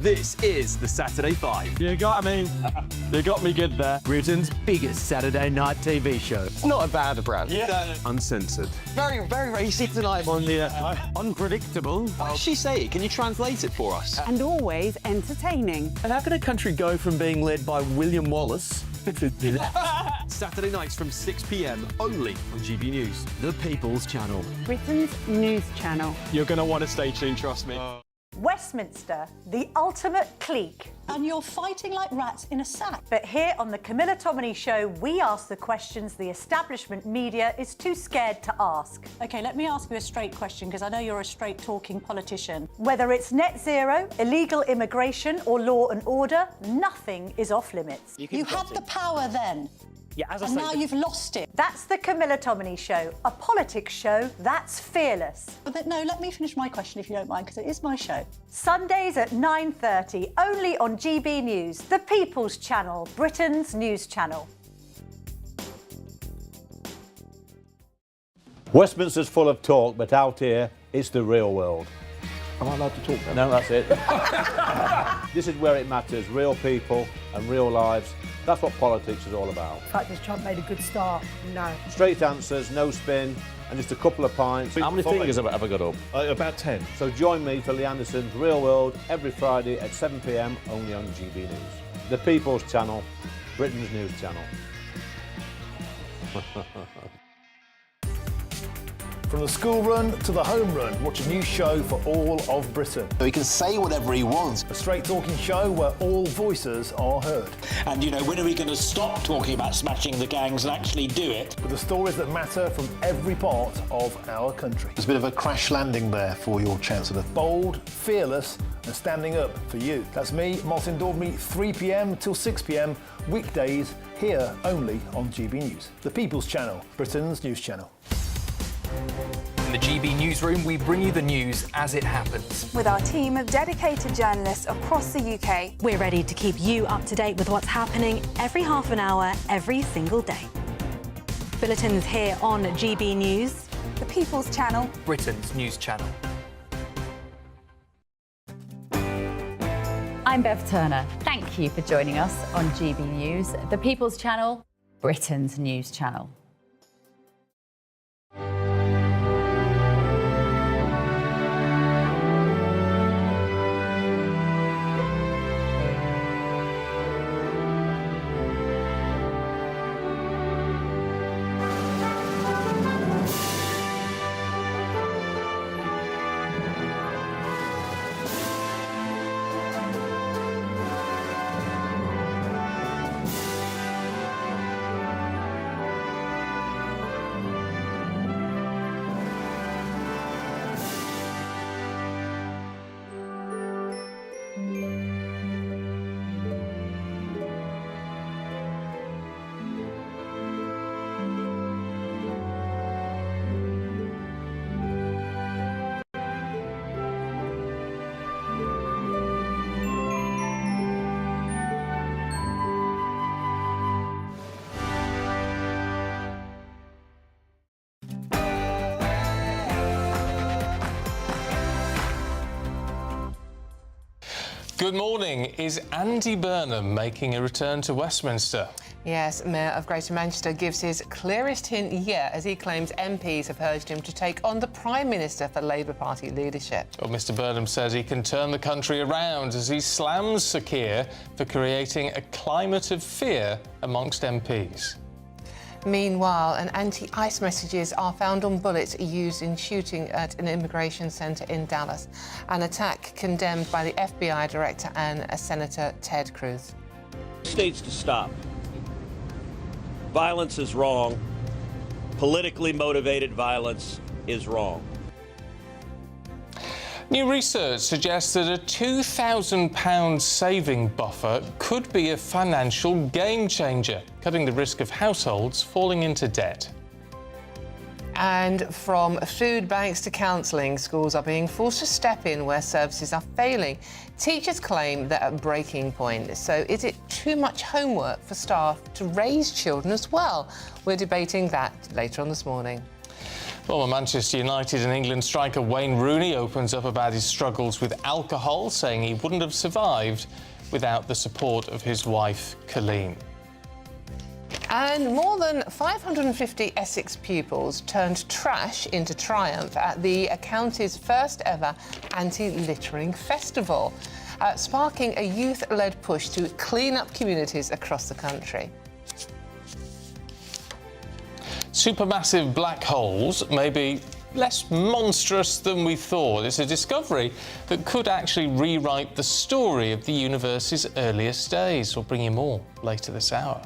This is the Saturday Five. You got me good there. Britain's biggest Saturday night TV show. It's not a bad brand. Yeah. Uncensored. Very, very racy tonight. On the unpredictable. What does she say? Can you translate it for us? And always entertaining. And how can a country go from being led by William Wallace to Saturday nights from 6 p.m. only on GB News, the People's Channel. Britain's news channel. You're going to want to stay tuned, trust me. Westminster, the ultimate clique. And you're fighting like rats in a sack. But here on the Camilla Tominey Show, we ask the questions the establishment media is too scared to ask. OK, let me ask you a straight question, because I know you're a straight-talking politician. Whether it's net zero, illegal immigration or law and order, nothing is off limits. You had the power then. Yeah, as I and say, now you've lost it. That's the Camilla Tominey Show, a politics show that's fearless. But no, let me finish my question if you don't mind, because it is my show. Sundays at 9:30, only on GB News, the People's Channel, Britain's news channel. Westminster's full of talk, but out here, it's the real world. Am I allowed to talk then? No, that's it. This is where it matters, real people and real lives. That's what politics is all about. In fact, has Trump made a good start? No. Straight answers, no spin, and just a couple of pints. How many fingers have I ever got up? About 10. So join me for Lee Anderson's Real World every Friday at 7 p.m. only on GB News. The People's Channel, Britain's news channel. From the school run to the home run, watch a new show for all of Britain. So he can say whatever he wants. A straight-talking show where all voices are heard. And, you know, when are we going to stop talking about smashing the gangs and actually do it? With the stories that matter from every part of our country. There's a bit of a crash landing there for your Chancellor. Bold, fearless and standing up for you. That's me, Martin Daubney, 3 p.m. till 6 p.m, weekdays, here only on GB News. The People's Channel, Britain's news channel. In the GB newsroom, we bring you the news as it happens. With our team of dedicated journalists across the UK, we're ready to keep you up to date with what's happening every half an hour, every single day. Bulletins here on GB News, the People's Channel, Britain's news channel. I'm Bev Turner. Thank you for joining us on GB News, the People's Channel, Britain's news channel. Good morning. Is Andy Burnham making a return to Westminster? Yes, Mayor of Greater Manchester gives his clearest hint yet as he claims MPs have urged him to take on the Prime Minister for Labour Party leadership. Well, Mr Burnham says he can turn the country around as he slams Sir Keir for creating a climate of fear amongst MPs. Meanwhile, anti-ICE messages are found on bullets used in shooting at an immigration centre in Dallas, an attack condemned by the FBI Director and Senator Ted Cruz. States to stop. Violence is wrong. Politically motivated violence is wrong. New research suggests that a £2,000 saving buffer could be a financial game changer, cutting the risk of households falling into debt. And from food banks to counselling, schools are being forced to step in where services are failing. Teachers claim they're at breaking point. So is it too much homework for staff to raise children as well? We're debating that later on this morning. Former Manchester United and England striker Wayne Rooney opens up about his struggles with alcohol, saying he wouldn't have survived without the support of his wife, Colleen. And more than 550 Essex pupils turned trash into triumph at the county's first ever anti-littering festival, sparking a youth-led push to clean up communities across the country. Supermassive black holes may be less monstrous than we thought. It's a discovery that could actually rewrite the story of the universe's earliest days. We'll bring you more later this hour.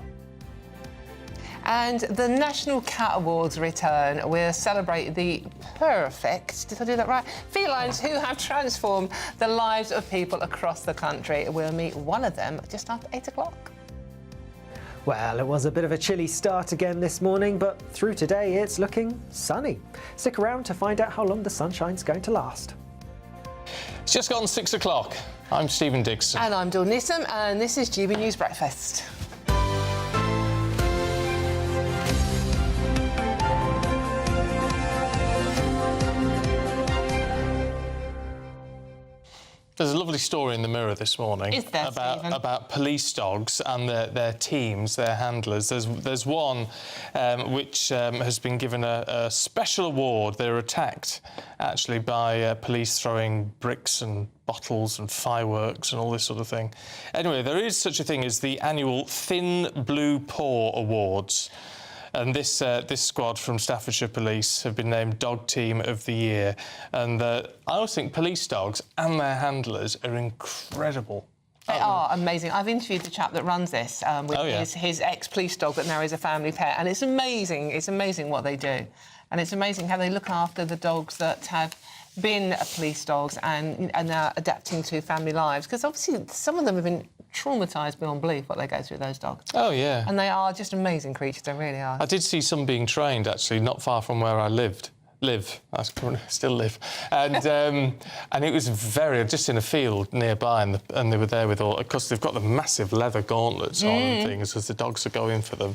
And the National Cat Awards return. We'll celebrate the perfect, did I do that right? Felines who have transformed the lives of people across the country. We'll meet one of them just after 8 o'clock. Well, it was a bit of a chilly start again this morning, but through today it's looking sunny. Stick around to find out how long the sunshine's going to last. It's just gone 6 o'clock. I'm Stephen Dixon. And I'm Dawn Nissam, and this is GB News Breakfast. There's a lovely story in the Mirror this morning about police dogs and their teams, their handlers. There's one which has been given a special award. They're attacked, actually, by police throwing bricks and bottles and fireworks and all this sort of thing. Anyway, there is such a thing as the annual Thin Blue Paw Awards. And this squad from Staffordshire Police have been named Dog Team of the Year. And I always think police dogs and their handlers are incredible. They are amazing. I've interviewed the chap that runs this with his ex-police dog that now is a family pet. And it's amazing. It's amazing what they do. And it's amazing how they look after the dogs that have been police dogs and are now adapting to family lives. Because obviously some of them have been traumatised beyond belief what they go through, those dogs. Oh, yeah. And they are just amazing creatures, they really are. I did see some being trained, actually, not far from where I I still live. And and it was just in a field nearby, and they were there with all... Of course, they've got the massive leather gauntlets on and things as the dogs are going for them.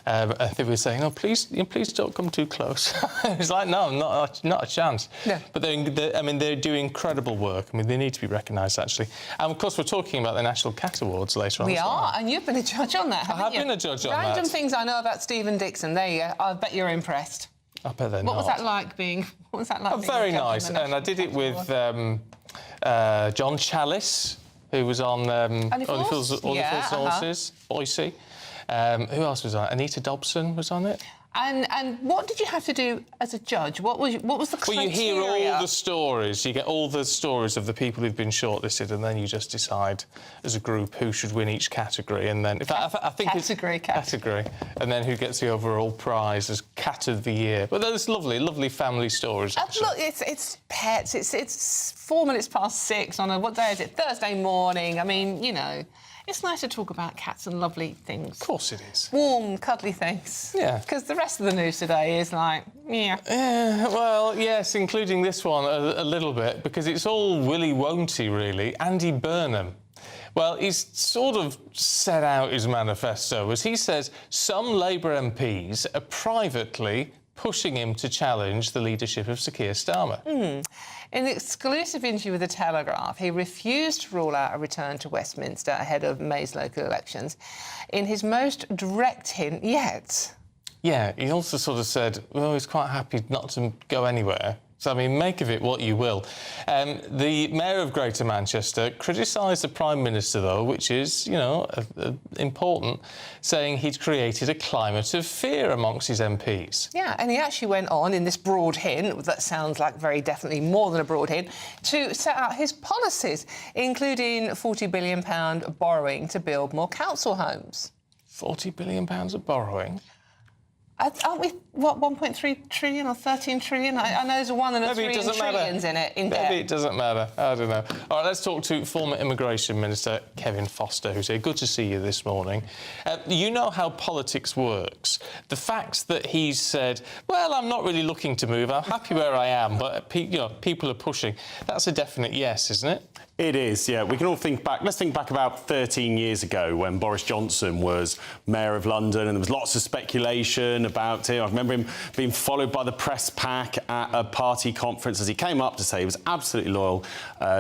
They were saying, "Oh, please don't come too close." It's like, no, not a chance. No. But they do incredible work. I mean, they need to be recognised, actually. And of course, we're talking about the National Cat Awards later on. We are, and you've been a judge on that, haven't you? I have been a judge on that. Random things I know about Stephen Dixon. There you go. I bet you're impressed. I bet they're not. What was that like being? Very nice, and I did it with John Chalice, who was on Only Fools and Horses, Boise. Who else was on it? Anita Dobson was on it. And what did you have to do as a judge? What was the criteria? Well, you hear all the stories. You get all the stories of the people who've been shortlisted, and then you just decide as a group who should win each category. And then, in fact, I think category, and then who gets the overall prize as Cat of the Year. But there's lovely family stories. Look, it's pets. It's 4 minutes past 6 on what day is it? Thursday morning. I mean, you know. It's nice to talk about cats and lovely things. Of course it is. Warm, cuddly things. Yeah. Because the rest of the news today is like, yeah. Well, yes, including this one a little bit, because it's all willy-won'ty, really. Andy Burnham. Well, he's sort of set out his manifesto, as he says some Labour MPs are privately pushing him to challenge the leadership of Sir Keir Starmer. In an exclusive interview with The Telegraph, he refused to rule out a return to Westminster ahead of May's local elections in his most direct hint yet. Yeah, he also sort of said, well, he's quite happy not to go anywhere. So, I mean, make of it what you will. The Mayor of Greater Manchester criticised the Prime Minister, though, which is, you know, important, saying he'd created a climate of fear amongst his MPs. Yeah, and he actually went on in this broad hint, that sounds like very definitely more than a broad hint, to set out his policies, including £40 billion borrowing to build more council homes. £40 billion of borrowing? Aren't we, what, 1.3 trillion or 13 trillion? I know there's a 1 and a 3 and trillions in it, in debt. Maybe it doesn't matter. I don't know. All right, let's talk to former Immigration Minister Kevin Foster, who's here. Good to see you this morning. You know how politics works. The fact that he's said, well, I'm not really looking to move, I'm happy where I am, but people are pushing, that's a definite yes, isn't it? It is, yeah. We can all think back. Let's think back about 13 years ago when Boris Johnson was Mayor of London and there was lots of speculation about him. I remember him being followed by the press pack at a party conference as he came up to say he was absolutely loyal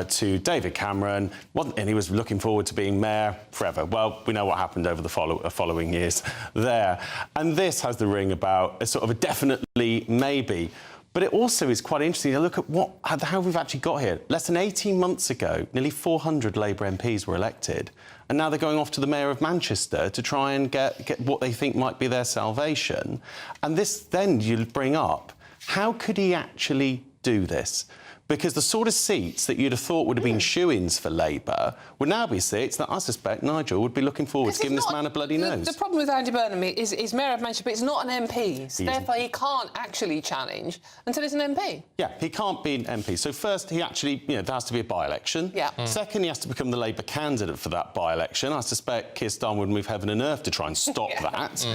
to David Cameron, and he was looking forward to being Mayor forever. Well, we know what happened over the following years there. And this has the ring about a sort of a definitely maybe. But it also is quite interesting to look at how we've actually got here. Less than 18 months ago, nearly 400 Labour MPs were elected, and now they're going off to the Mayor of Manchester to try and get what they think might be their salvation. And this then you bring up, how could he actually do this? Because the sort of seats that you'd have thought would have been shoo-ins for Labour would now be seats that I suspect Nigel would be looking forward to giving this man a bloody nose. The problem with Andy Burnham is he's Mayor of Manchester, but he's not an MP, so therefore he can't actually challenge until he's an MP. Yeah, he can't be an MP. So first, he actually, there has to be a by-election. Yeah. Second, he has to become the Labour candidate for that by-election. I suspect Keir Starmer would move heaven and earth to try and stop that.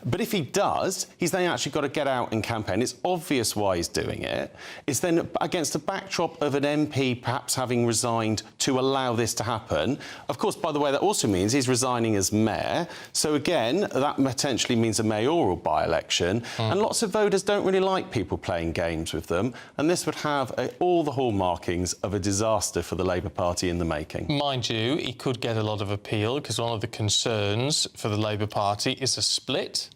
But if he does, he's then actually got to get out and campaign. It's obvious why he's doing it. It's then against a backdrop of an MP perhaps having resigned to allow this to happen. Of course, by the way, that also means he's resigning as mayor. So again, that potentially means a mayoral by-election. And lots of voters don't really like people playing games with them. And this would have all the hallmarkings of a disaster for the Labour Party in the making. Mind you, he could get a lot of appeal because one of the concerns for the Labour Party is a split,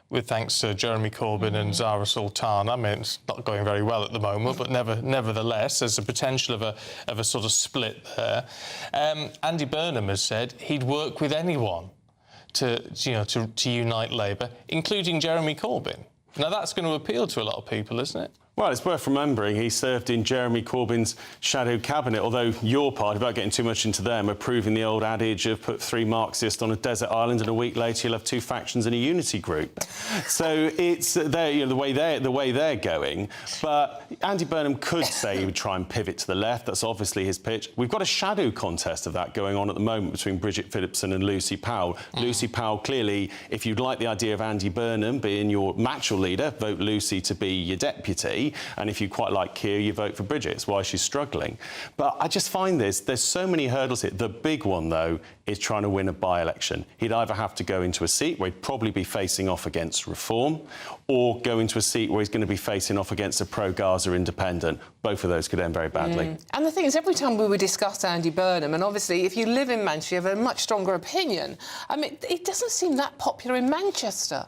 with thanks to Jeremy Corbyn and Zara Sultana. I mean, it's not going very well at the moment, but nevertheless, there's a potential of a sort of split there. Andy Burnham has said he'd work with anyone to unite Labour, including Jeremy Corbyn. Now, that's going to appeal to a lot of people, isn't it? Well, it's worth remembering he served in Jeremy Corbyn's shadow cabinet, although your party, without getting too much into them, are proving the old adage of put 3 Marxists on a desert island and a week later you'll have 2 factions in a unity group. So it's the way they're going. But Andy Burnham could say he would try and pivot to the left. That's obviously his pitch. We've got a shadow contest of that going on at the moment between Bridget Phillipson and Lucy Powell. Lucy Powell, clearly, if you'd like the idea of Andy Burnham being your natural leader, vote Lucy to be your deputy. And if you quite like Keir, you vote for Bridget. It's why she's struggling. But I just find there's so many hurdles here. The big one, though, is trying to win a by-election. He'd either have to go into a seat where he'd probably be facing off against Reform, or go into a seat where he's going to be facing off against a pro-Gaza independent. Both of those could end very badly. And the thing is, every time we would discuss Andy Burnham, and obviously if you live in Manchester, you have a much stronger opinion. I mean, it doesn't seem that popular in Manchester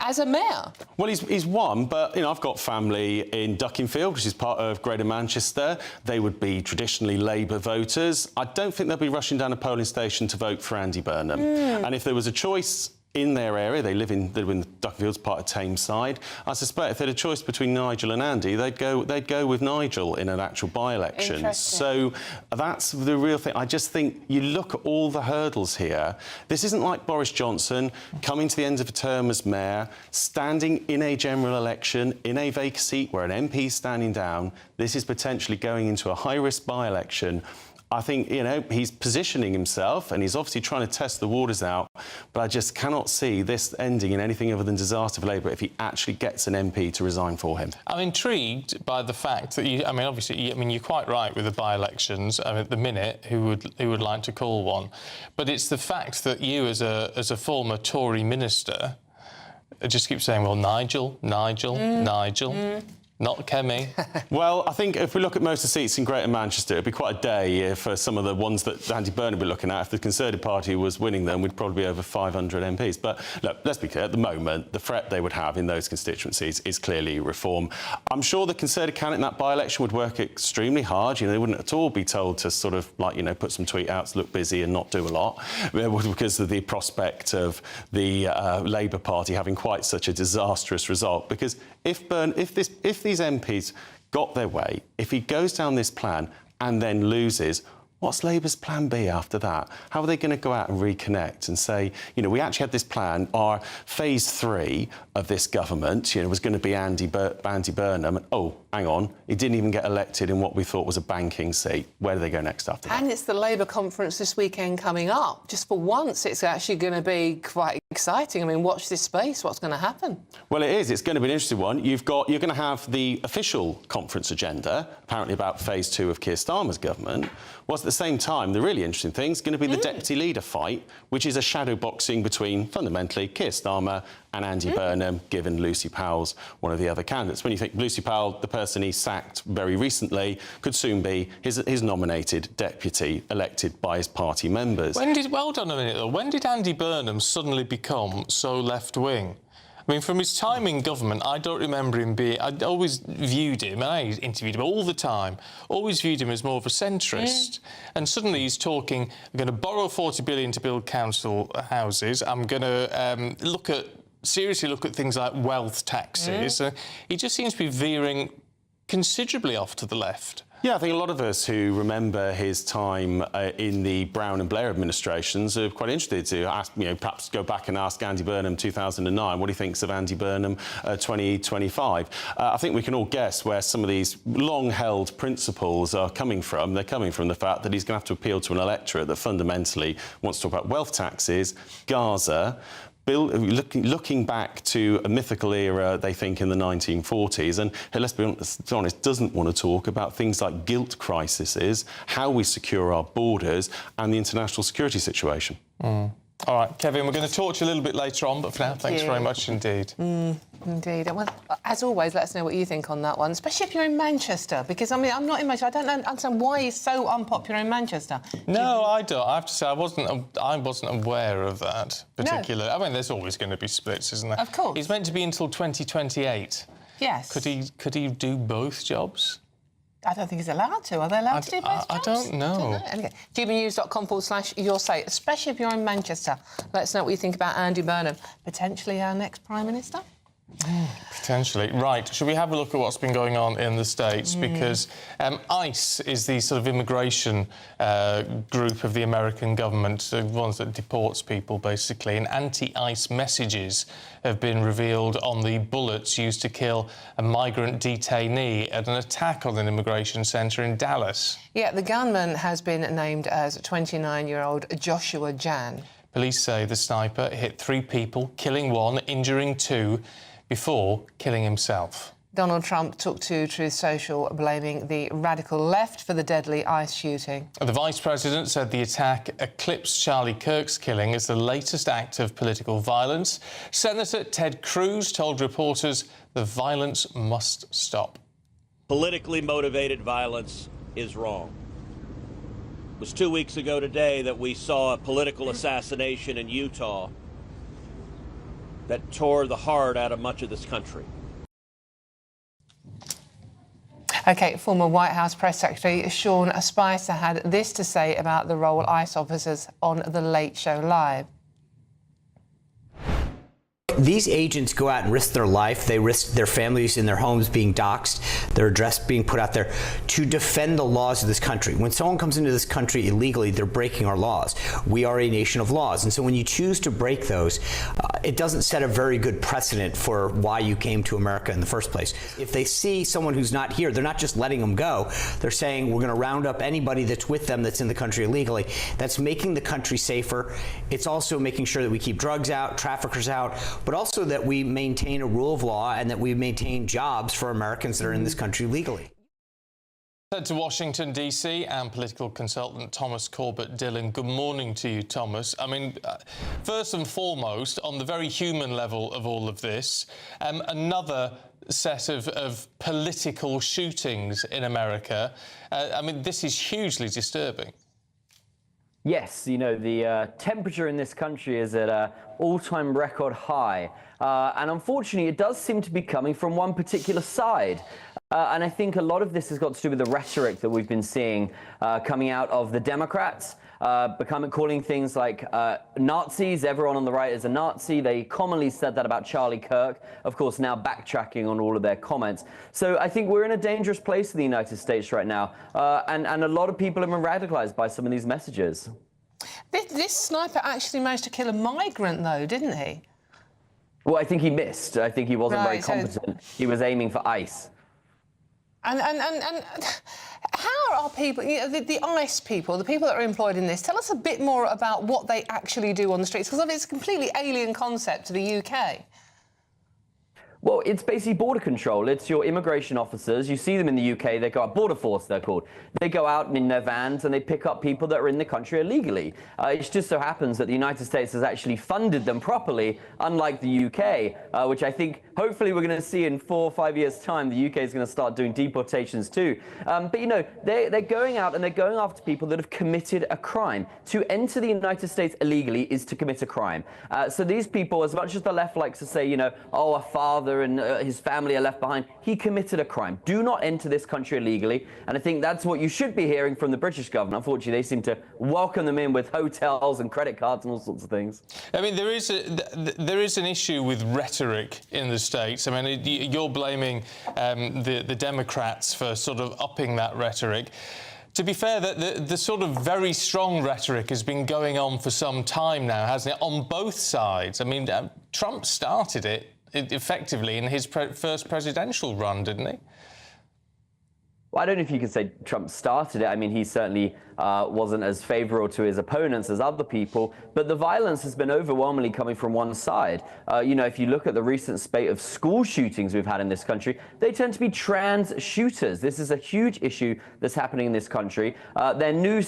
as a mayor. Well, he's one, but, I've got family in Duckingfield, which is part of Greater Manchester. They would be traditionally Labour voters. I don't think they'll be rushing down a polling station to vote for Andy Burnham. And if there was a choice in their area, they live in Duckingfield's part of Tameside. I suspect if they had a choice between Nigel and Andy, they'd go with Nigel in an actual by-election. So that's the real thing. I just think you look at all the hurdles here. This isn't like Boris Johnson coming to the end of a term as mayor, standing in a general election in a vacant seat where an MP is standing down. This is potentially going into a high-risk by-election. I think, he's positioning himself and he's obviously trying to test the waters out, but I just cannot see this ending in anything other than disaster for Labour if he actually gets an MP to resign for him. I'm intrigued by the fact that you're quite right with the by-elections. At the minute, who would like to call one? But it's the fact that you, as a former Tory minister, just keep saying, well, Nigel. Not Kemi. Well, I think if we look at most of the seats in Greater Manchester, it'd be quite a day for some of the ones that Andy Burnham would be looking at. If the Conservative Party was winning them, we'd probably be over 500 MPs. But look, let's be clear, at the moment, the threat they would have in those constituencies is clearly Reform. I'm sure the Conservative candidate in that by-election would work extremely hard. They wouldn't at all be told to sort of, put some tweet outs, look busy and not do a lot, because of the prospect of the Labour Party having quite such a disastrous result. Because if these MPs got their way, if he goes down this plan and then loses, what's Labour's plan B after that? How are they going to go out and reconnect and say, we actually had this plan, our phase 3 of this government, was going to be Andy Burnham, and oh, hang on, he didn't even get elected in what we thought was a banking seat. Where do they go next after that? And it's the Labour conference this weekend coming up. Just for once, it's actually going to be quite Exciting. I mean, watch this space. What's going to happen? Well, it is. It's going to be an interesting one. You're going to have the official conference agenda, apparently about phase 2 of Keir Starmer's government. Whilst at the same time, the really interesting thing is going to be the deputy leader fight, which is a shadow boxing between, fundamentally, Keir Starmer and Andy Burnham, given Lucy Powell's one of the other candidates. When you think Lucy Powell, the person he sacked very recently, could soon be his nominated deputy, elected by his party members. Well done a minute, though. When did Andy Burnham suddenly become so left-wing? I mean, from his time in government, I don't remember him being... I'd always viewed him, and I interviewed him all the time, always viewed him as more of a centrist. And suddenly he's talking, I'm going to borrow $40 billion to build council houses, I'm going to seriously look at things like wealth taxes. He just seems to be veering considerably off to the left. Yeah, I think a lot of us who remember his time in the Brown and Blair administrations are quite interested to ask, perhaps go back and ask Andy Burnham 2009 what he thinks of Andy Burnham 2025. I think we can all guess where some of these long-held principles are coming from. They're coming from the fact that he's going to have to appeal to an electorate that fundamentally wants to talk about wealth taxes, Gaza, looking back to a mythical era, they think, in the 1940s, and let's be honest, doesn't want to talk about things like guilt crises, how we secure our borders, and the international security situation. All right, Kevin, we're going to talk to you a little bit later on, but for now, thanks very much indeed. Indeed. Well, as always, let us know what you think on that one, especially if you're in Manchester, because, I mean, I'm not in Manchester. I don't understand why he's so unpopular in Manchester. No, I don't. I have to say, I wasn't aware of that particular... No. I mean, there's always going to be splits, isn't there? Of course. He's meant to be until 2028. Yes. Could he do both jobs? I don't think he's allowed to. Are they allowed to do both jobs? I don't know. Anyway, gbnews.com/your say, especially if you're in Manchester. Let us know what you think about Andy Burnham, potentially our next Prime Minister. Potentially. Right, should we have a look at what's been going on in the States? Because ICE is the sort of immigration group of the American government, the ones that deports people, basically, and anti-ICE messages have been revealed on the bullets used to kill a migrant detainee at an attack on an immigration centre in Dallas. Yeah, the gunman has been named as 29-year-old Joshua Jan. Police say the sniper hit 3 people, killing 1, injuring 2, before killing himself. Donald Trump took to Truth Social, blaming the radical left for the deadly ICE shooting. The Vice President said the attack eclipsed Charlie Kirk's killing as the latest act of political violence. Senator Ted Cruz told reporters the violence must stop. Politically motivated violence is wrong. It was 2 weeks ago today that we saw a political assassination in Utah that tore the heart out of much of this country. OK, former White House Press Secretary Sean Spicer had this to say about the role ICE officers on The Late Show Live. These agents go out and risk their life. They risk their families and their homes being doxxed, their address being put out there to defend the laws of this country. When someone comes into this country illegally, they're breaking our laws. We are a nation of laws. And so when you choose to break those, it doesn't set a very good precedent for why you came to America in the first place. If they see someone who's not here, they're not just letting them go. They're saying we're going to round up anybody that's with them that's in the country illegally. That's making the country safer. It's also making sure that we keep drugs out, traffickers out, but also that we maintain a rule of law and that we maintain jobs for Americans that are in this country legally. Head to Washington, D.C. and political consultant Thomas Corbett-Dillon. Good morning to you, Thomas. I mean, first and foremost, on the very human level of all of this, another set of political shootings in America. I mean, this is hugely disturbing. Yes, you know, the temperature in this country is at an all-time record high. And unfortunately, it does seem to be coming from one particular side. And I think a lot of this has got to do with the rhetoric that we've been seeing coming out of the Democrats, calling things like Nazis. Everyone on the right is a Nazi. They commonly said that about Charlie Kirk, of course, now backtracking on all of their comments. So I think we're in a dangerous place in the United States right now. And a lot of people have been radicalized by some of these messages. This sniper actually managed to kill a migrant, though, didn't he? Well, I think he missed. I think he wasn't very competent. He was aiming for ICE. And how are people, the ICE people, the people that are employed in this, tell us a bit more about what they actually do on the streets, because it's a completely alien concept to the UK. Well, it's basically border control. It's your immigration officers. You see them in the UK. They go out, border force, they're called. They go out in their vans and they pick up people that are in the country illegally. It just so happens that the United States has actually funded them properly, unlike the UK, which I think hopefully we're going to see in 4 or 5 years' time. The UK is going to start doing deportations too. But, you know, they're going out and they're going after people that have committed a crime. To enter the United States illegally is to commit a crime. So these people, as much as the left likes to say, you know, oh, a father and his family are left behind, he committed a crime. Do not enter this country illegally. And I think that's what you should be hearing from the British government. Unfortunately, they seem to welcome them in with hotels and credit cards and all sorts of things. I mean, there is an issue with rhetoric in the States. I mean, you're blaming the Democrats for sort of upping that rhetoric. To be fair, the sort of very strong rhetoric has been going on for some time now, hasn't it, on both sides? I mean, Trump started it effectively in his first presidential run, didn't he? Well, I don't know if you could say Trump started it. I mean, he certainly wasn't as favourable to his opponents as other people, but the violence has been overwhelmingly coming from one side. You know, if you look at the recent spate of school shootings we've had in this country, they tend to be trans shooters. This is a huge issue that's happening in this country. Their new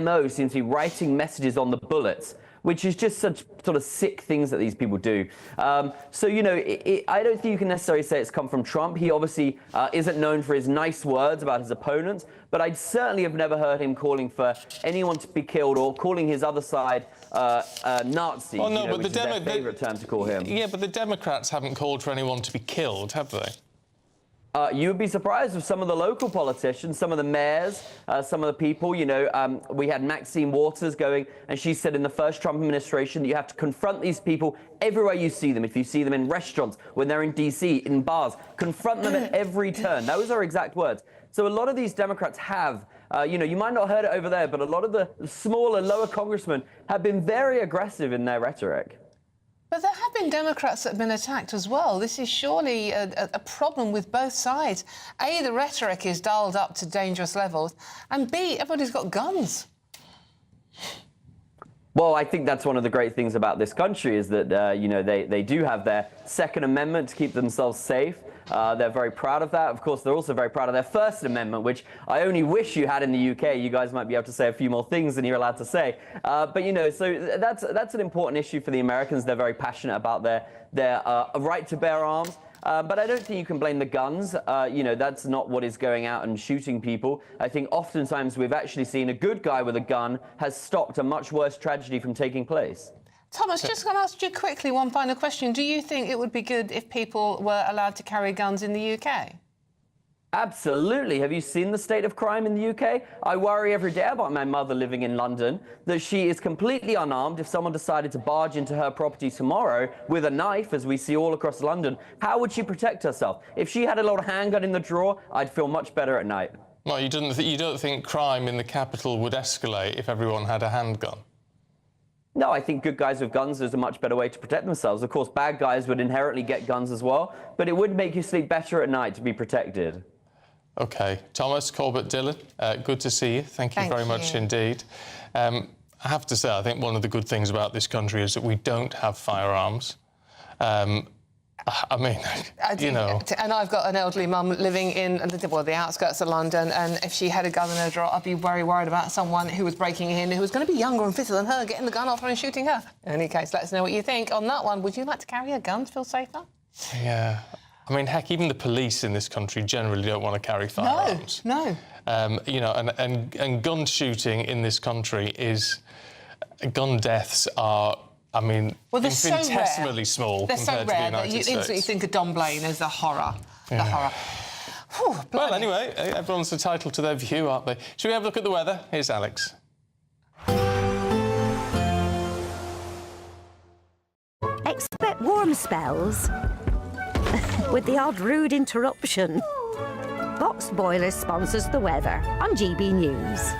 MO seems to be writing messages on the bullets, which is just such sort of sick things that these people do. So, you know, I don't think you can necessarily say it's come from Trump. He obviously isn't known for his nice words about his opponents, but I certainly have never heard him calling for anyone to be killed or calling his other side Nazis, well, no, you know, but which is their favourite term to call him. Yeah, but the Democrats haven't called for anyone to be killed, have they? You would be surprised with some of the local politicians, some of the mayors, some of the people. You know, we had Maxine Waters going, and she said in the first Trump administration that you have to confront these people everywhere you see them. If you see them in restaurants, when they're in D.C., in bars, confront them at every turn. Those are her exact words. So a lot of these Democrats have, you know, you might not have heard it over there, but a lot of the smaller, lower congressmen have been very aggressive in their rhetoric. But there have been Democrats that have been attacked as well. This is surely a problem with both sides. A, the rhetoric is dialed up to dangerous levels, and B, everybody's got guns. Well, I think that's one of the great things about this country is that, you know, they do have their Second Amendment to keep themselves safe. They're very proud of that. Of course, they're also very proud of their First Amendment, which I only wish you had in the UK. You guys might be able to say a few more things than you're allowed to say. But, you know, so that's an important issue for the Americans. They're very passionate about their right to bear arms. But I don't think you can blame the guns. You know, that's not what is going out and shooting people. I think oftentimes we've actually seen a good guy with a gun has stopped a much worse tragedy from taking place. Thomas, just going to ask you quickly one final question. Do you think it would be good if people were allowed to carry guns in the UK? Absolutely. Have you seen the state of crime in the UK? I worry every day about my mother living in London, that she is completely unarmed. If someone decided to barge into her property tomorrow with a knife, as we see all across London, how would she protect herself? If she had a little handgun in the drawer, I'd feel much better at night. Well, you don't think crime in the capital would escalate if everyone had a handgun? No, I think good guys with guns is a much better way to protect themselves. Of course, bad guys would inherently get guns as well, but it would make you sleep better at night to be protected. OK. Thomas, Corbett, Dylan, good to see you. Thank you very much indeed. I have to say, I think one of the good things about this country is that we don't have firearms. I mean, you know... And I've got an elderly mum living in, well, the outskirts of London, and if she had a gun in her drawer, I'd be very worried about someone who was breaking in, who was going to be younger and fitter than her, getting the gun off her and shooting her. In any case, let us know what you think on that one. Would you like to carry a gun to feel safer? Yeah. I mean, heck, even the police in this country generally don't want to carry firearms. No. You know, and gun shooting in this country is... Gun deaths are... I mean, well, infinitesimally small compared to the United States. They're so rare that you instantly think of Don Blaine as the horror. Yeah. The horror. Whew, well, anyway, everyone's entitled to their view, aren't they? Shall we have a look at the weather? Here's Alex. Expect warm spells with the odd rude interruption. Box Boilers sponsors the weather on GB News.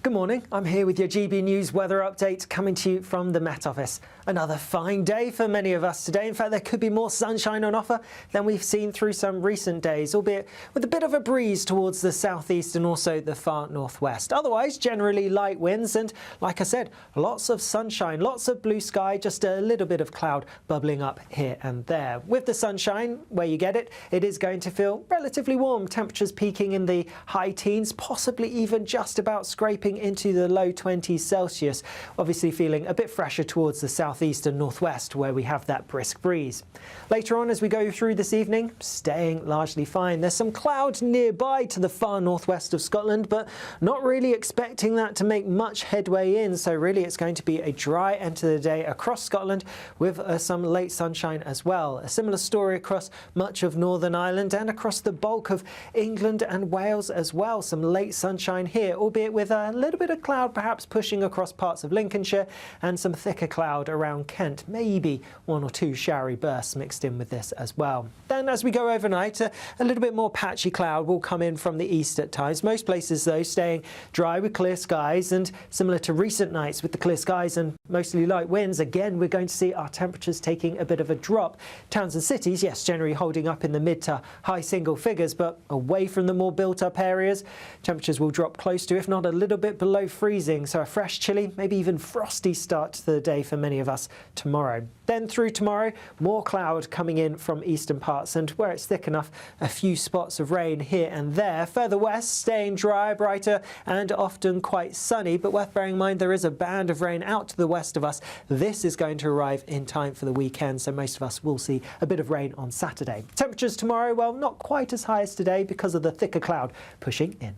Good morning, I'm here with your GB News weather update coming to you from the Met Office. Another fine day for many of us today. In fact, there could be more sunshine on offer than we've seen through some recent days, albeit with a bit of a breeze towards the southeast and also the far northwest. Otherwise, generally light winds and, like I said, lots of sunshine, lots of blue sky, just a little bit of cloud bubbling up here and there. With the sunshine, where you get it, it is going to feel relatively warm. Temperatures peaking in the high teens, possibly even just about scraping into the low 20s Celsius. Obviously feeling a bit fresher towards the southeast and northwest where we have that brisk breeze. Later on as we go through this evening, staying largely fine. There's some clouds nearby to the far northwest of Scotland, but not really expecting that to make much headway in. So really it's going to be a dry end to the day across Scotland with some late sunshine as well. A similar story across much of Northern Ireland and across the bulk of England and Wales as well. Some late sunshine here, albeit with a little bit of cloud perhaps pushing across parts of Lincolnshire and some thicker cloud around Kent. Maybe one or two showery bursts mixed in with this as well. Then as we go overnight, a little bit more patchy cloud will come in from the east at times. Most places though staying dry with clear skies, and similar to recent nights with the clear skies and mostly light winds, again we're going to see our temperatures taking a bit of a drop. Towns and cities, yes, generally holding up in the mid to high single figures, but away from the more built up areas, temperatures will drop close to, if not a little bit below freezing. So a fresh, chilly, maybe even frosty start to the day for many of us tomorrow. Then through tomorrow, more cloud coming in from eastern parts, and where it's thick enough, a few spots of rain here and there. Further west, staying dry, brighter and often quite sunny, but worth bearing in mind there is a band of rain out to the west of us. This is going to arrive in time for the weekend, so most of us will see a bit of rain on Saturday. Temperatures tomorrow, well, not quite as high as today because of the thicker cloud pushing in.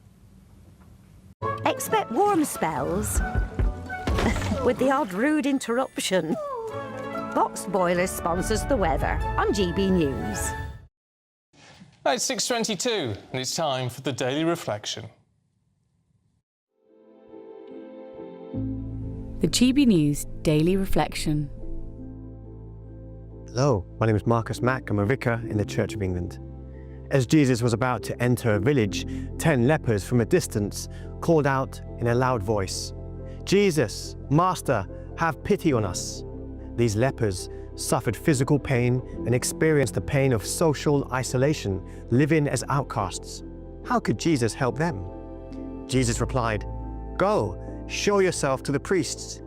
Expect warm spells with the odd rude interruption. Boxed Boilers sponsors the weather on GB News. It's 6:22 and it's time for the Daily Reflection. The GB News Daily Reflection. Hello, my name is Marcus Mack. I'm a vicar in the Church of England. As Jesus was about to enter a village, 10 lepers from a distance called out in a loud voice, "Jesus, Master, have pity on us." These lepers suffered physical pain and experienced the pain of social isolation, living as outcasts. How could Jesus help them? Jesus replied, "Go, show yourself to the priests."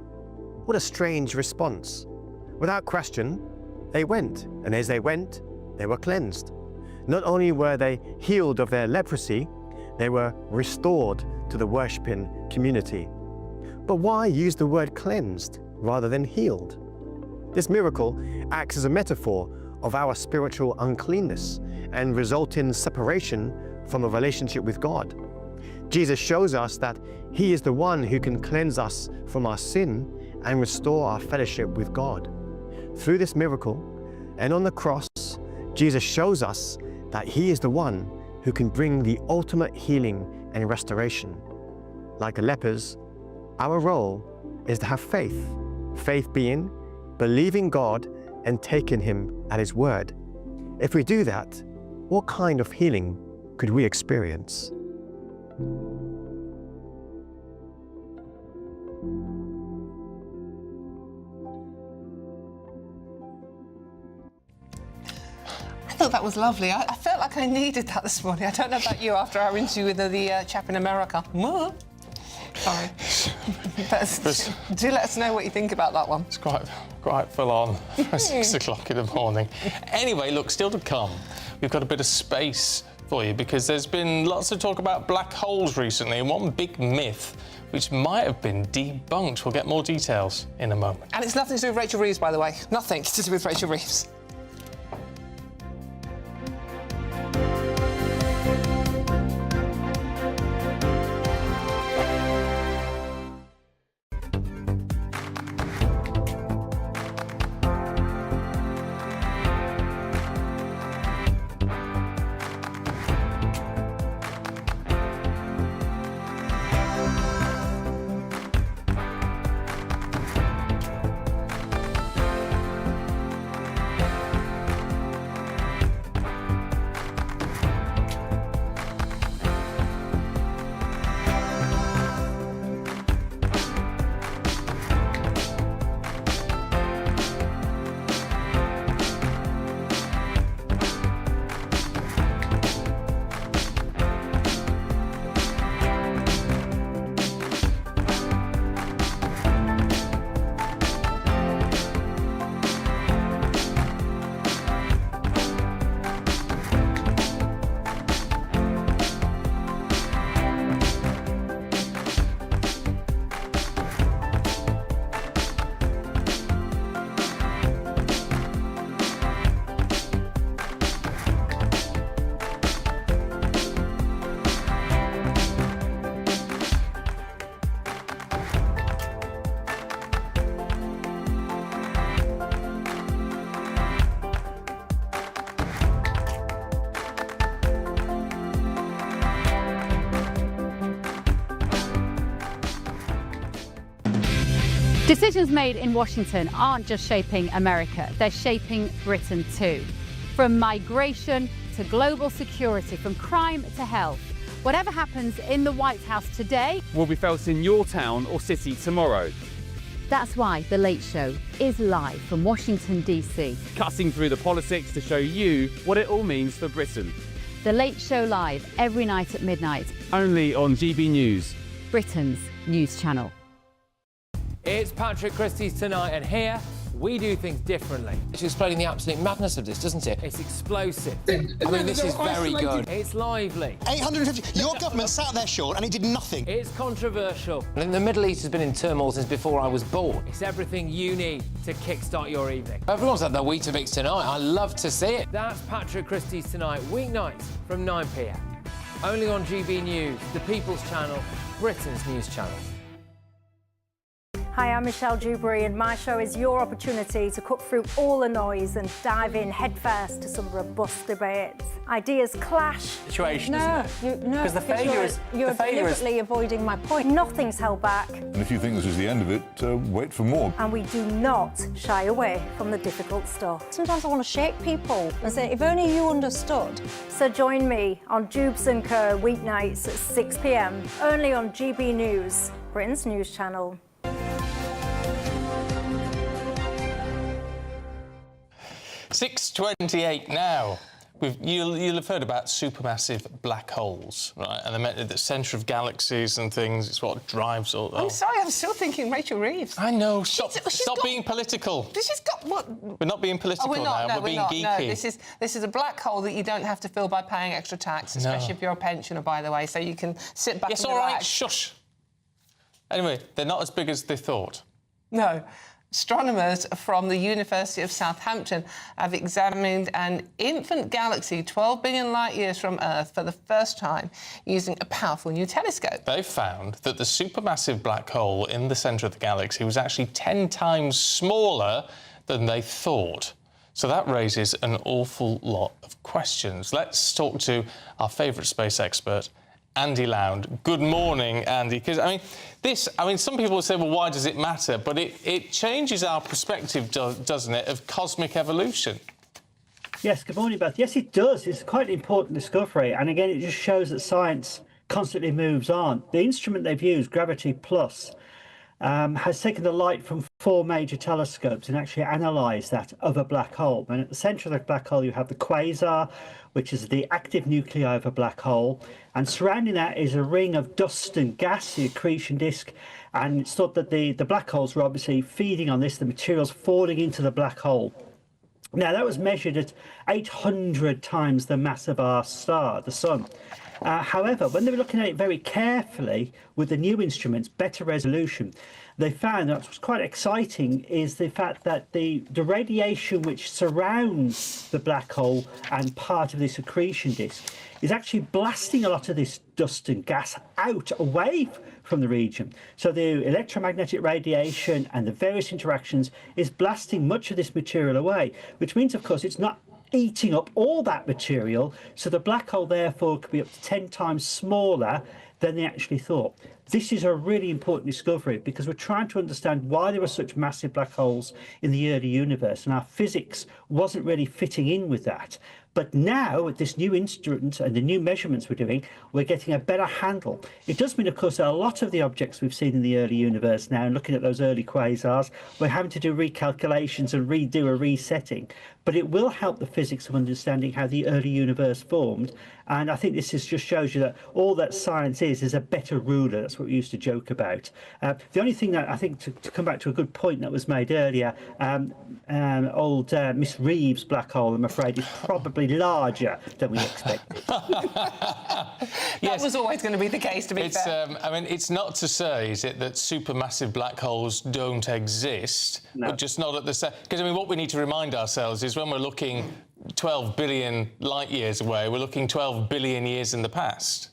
What a strange response. Without question, they went, and as they went, they were cleansed. Not only were they healed of their leprosy, they were restored to the worshipping community. But why use the word cleansed rather than healed? This miracle acts as a metaphor of our spiritual uncleanness and resulting separation from a relationship with God. Jesus shows us that He is the one who can cleanse us from our sin and restore our fellowship with God. Through this miracle and on the cross, Jesus shows us that He is the one who can bring the ultimate healing and restoration. Like the lepers, our role is to have faith. Faith being believing God and taking Him at His word. If we do that, what kind of healing could we experience? I thought that was lovely. I felt like I needed that this morning. I don't know about you after our interview with the chap in America. Sorry. Do let us know what you think about that one. It's quite full on for 6 o'clock in the morning. Anyway, look, still to come, we've got a bit of space for you because there's been lots of talk about black holes recently, and one big myth which might have been debunked. We'll get more details in a moment. And it's nothing to do with Rachel Reeves, by the way. Nothing to do with Rachel Reeves. Decisions made in Washington aren't just shaping America, they're shaping Britain too. From migration to global security, from crime to health. Whatever happens in the White House today will be felt in your town or city tomorrow. That's why The Late Show is live from Washington, DC. Cutting through the politics to show you what it all means for Britain. The Late Show live every night at midnight. Only on GB News, Britain's news channel. It's Patrick Christie's Tonight, and here we do things differently. It's explaining the absolute madness of this, doesn't it? It's explosive. I mean, this is very good. It's lively. 850. Your government sat there, Sean, and it did nothing. It's controversial. And the Middle East has been in turmoil since before I was born. It's everything you need to kickstart your evening. Everyone's had their Weetabix tonight. I love to see it. That's Patrick Christie's Tonight, weeknights from 9 p.m. Only on GB News, the People's Channel, Britain's news channel. Hi, I'm Michelle Dewberry, and my show is your opportunity to cut through all the noise and dive in headfirst to some robust debates. Ideas clash. Situation, No, isn't it? Because the failure is... You're deliberately avoiding my point. Nothing's held back. And if you think this is the end of it, wait for more. And we do not shy away from the difficult stuff. Sometimes I want to shake people and say, if only you understood. So join me on Jubes & Co. weeknights at 6 p.m. only on GB News, Britain's news channel. 6:28 now. You'll have heard about supermassive black holes, right? And they're meant at the centre of galaxies and things. It's what drives all. I'm sorry, I'm still thinking Rachel Reeves. I know. Stop being political. This has got what? We're not being political we're not, now. No, we're being not. geeky. No, this is a black hole that you don't have to fill by paying extra tax, especially if you're a pensioner, by the way. So you can sit back. Yes, and all relax. right. Shush. Anyway, they're not as big as they thought. No. Astronomers from the University of Southampton have examined an infant galaxy 12 billion light years from Earth for the first time using a powerful new telescope. They found that the supermassive black hole in the centre of the galaxy was actually 10 times smaller than they thought. So that raises an awful lot of questions. Let's talk to our favourite space expert, Andy Lound. Good morning, Andy. Because, some people will say, well, why does it matter? But it changes our perspective, doesn't it, of cosmic evolution? Yes, good morning, Beth. Yes, it does. It's quite an important discovery. And again, it just shows that science constantly moves on. The instrument they've used, Gravity Plus, has taken the light from 4 major telescopes and actually analysed that of a black hole. And at the centre of the black hole, you have the quasar, which is the active nuclei of a black hole. And surrounding that is a ring of dust and gas, the accretion disk. And it's thought that the black holes were obviously feeding on this, the materials falling into the black hole. Now, that was measured at 800 times the mass of our star, the sun. However, when they were looking at it very carefully with the new instruments, better resolution, they found that what's quite exciting is the fact that the radiation which surrounds the black hole and part of this accretion disk is actually blasting a lot of this dust and gas out away from the region. So the electromagnetic radiation and the various interactions is blasting much of this material away, which means, of course, it's not eating up all that material, so the black hole therefore could be up to 10 times smaller than they actually thought. This is a really important discovery because we're trying to understand why there were such massive black holes in the early universe, and our physics wasn't really fitting in with that. But now, with this new instrument and the new measurements we're doing, we're getting a better handle. It does mean, of course, that a lot of the objects we've seen in the early universe now, and looking at those early quasars, we're having to do recalculations and redo a resetting. But it will help the physics of understanding how the early universe formed. And I think this just shows you that all that science is a better ruler. That's what we used to joke about. The only thing that I think, to come back to a good point that was made earlier, old Miss Reeves' black hole, I'm afraid, is probably larger than we expected. That was always going to be the case, to be fair. It's not to say, is it, that supermassive black holes don't exist, but just not at the same... Because, what we need to remind ourselves is when we're looking 12 billion light years away, we're looking 12 billion years in the past.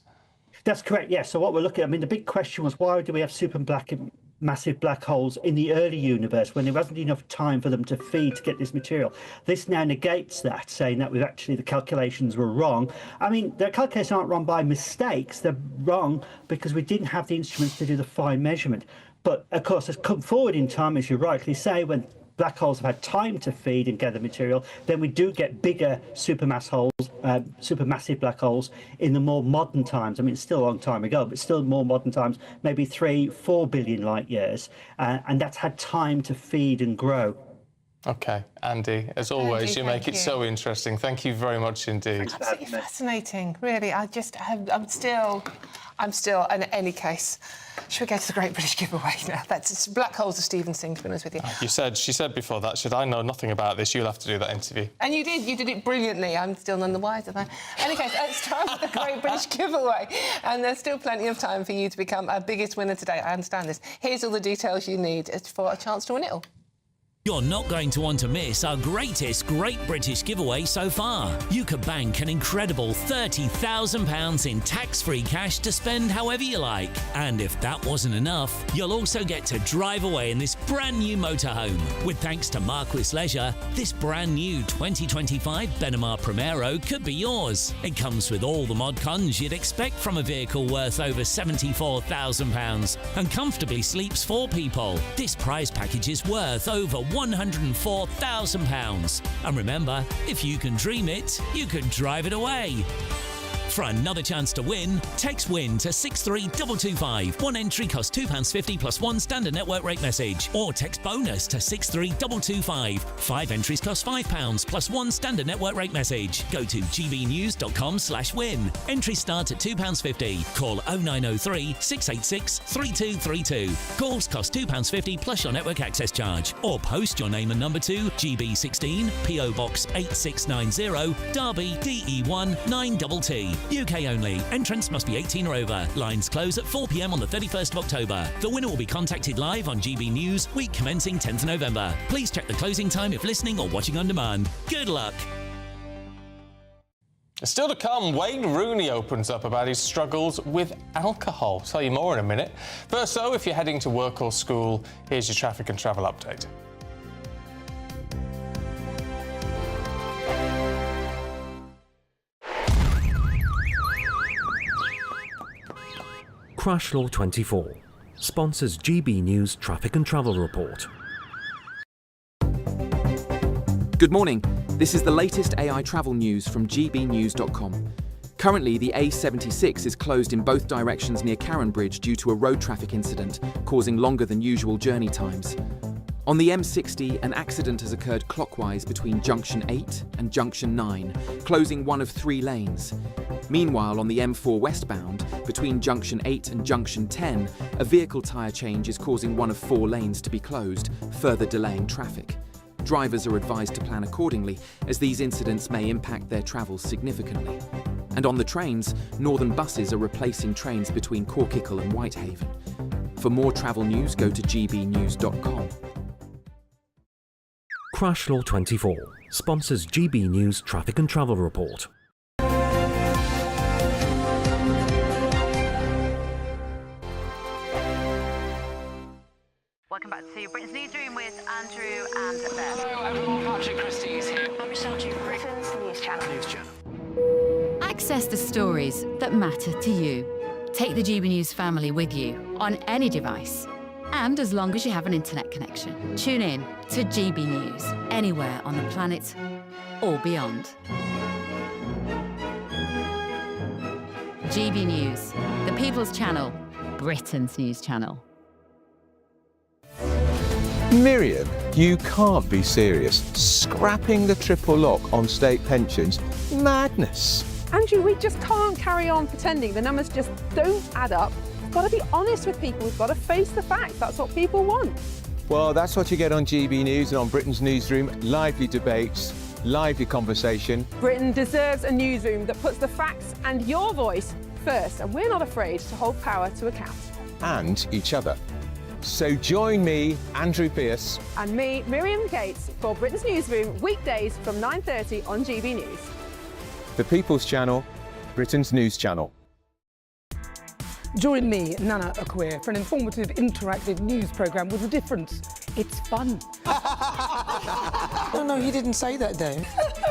That's correct, yes. So what we're looking at, the big question was, why do we have massive black holes in the early universe when there wasn't enough time for them to feed to get this material? This now negates that, saying that the calculations were wrong. The calculations aren't wrong by mistakes, they're wrong because we didn't have the instruments to do the fine measurement. But of course, as come forward in time, as you rightly say, when black holes have had time to feed and gather material, then we do get bigger supermassive black holes in the more modern times. I mean, it's still a long time ago, but still more modern times, maybe 3-4 billion light years, and that's had time to feed and grow. OK, Andy, as always, you make it so interesting. Thank you very much indeed. Absolutely fascinating, really. I'm still, in any case, should we go to the Great British Giveaway now? That's black holes of Stephen Singh, to be honest with you. She said before that, should I know nothing about this, you'll have to do that interview. And you did it brilliantly. I'm still none the wiser, though. In any case, it's time for the Great British Giveaway. And there's still plenty of time for you to become our biggest winner today. I understand this. Here's all the details you need for a chance to win it all. You're not going to want to miss our greatest Great British Giveaway so far. You could bank an incredible £30,000 in tax-free cash to spend however you like. And if that wasn't enough, you'll also get to drive away in this brand new motorhome. With thanks to Marquis Leisure, this brand new 2025 Burnham Primero could be yours. It comes with all the mod cons you'd expect from a vehicle worth over £74,000 and comfortably sleeps 4 people. This prize package is worth over £104,000. And remember, if you can dream it, you can drive it away. For another chance to win, text WIN to 63225. One entry costs £2.50 plus one standard network rate message. Or text BONUS to 63225. 5 entries cost £5 plus one standard network rate message. Go to gbnews.com/win. Entries start at £2.50. Call 0903 686 3232. Calls cost £2.50 plus your network access charge. Or post your name and number to GB16 PO Box 8690 Derby DE1 9TT. UK only. Entrants must be 18 or over. Lines close at 4 p.m. on the 31st of October. The winner will be contacted live on GB News, week commencing 10th November. Please check the closing time if listening or watching on demand. Good luck. Still to come, Wayne Rooney opens up about his struggles with alcohol. I'll tell you more in a minute. First, though, if you're heading to work or school, here's your traffic and travel update. Crash Law 24 sponsors GB News Traffic and Travel Report. Good morning. This is the latest AI travel news from gbnews.com. Currently, the A76 is closed in both directions near Karen Bridge due to a road traffic incident, causing longer than usual journey times. On the M60, an accident has occurred clockwise between Junction 8 and Junction 9, closing one of 3 lanes. Meanwhile, on the M4 westbound, between Junction 8 and Junction 10, a vehicle tyre change is causing one of 4 lanes to be closed, further delaying traffic. Drivers are advised to plan accordingly, as these incidents may impact their travels significantly. And on the trains, Northern buses are replacing trains between Corkickle and Whitehaven. For more travel news, go to gbnews.com. Crash Law 24 sponsors GB News Traffic and Travel Report. Welcome back to Britain's Newsroom with Andrew and Beth. Hello everyone, Patrick Christie is here. I'm Michelle Duke, Britain's News Channel. Access the stories that matter to you. Take the GB News family with you on any device. And as long as you have an internet connection, tune in to GB News anywhere on the planet or beyond. GB News, the People's Channel, Britain's News Channel. Miriam, you can't be serious. Scrapping the triple lock on state pensions? Madness. Andrew, we just can't carry on pretending. The numbers just don't add up. We've got to be honest with people. We've got to face the facts. That's what people want. Well, that's what you get on GB News and on Britain's Newsroom. Lively debates, lively conversation. Britain deserves a newsroom that puts the facts and your voice first, and we're not afraid to hold power to account. And each other. So join me, Andrew Pearce. And me, Miriam Gates, for Britain's Newsroom, weekdays from 9:30 on GB News. The People's Channel, Britain's News Channel. Join me, Nana Akwe, for an informative, interactive news programme with a difference. It's fun. No, he didn't say that, though.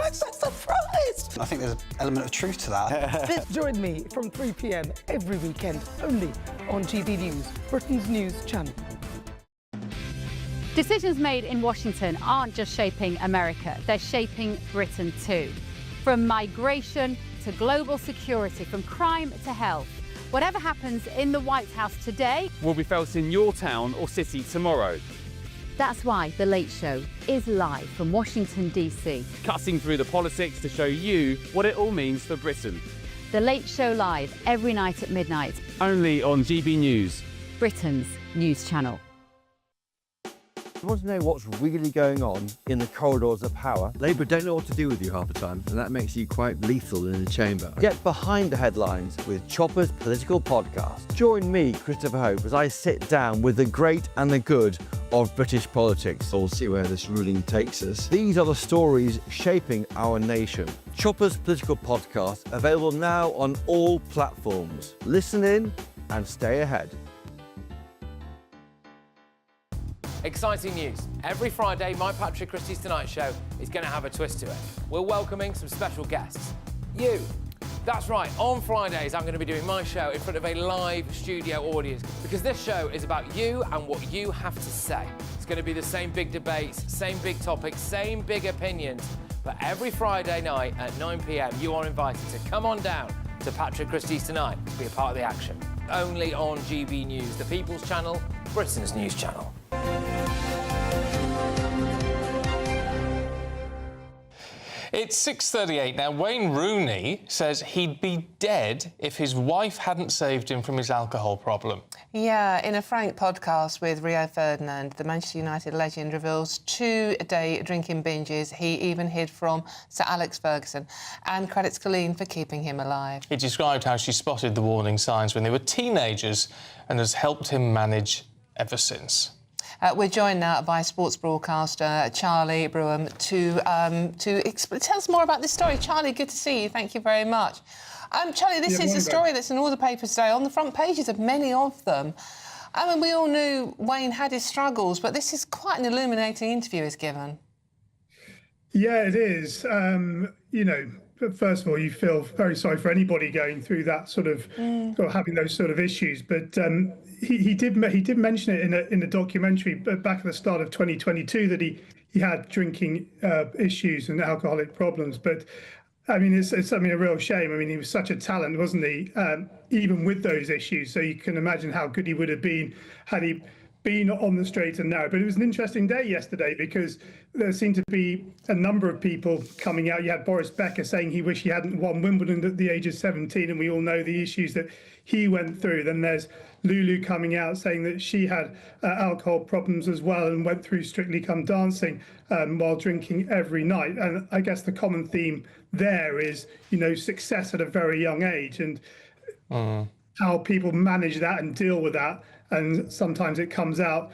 I'm so surprised. I think there's an element of truth to that. Join me from 3 p.m. every weekend, only on GB News, Britain's News Channel. Decisions made in Washington aren't just shaping America, they're shaping Britain too. From migration to global security, from crime to health. Whatever happens in the White House today will be felt in your town or city tomorrow. That's why The Late Show is live from Washington, D.C. Cutting through the politics to show you what it all means for Britain. The Late Show live every night at midnight. Only on GB News, Britain's news channel. You want to know what's really going on in the corridors of power? Labour don't know what to do with you half the time, and that makes you quite lethal in the chamber. Get behind the headlines with Chopper's political podcast. Join me, Christopher Hope, as I sit down with the great and the good of British politics. We'll see where this ruling takes us. These are the stories shaping our nation. Chopper's political podcast, available now on all platforms. Listen in and stay ahead. Exciting news. Every Friday, my Patrick Christie's Tonight Show is going to have a twist to it. We're welcoming some special guests. You. That's right, on Fridays I'm going to be doing my show in front of a live studio audience because this show is about you and what you have to say. It's going to be the same big debates, same big topics, same big opinions. But every Friday night at 9 p.m, you are invited to come on down to Patrick Christie's Tonight to be a part of the action. Only on GB News, the People's Channel, Britain's news channel. It's 6:38 now. Wayne Rooney says he'd be dead if his wife hadn't saved him from his alcohol problem. Yeah, in a frank podcast with Rio Ferdinand, the Manchester United legend reveals 2-day drinking binges he even hid from Sir Alex Ferguson and credits Colleen for keeping him alive. He described how she spotted the warning signs when they were teenagers and has helped him manage ever since. We're joined now by sports broadcaster Charlie Burnham to tell us more about this story. Charlie, good to see you. Thank you very much. Charlie, this is a story that's in all the papers today, on the front pages of many of them. I mean, we all knew Wayne had his struggles, but this is quite an illuminating interview he's given. Yeah, it is. You know, first of all, you feel very sorry for anybody going through that sort of, or having those sort of issues. But he did mention it in a documentary back at the start of 2022 that he had drinking issues and alcoholic problems. But I mean, it's a real shame. I mean, he was such a talent, wasn't he? Even with those issues, so you can imagine how good he would have been had he been on the straight and narrow. But it was an interesting day yesterday because there seemed to be a number of people coming out. You had Boris Becker saying he wished he hadn't won Wimbledon at the age of 17, and we all know the issues that he went through. Then there's Lulu coming out saying that she had alcohol problems as well and went through Strictly Come Dancing while drinking every night. And I guess the common theme there is, you know, success at a very young age and how people manage that and deal with that. And sometimes it comes out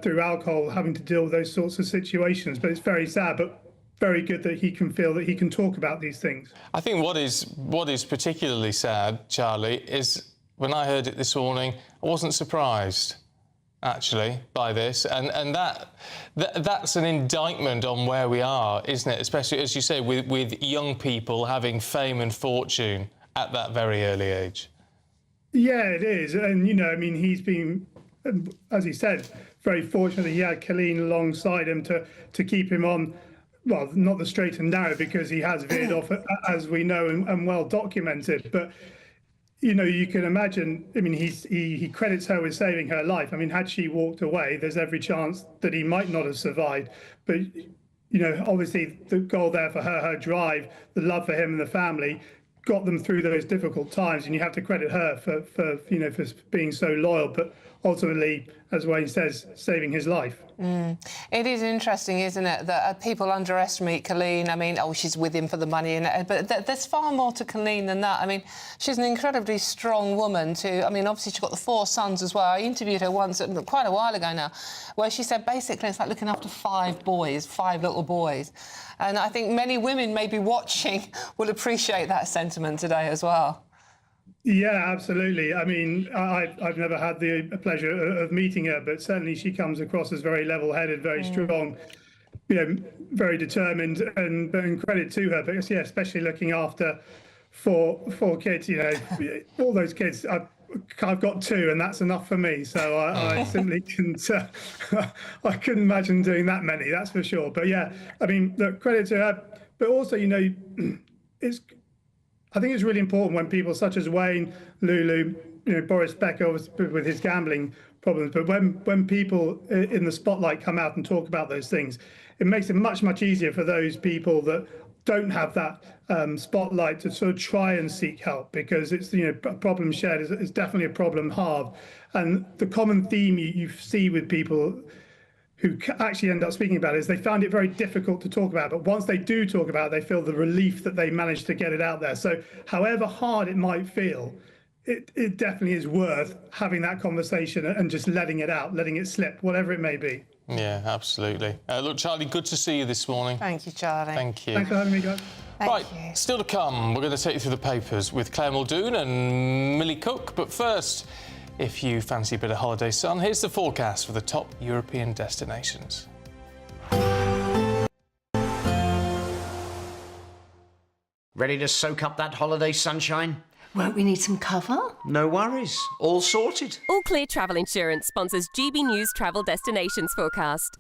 through alcohol, having to deal with those sorts of situations. But it's very sad, but very good that he can feel that he can talk about these things. I think what is particularly sad, Charlie, is when I heard it this morning, I wasn't surprised, actually, by this. And that's an indictment on where we are, isn't it? Especially, as you say, with young people having fame and fortune at that very early age. Yeah, it is. And, you know, I mean, he's been, as he said, very fortunate that he had Colleen alongside him to keep him on, well, not the straight and narrow, because he has veered off, as we know, and well documented. But, you know, you can imagine, I mean, he credits her with saving her life. I mean, had she walked away, there's every chance that he might not have survived. But, you know, obviously the goal there for her drive, the love for him and the family, got them through those difficult times, and you have to credit her for being so loyal, but ultimately, as Wayne says, saving his life. It is interesting, isn't it, that people underestimate Colleen. I mean, she's with him for the money, but there's far more to Colleen than that. I mean, she's an incredibly strong woman too. I mean, obviously she's got the 4 sons as well. I interviewed her once, quite a while ago now, where she said basically it's like looking after 5 little boys. And I think many women maybe watching will appreciate that sentiment today as well. Yeah, absolutely. I mean, I've never had the pleasure of meeting her, but certainly she comes across as very level-headed, very strong, you know, very determined, and credit to her. But yeah, especially looking after four kids, you know, all those kids. I've got 2, and that's enough for me. So I simply couldn't. I couldn't imagine doing that many. That's for sure. But yeah, I mean, look, credit to her. But also, you know, I think it's really important when people such as Wayne, Lulu, you know, Boris Becker with his gambling problems, but when people in the spotlight come out and talk about those things, it makes it much easier for those people that don't have that spotlight to sort of try and seek help, because it's, you know, a problem shared is definitely a problem halved. And the common theme you see with people who actually end up speaking about it is they find it very difficult to talk about, but once they do talk about it, they feel the relief that they managed to get it out there. So however hard it might feel, it definitely is worth having that conversation and just letting it out, letting it slip, whatever it may be. Yeah, absolutely. Look, Charlie, good to see you this morning. Thank you, Charlie. Thank you. Thanks for having me, guys. Right, still to come, we're going to take you through the papers with Claire Muldoon and Millie Cook. But first, if you fancy a bit of holiday sun, here's the forecast for the top European destinations. Ready to soak up that holiday sunshine? Won't we need some cover? No worries, all sorted. All Clear Travel Insurance sponsors GB News Travel Destinations forecast.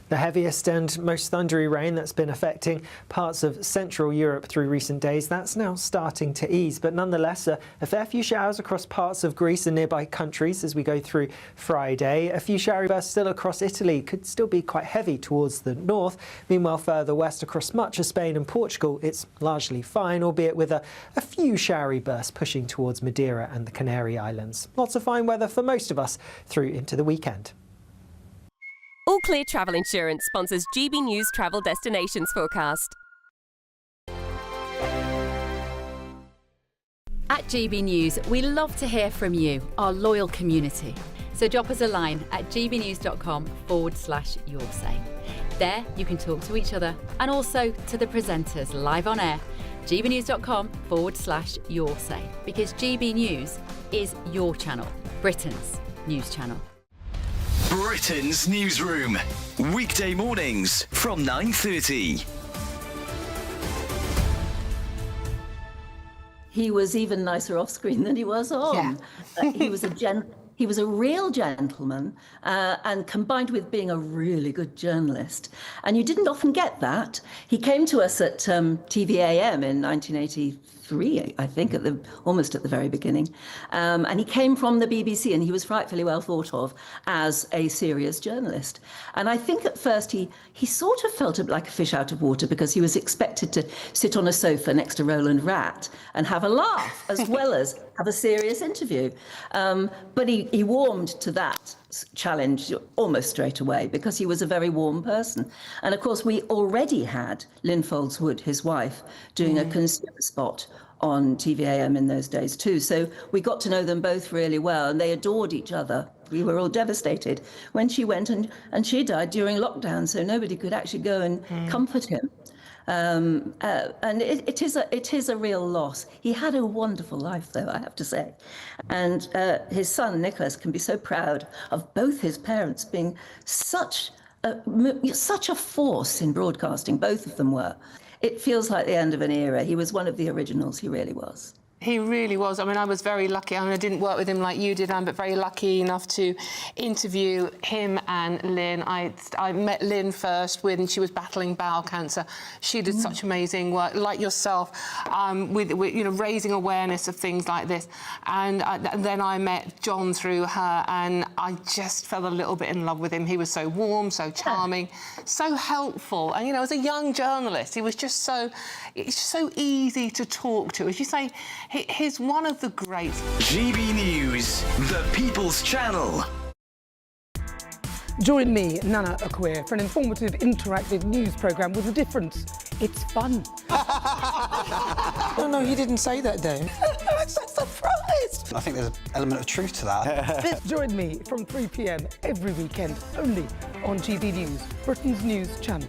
The heaviest and most thundery rain that's been affecting parts of Central Europe through recent days, that's now starting to ease. But nonetheless, a fair few showers across parts of Greece and nearby countries as we go through Friday. A few showery bursts still across Italy, could still be quite heavy towards the north. Meanwhile, further west across much of Spain and Portugal, it's largely fine, albeit with a few showery bursts pushing towards Madeira and the Canary Islands. Lots of fine weather for most of us through into the weekend. All Clear Travel Insurance sponsors GB News Travel Destinations forecast. At GB News, we love to hear from you, our loyal community. So drop us a line at gbnews.com/yoursay. There you can talk to each other and also to the presenters live on air. gbnews.com/yoursay, because GB News is your channel, Britain's news channel. Britain's Newsroom, weekday mornings from 9:30. He was even nicer off screen than he was on. Yeah. He was a real gentleman, and combined with being a really good journalist. And you didn't often get that. He came to us at TVAM in 1983, I think, almost at the very beginning. And he came from the BBC, and he was frightfully well thought of as a serious journalist. And I think at first he sort of felt like a fish out of water, because he was expected to sit on a sofa next to Roland Rat and have a laugh as well as have a serious interview. But he warmed to that challenge almost straight away, because he was a very warm person. And of course, we already had Lynn Foldswood, his wife, doing a consumer spot on TVAM in those days too. So we got to know them both really well, and they adored each other. We were all devastated when she went, and she died during lockdown, so nobody could actually go and comfort him. And it is a real loss. He had a wonderful life, though, I have to say. And his son, Nicholas, can be so proud of both his parents being such a force in broadcasting. Both of them were. It feels like the end of an era. He was one of the originals. He really was. He really was. I mean, I was very lucky. I mean, I didn't work with him like you did, Anne, but very lucky enough to interview him and Lynn. I met Lynn first when she was battling bowel cancer. She did such amazing work, like yourself, with you know, raising awareness of things like this. And then I met John through her, and I just fell a little bit in love with him. He was so warm, so charming, so helpful. And, you know, as a young journalist, he was just so easy to talk to. As you say, he's one of the greats. GB News, the People's Channel. Join me, Nana Akweer, for an informative, interactive news programme with a difference. It's fun. No, he didn't say that, though. I'm so surprised. I think there's an element of truth to that. Join me from 3 p.m. every weekend, only on GB News, Britain's news channel.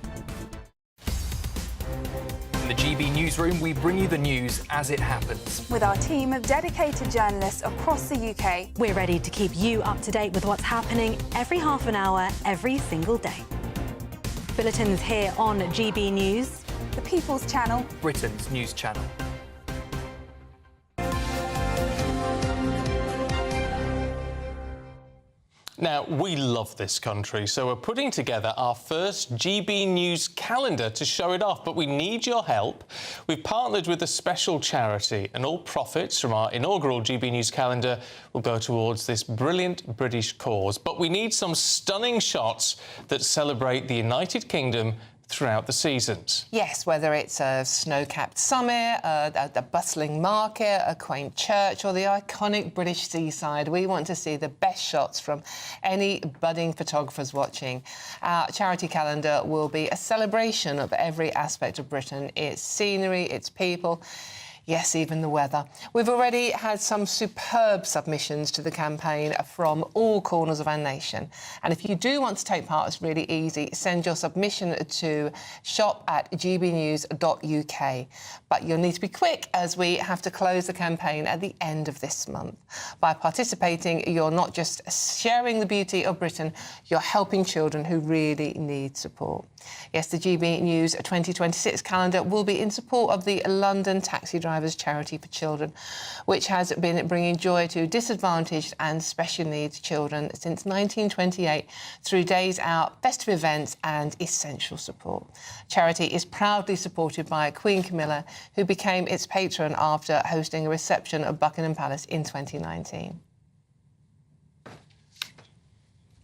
In the GB Newsroom, we bring you the news as it happens. With our team of dedicated journalists across the UK, we're ready to keep you up to date with what's happening every half an hour, every single day. Bulletins here on GB News, the People's Channel, Britain's news channel. Now, we love this country, so we're putting together our first GB News calendar to show it off, but we need your help. We've partnered with a special charity, and all profits from our inaugural GB News calendar will go towards this brilliant British cause. But we need some stunning shots that celebrate the United Kingdom throughout the seasons. Yes, whether it's a snow-capped summit, a bustling market, a quaint church or the iconic British seaside, we want to see the best shots from any budding photographers watching. Our charity calendar will be a celebration of every aspect of Britain, its scenery, its people, yes, even the weather. We've already had some superb submissions to the campaign from all corners of our nation. And if you do want to take part, it's really easy. Send your submission to shop@gbnews.uk. But you'll need to be quick, as we have to close the campaign at the end of this month. By participating, you're not just sharing the beauty of Britain, you're helping children who really need support. Yes, the GB News 2026 calendar will be in support of the London Taxi Drivers Charity for Children, which has been bringing joy to disadvantaged and special needs children since 1928 through days out, festive events and essential support. Charity is proudly supported by Queen Camilla, who became its patron after hosting a reception at Buckingham Palace in 2019.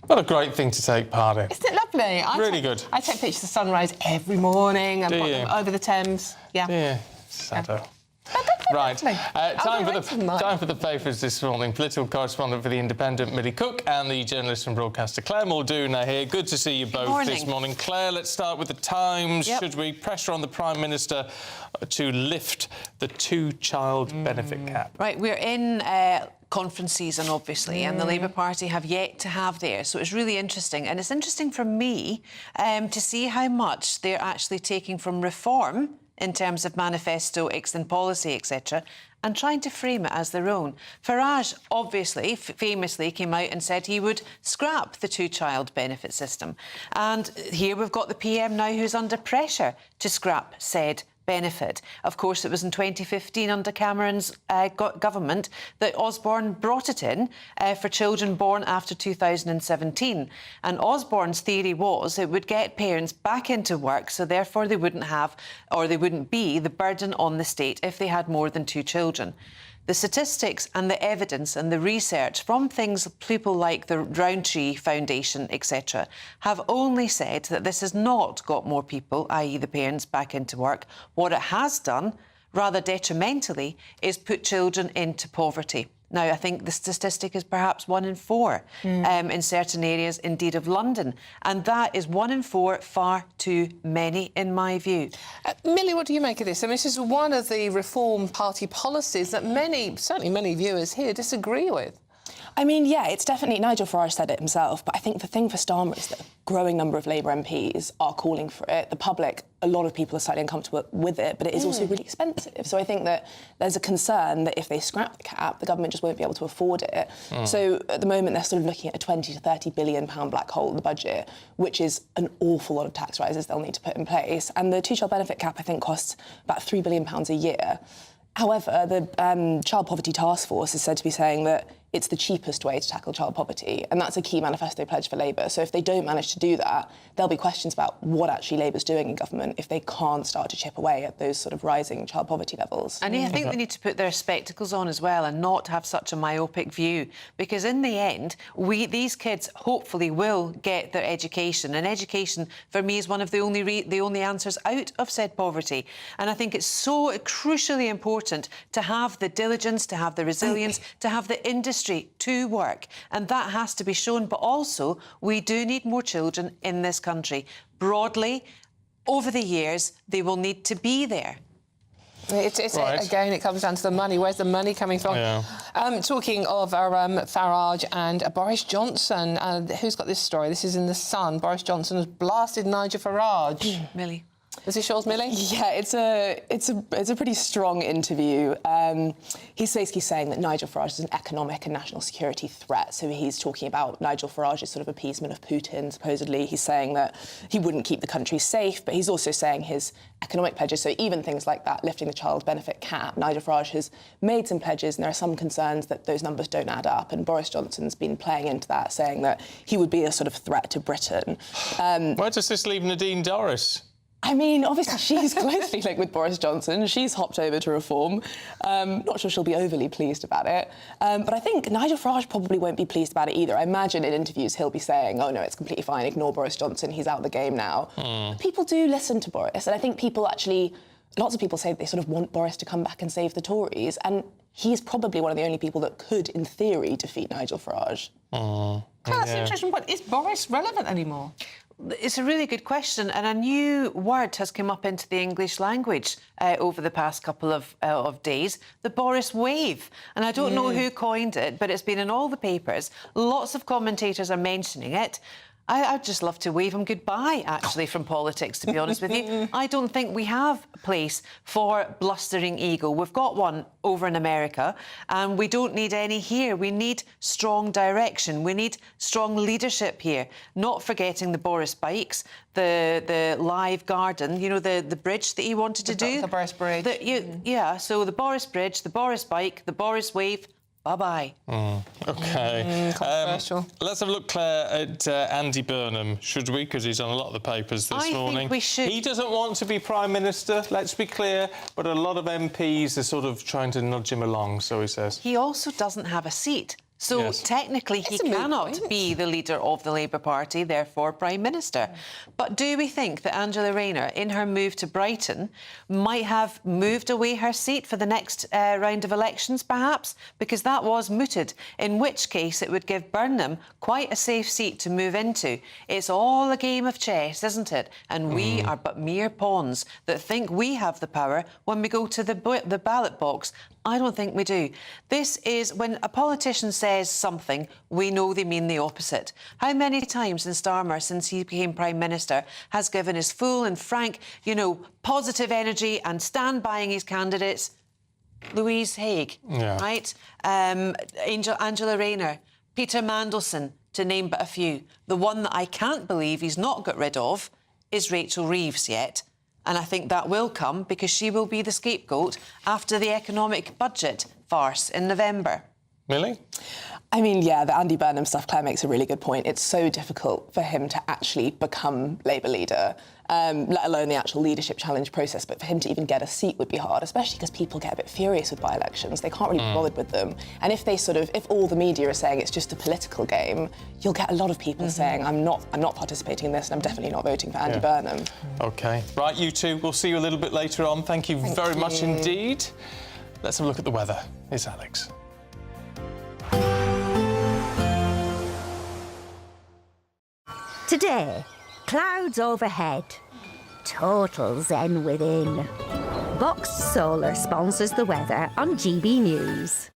What a great thing to take part in. Isn't it lovely? Really good. I take pictures of sunrise every morning and put them over the Thames. Yeah. Yeah, Sado. Right, time for the papers this morning. Political correspondent for The Independent, Millie Cook, and the journalist and broadcaster, Claire Muldoon, are here. Good to see you both this morning. Claire, let's start with the Times. Yep. Should we pressure on the Prime Minister to lift the two-child benefit cap? Right, we're in conference season, obviously, and the Labour Party have yet to have theirs. So it's really interesting. And it's interesting for me to see how much they're actually taking from reform in terms of manifesto, excellent policy, etc., and trying to frame it as their own. Farage, obviously, famously came out and said he would scrap the two-child benefit system. And here we've got the PM now who's under pressure to scrap said benefit. Of course, it was in 2015 under Cameron's government that Osborne brought it in for children born after 2017. And Osborne's theory was it would get parents back into work, so therefore they wouldn't have, or they wouldn't be, the burden on the state if they had more than two children. The statistics and the evidence and the research from things, people like the Roundtree Foundation, etc., have only said that this has not got more people, i.e. the parents, back into work. What it has done, rather detrimentally, is put children into poverty. Now, I think the statistic is perhaps 1 in 4 in certain areas, indeed, of London. And that is 1 in 4, far too many, in my view. Millie, what do you make of this? I mean, this is one of the Reform Party policies that certainly many viewers here disagree with. I mean, yeah, it's definitely... Nigel Farage said it himself, but I think the thing for Starmer is that a growing number of Labour MPs are calling for it. The public, a lot of people are slightly uncomfortable with it, but it is also really expensive. So I think that there's a concern that if they scrap the cap, the government just won't be able to afford it. So at the moment, they're sort of looking at a £20 to £30 billion black hole in the budget, which is an awful lot of tax rises they'll need to put in place. And the two-child benefit cap, I think, costs about £3 billion a year. However, the Child Poverty Task Force is said to be saying that it's the cheapest way to tackle child poverty, and that's a key manifesto pledge for Labour. So if they don't manage to do that, there'll be questions about what actually Labour's doing in government if they can't start to chip away at those sort of rising child poverty levels. And I think they need to put their spectacles on as well and not have such a myopic view, because in the end, these kids hopefully will get their education, and education, for me, is one of the only answers out of said poverty. And I think it's so crucially important to have the diligence, to have the resilience, to have the industry to work, and that has to be shown. But also, we do need more children in this country. Broadly, over the years, they will need to be there. Again, it comes down to the money. Where's the money coming from? Yeah. Talking of Farage and Boris Johnson, who's got this story? This is in The Sun. Boris Johnson has blasted Nigel Farage. Millie. Is he Shaw's Millie? Yeah, it's a pretty strong interview. He's basically saying that Nigel Farage is an economic and national security threat. So he's talking about Nigel Farage's sort of appeasement of Putin, supposedly. He's saying that he wouldn't keep the country safe, but he's also saying his economic pledges, so even things like that, lifting the child benefit cap. Nigel Farage has made some pledges, and there are some concerns that those numbers don't add up, and Boris Johnson's been playing into that, saying that he would be a sort of threat to Britain. Where does this leave Nadine Dorries? I mean, obviously she's closely linked with Boris Johnson. She's hopped over to reform. Not sure she'll be overly pleased about it. But I think Nigel Farage probably won't be pleased about it either. I imagine in interviews he'll be saying, oh no, it's completely fine, ignore Boris Johnson, he's out of the game now. People do listen to Boris, and I think people actually, lots of people say they sort of want Boris to come back and save the Tories, and he's probably one of the only people that could, in theory, defeat Nigel Farage. That's interesting, but is Boris relevant anymore? It's a really good question, and a new word has come up into the English language over the past couple of days, the Boris wave. And I don't know who coined it, but it's been in all the papers. Lots of commentators are mentioning it. I'd just love to wave him goodbye, actually, from politics, to be honest with you. I don't think we have a place for blustering ego. We've got one over in America, and we don't need any here. We need strong direction. We need strong leadership here. Not forgetting the Boris bikes, the live garden, you know, the bridge that he wanted to do. The Boris Bridge. Yeah, so the Boris Bridge, the Boris bike, the Boris wave. Bye-bye. OK. Controversial. Let's have a look, Claire, at Andy Burnham, should we? Because he's on a lot of the papers this morning. I think we should. He doesn't want to be Prime Minister, let's be clear, but a lot of MPs are sort of trying to nudge him along, so he says. He also doesn't have a seat. So technically he cannot be the leader of the Labour Party, therefore Prime Minister. But do we think that Angela Rayner, in her move to Brighton, might have moved away her seat for the next round of elections, perhaps? Because that was mooted, in which case it would give Burnham quite a safe seat to move into. It's all a game of chess, isn't it? And we are but mere pawns that think we have the power when we go to the ballot box. I don't think we do. This is when a politician says something, we know they mean the opposite. How many times in Starmer, since he became Prime Minister, has given his full and frank, you know, positive energy and stand buying his candidates? Louise Haigh, right? Angela Rayner, Peter Mandelson, to name but a few. The one that I can't believe he's not got rid of is Rachel Reeves yet. And I think that will come because she will be the scapegoat after the economic budget farce in November. Millie? I mean, yeah, the Andy Burnham stuff, Claire makes a really good point. It's so difficult for him to actually become Labour leader, let alone the actual leadership challenge process. But for him to even get a seat would be hard, especially because people get a bit furious with by-elections. They can't really be bothered with them. And if all the media are saying it's just a political game, you'll get a lot of people saying, I'm not participating in this, and I'm definitely not voting for Andy Burnham. OK. Right, you two, we'll see you a little bit later on. Thank you very much indeed. Let's have a look at the weather. It's Alex. Today, clouds overhead, total zen within. Box Solar sponsors the weather on GB News.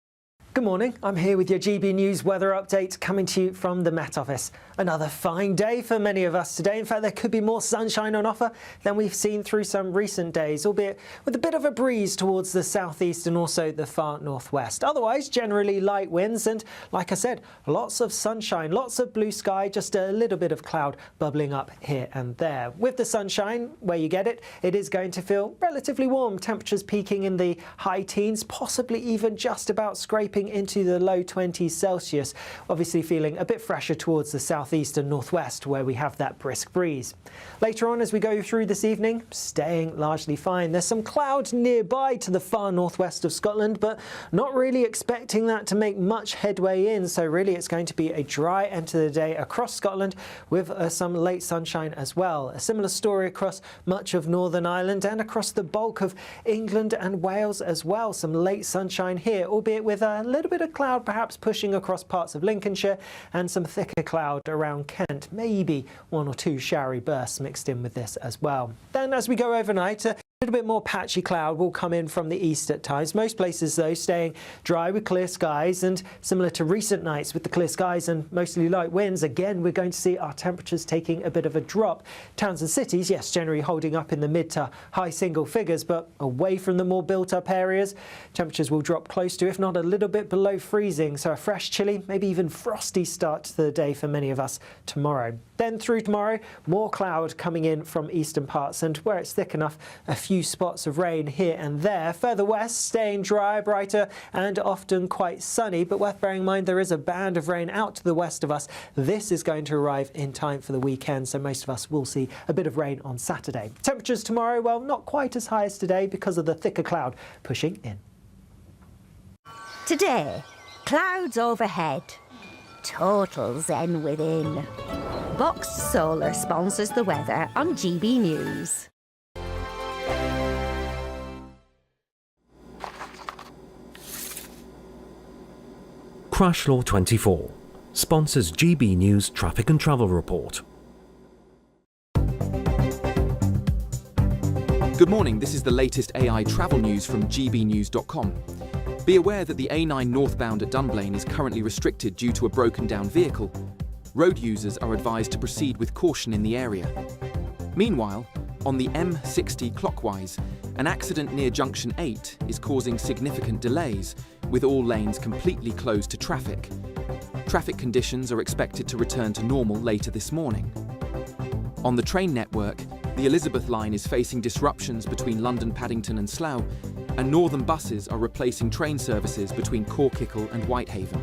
Good morning, I'm here with your GB News weather update coming to you from the Met Office. Another fine day for many of us today. In fact, there could be more sunshine on offer than we've seen through some recent days, albeit with a bit of a breeze towards the southeast and also the far northwest. Otherwise, generally light winds and, like I said, lots of sunshine, lots of blue sky, just a little bit of cloud bubbling up here and there. With the sunshine, where you get it, it is going to feel relatively warm. Temperatures peaking in the high teens, possibly even just about scraping into the low 20s Celsius. Obviously feeling a bit fresher towards the southeast and northwest where we have that brisk breeze. Later on as we go through this evening, staying largely fine. There's some clouds nearby to the far northwest of Scotland, but not really expecting that to make much headway in. So really it's going to be a dry end to the day across Scotland with some late sunshine as well. A similar story across much of Northern Ireland and across the bulk of England and Wales as well. Some late sunshine here, albeit with a little bit of cloud perhaps pushing across parts of Lincolnshire and some thicker cloud around Kent. Maybe one or two showery bursts mixed in with this as well. Then as we go overnight, A little bit more patchy cloud will come in from the east at times. Most places, though, staying dry with clear skies, and similar to recent nights with the clear skies and mostly light winds, again, we're going to see our temperatures taking a bit of a drop. Towns and cities, yes, generally holding up in the mid to high single figures, but away from the more built-up areas, temperatures will drop close to, if not a little bit below freezing. So a fresh, chilly, maybe even frosty start to the day for many of us tomorrow. Then through tomorrow, more cloud coming in from eastern parts, and where it's thick enough, a few spots of rain here and there. Further west, staying dry, brighter, and often quite sunny, but worth bearing in mind there is a band of rain out to the west of us. This is going to arrive in time for the weekend, so most of us will see a bit of rain on Saturday. Temperatures tomorrow, well, not quite as high as today because of the thicker cloud pushing in. Today, clouds overhead. Total zen within. Box Solar sponsors the weather on GB News. Crash Law 24 sponsors GB News Traffic and Travel Report. Good morning, this is the latest AI travel news from gbnews.com. Be aware that the A9 northbound at Dunblane is currently restricted due to a broken down vehicle. Road users are advised to proceed with caution in the area. Meanwhile, on the M60 clockwise, an accident near Junction 8 is causing significant delays, with all lanes completely closed to traffic. Traffic conditions are expected to return to normal later this morning. On the train network, the Elizabeth line is facing disruptions between London Paddington and Slough, and Northern buses are replacing train services between Corkickle and Whitehaven.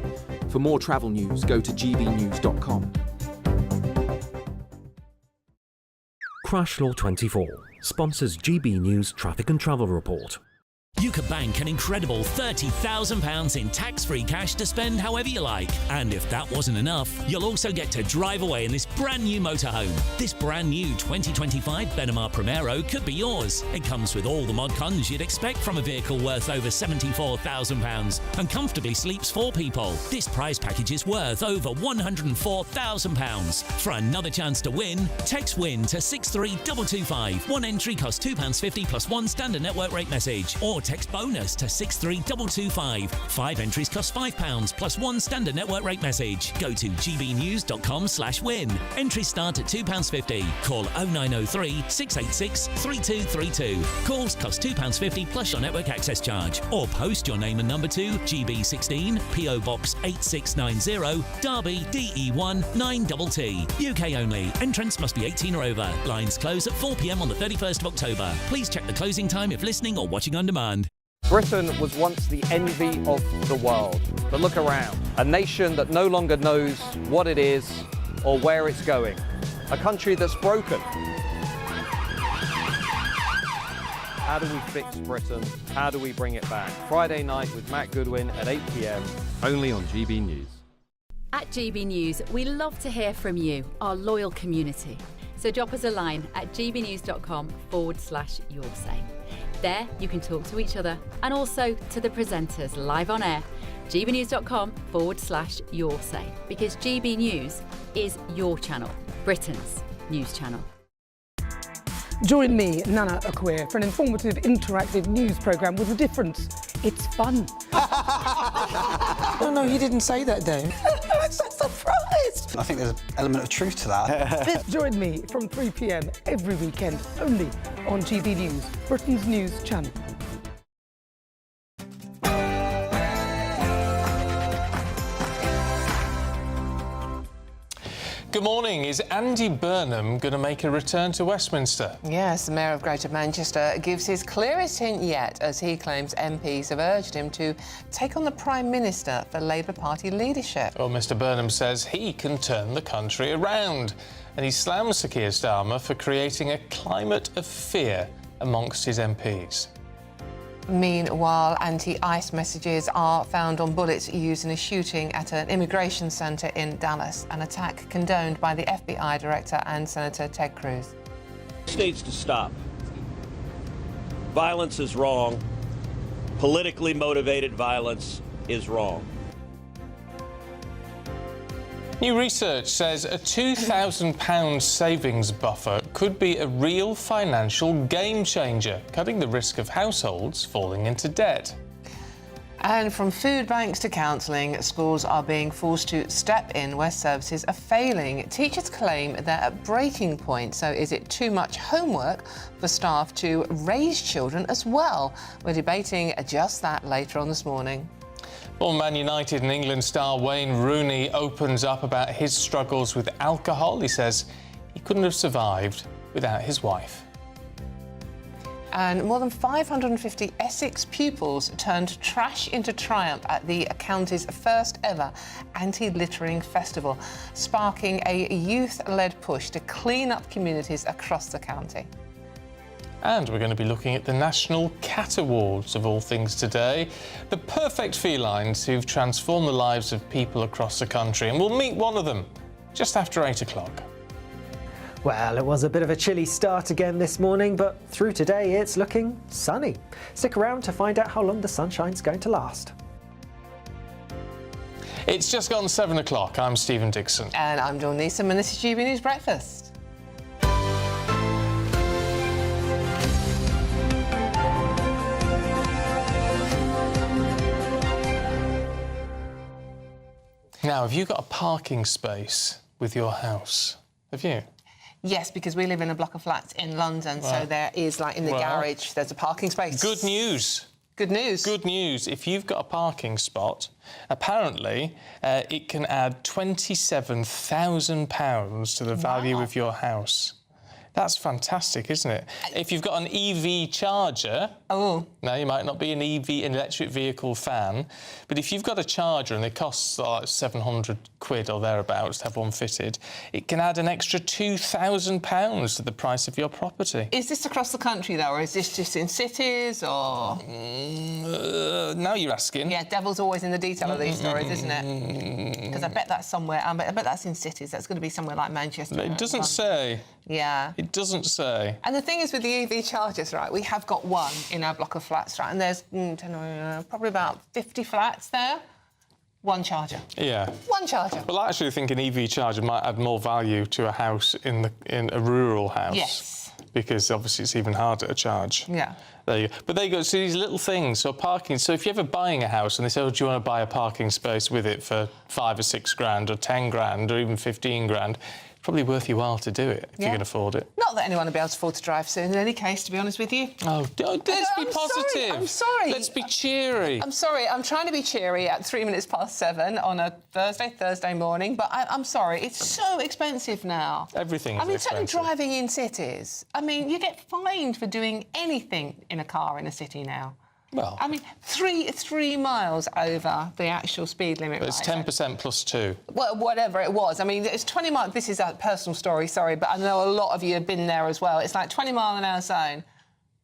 For more travel news, go to gbnews.com. Crash Law 24 sponsors GB News Traffic and Travel Report. You could bank an incredible £30,000 in tax-free cash to spend however you like. And if that wasn't enough, you'll also get to drive away in this brand new motorhome. This brand new 2025 Burnham Primero could be yours. It comes with all the mod cons you'd expect from a vehicle worth over £74,000 and comfortably sleeps 4 people. This prize package is worth over £104,000. For another chance to win, text WIN to 63225. One entry costs £2.50 plus one standard network rate message. Or text bonus to 63225. 5 entries cost £5 plus one standard network rate message. Go to gbnews.com/win. Entries start at £2.50. Call 0903 686 3232. Calls cost £2.50 plus your network access charge. Or post your name and number to GB16 PO Box 8690 Derby DE1 9TT. UK only. Entrance must be 18 or over. Lines close at 4 p.m. on the 31st of October. Please check the closing time if listening or watching on demand. Britain was once the envy of the world. But look around. A nation that no longer knows what it is or where it's going. A country that's broken. How do we fix Britain? How do we bring it back? Friday night with Matt Goodwin at 8 p.m. Only on GB News. At GB News, we love to hear from you, our loyal community. So drop us a line at gbnews.com/yoursay. There, you can talk to each other and also to the presenters live on air. gbnews.com/yoursay, because GB News is your channel, Britain's news channel. Join me, Nana Akweer, for an informative, interactive news programme with a difference. It's fun. No, he didn't say that, Dave. I'm so surprised. I think there's an element of truth to that. Join me from 3 p.m. every weekend, only on GB News, Britain's news channel. Good morning. Is Andy Burnham going to make a return to Westminster? Yes, the Mayor of Greater Manchester gives his clearest hint yet as he claims MPs have urged him to take on the Prime Minister for Labour Party leadership. Well, Mr Burnham says he can turn the country around, and he slams Sir Keir Starmer for creating a climate of fear amongst his MPs. Meanwhile, anti-ICE messages are found on bullets used in a shooting at an immigration centre in Dallas, an attack condoned by the FBI Director and Senator Ted Cruz. Needs to stop. Violence is wrong. Politically motivated violence is wrong. New research says a £2,000 savings buffer could be a real financial game changer, cutting the risk of households falling into debt. And from food banks to counselling, schools are being forced to step in where services are failing. Teachers claim they're at breaking point. So is it too much homework for staff to raise children as well? We're debating just that later on this morning. Well, Man United and England star Wayne Rooney opens up about his struggles with alcohol. He says he couldn't have survived without his wife. And more than 550 Essex pupils turned trash into triumph at the county's first ever anti-littering festival, sparking a youth-led push to clean up communities across the county. And we're going to be looking at the National Cat Awards, of all things today. The perfect felines who've transformed the lives of people across the country. And we'll meet one of them just after 8 o'clock. Well, it was a bit of a chilly start again this morning, but through today it's looking sunny. Stick around to find out how long the sunshine's going to last. It's just gone 7 o'clock. I'm Stephen Dixon. And I'm Dawn Neeson, and this is GB News Breakfast. Now, have you got a parking space with your house? Have you? Yes, because we live in a block of flats in London, so there is, like, in the garage, there's a parking space. Good news. Good news. Good news. If you've got a parking spot, apparently it can add £27,000 to the value of your house. That's fantastic, isn't it? If you've got an EV charger... Oh. Now, you might not be an electric vehicle fan, but if you've got a charger and it costs like £700 or thereabouts to have one fitted, it can add an extra £2,000 to the price of your property. Is this across the country, though, or is this just in cities, or...? Now you're asking. Yeah, devil's always in the detail of these stories, isn't it? Because I bet that's somewhere... I bet that's in cities. That's going to be somewhere like Manchester. But it doesn't say. Yeah. It doesn't say. And the thing is with the EV chargers, right, we have got one in our block of flats, right, and there's probably about 50 flats there. One charger. Yeah. One charger. Well, I actually think an EV charger might add more value to a house in a rural house. Yes. Because obviously it's even harder to charge. Yeah. There you go. But there you go. So these little things, so parking. So if you're ever buying a house and they say, oh, do you want to buy a parking space with it for 5 or 6 grand or 10 grand or even 15 grand, probably worth your while to do it if you can afford it. Not that anyone will be able to afford to drive soon, in any case, to be honest with you. Oh, let's be positive. I'm sorry. Let's be cheery. I'm sorry. I'm trying to be cheery at 3 minutes past 7 on a Thursday morning, but I'm sorry. It's so expensive now. Everything is expensive. I mean, certainly driving in cities. I mean, you get fined for doing anything in a car in a city now. Well, I mean, three miles over the actual speed limit. It's 10% plus 2. Well, whatever it was. I mean, it's 20 miles. This is a personal story, sorry, but I know a lot of you have been there as well. It's like 20 mile an hour zone,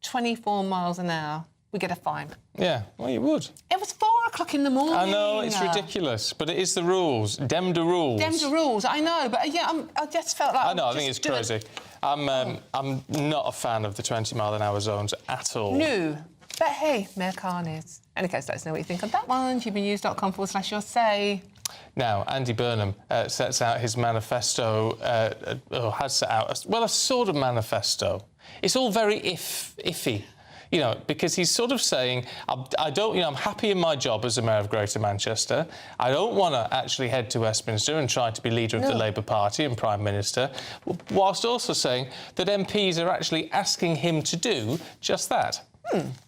24 miles an hour. We get a fine. Yeah, well, you would. It was 4 o'clock in the morning. I know, it's ridiculous, but it is the rules. Dem de rules. Dem de rules, I know, but yeah, I just felt like... I know, I think it's crazy. I'm not a fan of the 20 mile an hour zones at all. No. But hey, mere carnies. Any case, let us know what you think on that one. gbnews.com/your say. Now, Andy Burnham sets out his manifesto, or has set out, a sort of manifesto. It's all very iffy, you know, because he's sort of saying, I'm happy in my job as the Mayor of Greater Manchester. I don't want to actually head to Westminster and try to be leader of the Labour Party and Prime Minister, whilst also saying that MPs are actually asking him to do just that.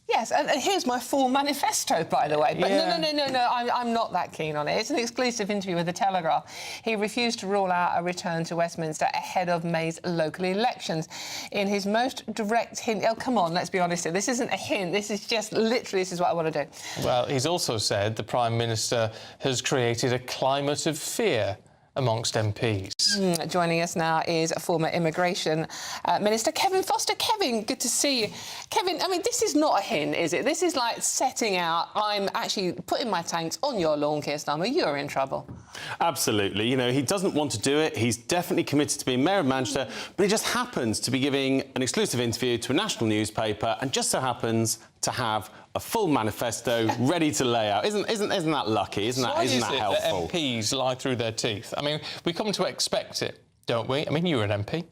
Yes, and here's my full manifesto, by the way. But no, I'm not that keen on it. It's an exclusive interview with The Telegraph. He refused to rule out a return to Westminster ahead of May's local elections. In his most direct hint... Oh, come on, let's be honest here. This isn't a hint. This is just literally, this is what I want to do. Well, he's also said the Prime Minister has created a climate of fear amongst MPs. Joining us now is former Immigration Minister Kevin Foster. Kevin, good to see you. Kevin, I mean, this is not a hint, is it? This is like setting out, I'm actually putting my tanks on your lawn, Keir Starmer. You're in trouble. Absolutely. You know, he doesn't want to do it. He's definitely committed to being Mayor of Manchester, but he just happens to be giving an exclusive interview to a national newspaper and just so happens to have a full manifesto ready to lay out. Isn't that lucky? Isn't that helpful? That MPs lie through their teeth? I mean, we come to expect it, don't we? I mean, you're an MP.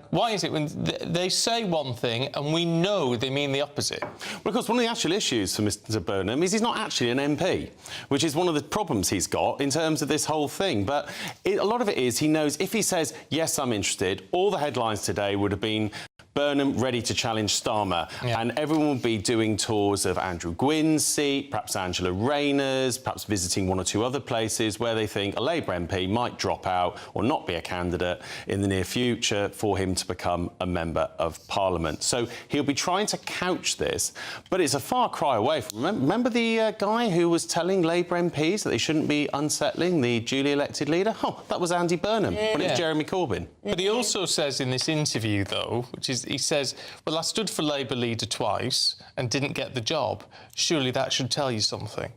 Why is it when they say one thing and we know they mean the opposite? Well, of course, one of the actual issues for Mr Burnham is he's not actually an MP, which is one of the problems he's got in terms of this whole thing. But a lot of it is he knows if he says, yes, I'm interested, all the headlines today would have been Burnham ready to challenge Starmer, and everyone will be doing tours of Andrew Gwynn's seat, perhaps Angela Rayner's, perhaps visiting one or two other places where they think a Labour MP might drop out or not be a candidate in the near future for him to become a Member of Parliament. So he'll be trying to couch this, but it's a far cry away from... Remember the guy who was telling Labour MPs that they shouldn't be unsettling the duly elected leader? Oh, that was Andy Burnham when it was Jeremy Corbyn. But he also says in this interview, though, which is he says, well, I stood for Labour leader twice and didn't get the job. Surely that should tell you something.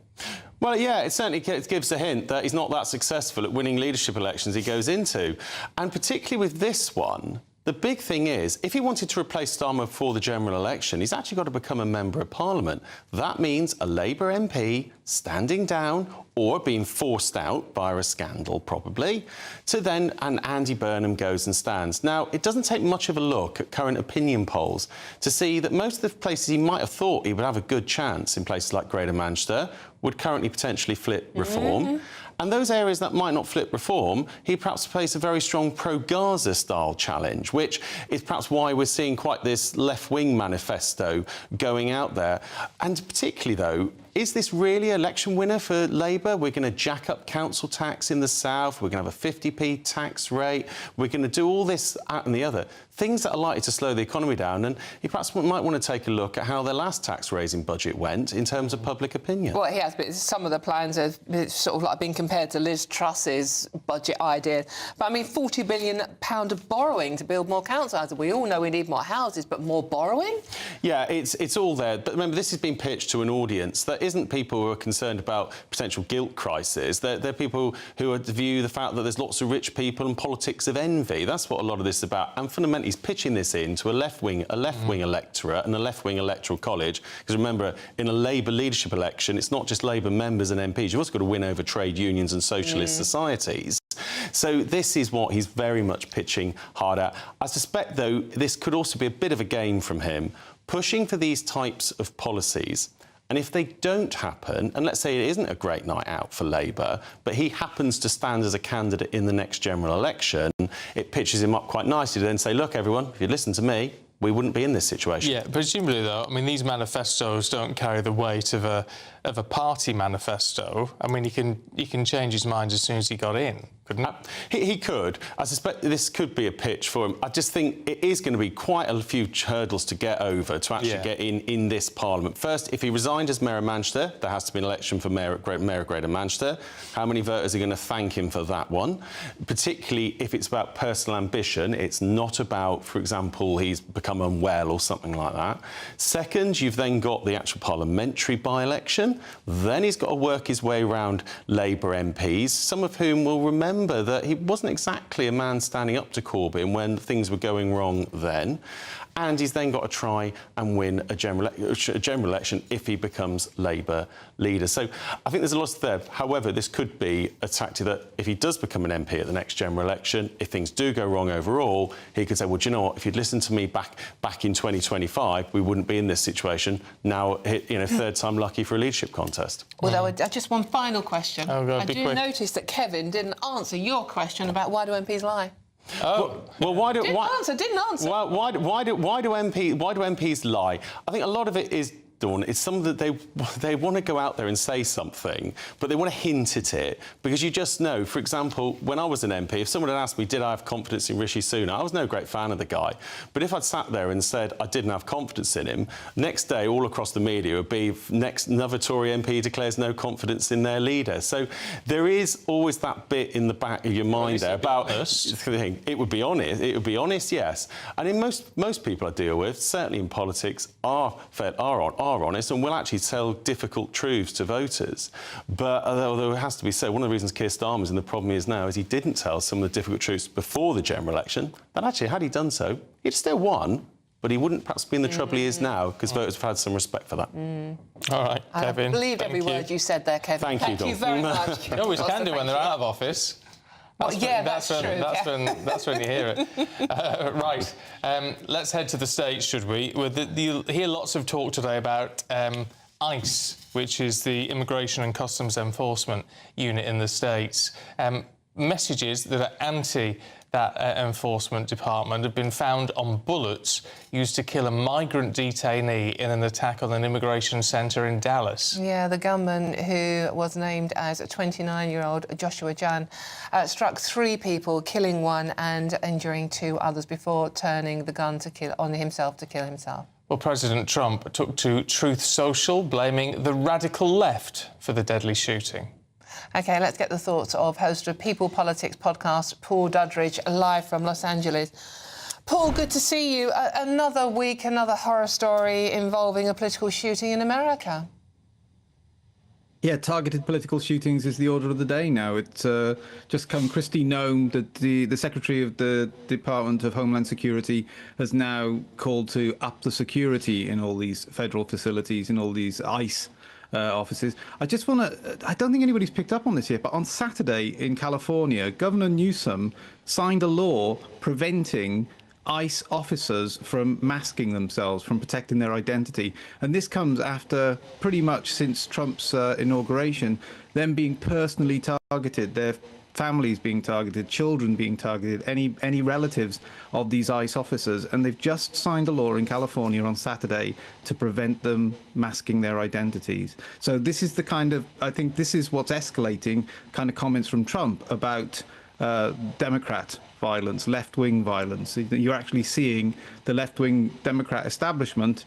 Well, yeah, it certainly gives a hint that he's not that successful at winning leadership elections he goes into. And particularly with this one, the big thing is, if he wanted to replace Starmer before the general election, he's actually got to become a Member of Parliament. That means a Labour MP standing down or being forced out via a scandal, probably, to then... And Andy Burnham goes and stands. Now, it doesn't take much of a look at current opinion polls to see that most of the places he might have thought he would have a good chance, in places like Greater Manchester, would currently potentially flip Reform. And those areas that might not flip Reform, he perhaps face a very strong pro-Gaza style challenge, which is perhaps why we're seeing quite this left-wing manifesto going out there. And particularly, though, is this really an election winner for Labour? We're going to jack up council tax in the south, we're going to have a 50p tax rate, we're going to do all this, that and the other. Things that are likely to slow the economy down, and he perhaps might want to take a look at how their last tax-raising budget went in terms of public opinion. Well, he has, but some of the plans have sort of like been compared to Liz Truss's budget idea. But, I mean, £40 billion of borrowing to build more council houses. We all know we need more houses, but more borrowing? Yeah, it's all there. But remember, this has been pitched to an audience that isn't people who are concerned about potential guilt crisis. They're people who view the fact that there's lots of rich people and politics of envy. That's what a lot of this is about. And fundamentally, he's pitching this into a left-wing electorate and a left-wing electoral college. Because remember, in a Labour leadership election, it's not just Labour members and MPs. You've also got to win over trade unions and socialist societies. So this is what he's very much pitching hard at. I suspect, though, this could also be a bit of a game from him, pushing for these types of policies. And if they don't happen, and let's say it isn't a great night out for Labour, but he happens to stand as a candidate in the next general election, it pitches him up quite nicely to then say, look, everyone, if you listen to me, we wouldn't be in this situation. Yeah, presumably, though, I mean, these manifestos don't carry the weight of a party manifesto. I mean, he can change his mind as soon as he got in, couldn't he? He could. I suspect this could be a pitch for him. I just think it is going to be quite a few hurdles to get over to actually get in this Parliament. First, if he resigned as Mayor of Manchester, there has to be an election for Mayor of Greater Manchester. How many voters are going to thank him for that one? Particularly if it's about personal ambition. It's not about, for example, he's become unwell or something like that. Second, you've then got the actual parliamentary by-election. Then he's got to work his way around Labour MPs, some of whom will remember that he wasn't exactly a man standing up to Corbyn when things were going wrong then. And he's then got to try and win a general election if he becomes Labour leader. So I think there's a lot there. However, this could be a tactic that if he does become an MP at the next general election, if things do go wrong overall, he could say, well, do you know what, if you'd listened to me back in 2025, we wouldn't be in this situation. Now, third time lucky for a leadership contest. Although, just one final question. Oh, God, I do notice that Kevin didn't answer your question about why do MPs lie? Oh well, why do didn't answer? Why do MPs lie? I think a lot of it is, Dawn, it's some that they want to go out there and say something, but they want to hint at it because you just know. For example, when I was an MP, if someone had asked me, did I have confidence in Rishi Sunak, I was no great fan of the guy. But if I'd sat there and said I didn't have confidence in him, next day all across the media would be another Tory MP declares no confidence in their leader. So there is always that bit in the back of your mind there about it would be honest. It would be honest, yes. And in most people I deal with, certainly in politics, are honest and will actually tell difficult truths to voters. But although it has to be said, one of the reasons Keir Starmer's in the problem he is now is he didn't tell some of the difficult truths before the general election. But actually, had he done so, he'd still won. but he wouldn't perhaps be in the trouble he is now, because voters have had some respect for that. All right, Kevin. I believed every thank word you said there, Kevin. Thank you, you very much. You always can do when they're out of office. That's when you hear it. Right, let's head to the States, should we? You'll hear lots of talk today about ICE, which is the Immigration and Customs Enforcement Unit in the States. Messages that are anti that enforcement department have been found on bullets used to kill a migrant detainee in an attack on an immigration centre in Dallas. Yeah, the gunman, who was named as a 29-year-old Joshua Jan, struck 3 people, killing 1 and injuring 2 others before turning the gun on himself to kill himself. Well, President Trump took to Truth Social, blaming the radical left for the deadly shooting. OK, let's get the thoughts of host of People Politics podcast, Paul Dudridge, live from Los Angeles. Paul, good to see you. Another week, another horror story involving a political shooting in America. Yeah, targeted political shootings is the order of the day now. It's just come. Kristi Noem, the Secretary of the Department of Homeland Security, has now called to up the security in all these federal facilities, in all these ICE offices. I don't think anybody's picked up on this yet, but on Saturday in California, Governor Newsom signed a law preventing ICE officers from masking themselves, from protecting their identity. And this comes after pretty much since Trump's inauguration, them being personally targeted, their families being targeted, children being targeted, any relatives of these ICE officers. And they've just signed a law in California on Saturday to prevent them masking their identities. So this is the kind of, I think this is what's escalating kind of comments from Trump about Democrat violence, left-wing violence. You're actually seeing the left-wing Democrat establishment,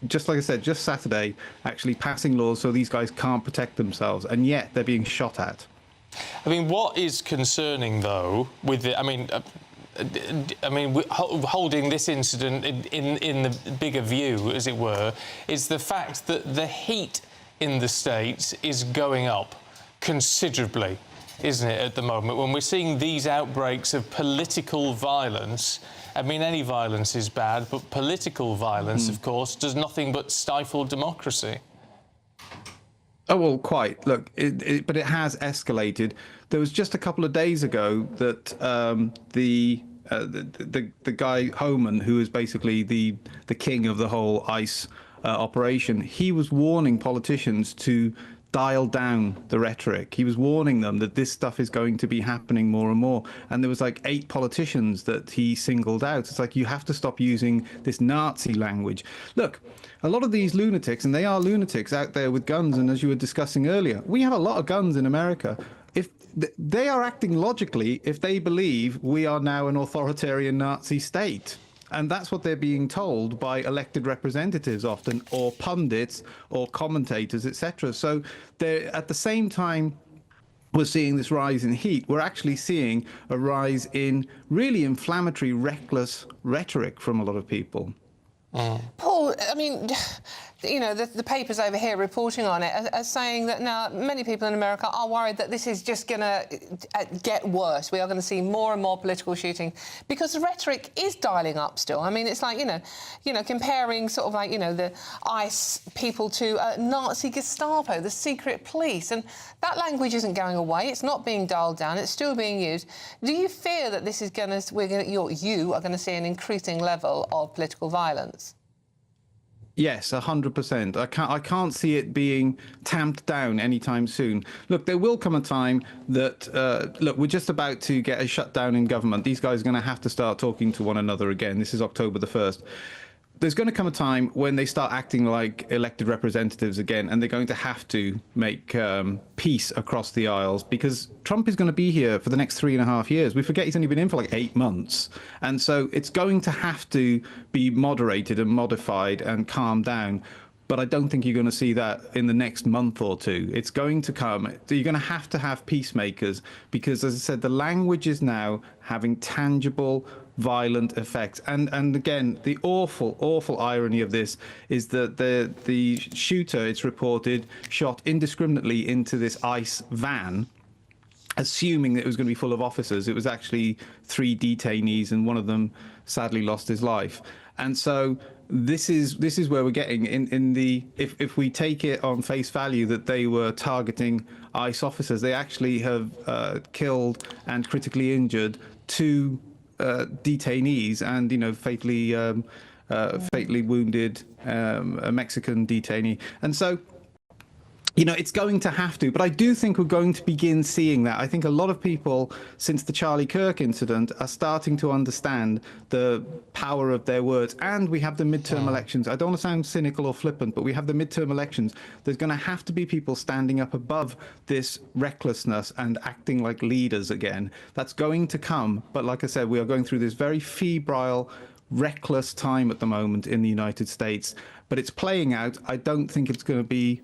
just like I said, just Saturday, actually passing laws so these guys can't protect themselves, and yet they're being shot at. I mean, what is concerning, though, with it? I mean, holding this incident in the bigger view, as it were, is the fact that the heat in the States is going up considerably, isn't it, at the moment, when we're seeing these outbreaks of political violence. I mean, any violence is bad, but political violence, of course, does nothing but stifle democracy. Oh, well, quite. Look, but it has escalated. There was just a couple of days ago that the guy Homan, who is basically the king of the whole ICE operation, he was warning politicians to dial down the rhetoric. He was warning them that this stuff is going to be happening more and more. And there was like 8 politicians that he singled out. It's like, you have to stop using this Nazi language. Look, a lot of these lunatics, and they are lunatics out there with guns, and as you were discussing earlier, we have a lot of guns in America. If they are acting logically, if they believe we are now an authoritarian Nazi state. And that's what they're being told by elected representatives often, or pundits, or commentators, etc. So they're, at the same time we're seeing this rise in heat, we're actually seeing a rise in really inflammatory, reckless rhetoric from a lot of people. Paul, I mean, you know, the papers over here reporting on it are saying that now many people in America are worried that this is just going to get worse. We are going to see more and more political shooting because the rhetoric is dialing up still. I mean, it's like, you know, comparing sort of like, you know, the ICE people to Nazi Gestapo, the secret police, and that language isn't going away. It's not being dialed down. It's still being used. Do you fear that this is going to, you are going to see an increasing level of political violence? Yes, 100%. I can't see it being tamped down anytime soon. Look, there will come a time that, look, we're just about to get a shutdown in government. These guys are going to have to start talking to one another again. This is October the 1st. There's going to come a time when they start acting like elected representatives again, and they're going to have to make peace across the aisles, because Trump is going to be here for the next 3.5 years. We forget he's only been in for like 8 months. And so it's going to have to be moderated and modified and calmed down. But I don't think you're going to see that in the next month or two. It's going to come. You're going to have peacemakers, because, as I said, the language is now having tangible, violent effects. And again, the awful irony of this is that the shooter, it's reported, shot indiscriminately into this ICE van. assuming that it was going to be full of officers. It was actually 3 detainees, and one of them sadly lost his life. And so this is where we're getting in the if we take it on face value that they were targeting ICE officers, they actually have killed and critically injured 2 detainees, and fatally wounded a Mexican detainee. And so it's going to have to, but I do think we're going to begin seeing that. I think a lot of people, since the Charlie Kirk incident, are starting to understand the power of their words. And we have the midterm elections. I don't want to sound cynical or flippant, but we have the midterm elections. There's going to have to be people standing up above this recklessness and acting like leaders again. That's going to come. But like I said, we are going through this very febrile, reckless time at the moment in the United States. But it's playing out. I don't think it's going to be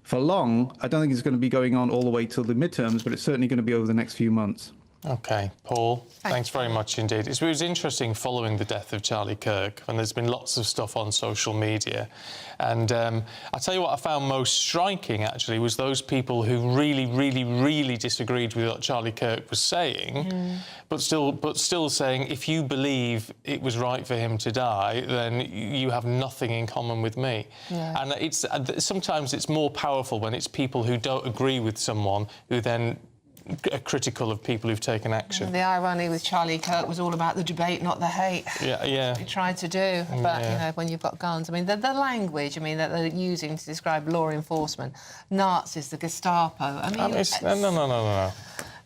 for long. I don't think it's going to be going on all the way till the midterms, but it's certainly going to be over the next few months. OK, Paul, thanks very much indeed. It was interesting following the death of Charlie Kirk, and there's been lots of stuff on social media. And I'll tell you what I found most striking, actually, was those people who really disagreed with what Charlie Kirk was saying, but still saying, if you believe it was right for him to die, then you have nothing in common with me. Yeah. And sometimes it's more powerful when it's people who don't agree with someone who then are critical of people who've taken action. And the irony with Charlie Kirk was all about the debate, not the hate. Yeah. He tried to do, but when you've got guns, I mean, the language, that they're using to describe law enforcement, Nazis, the Gestapo. No.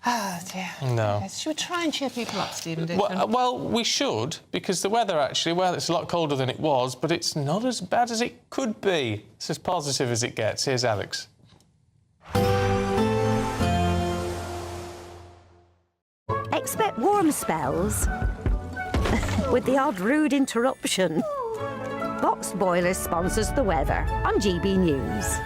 Oh dear. No. Should we try and cheer people up, Stephen Dixon? Well, we should, because the weather actually, it's a lot colder than it was, but it's not as bad as it could be. It's as positive as it gets. Here's Alex. Expect warm spells with the odd rude interruption. Boxed Boilers sponsors the weather on GB News.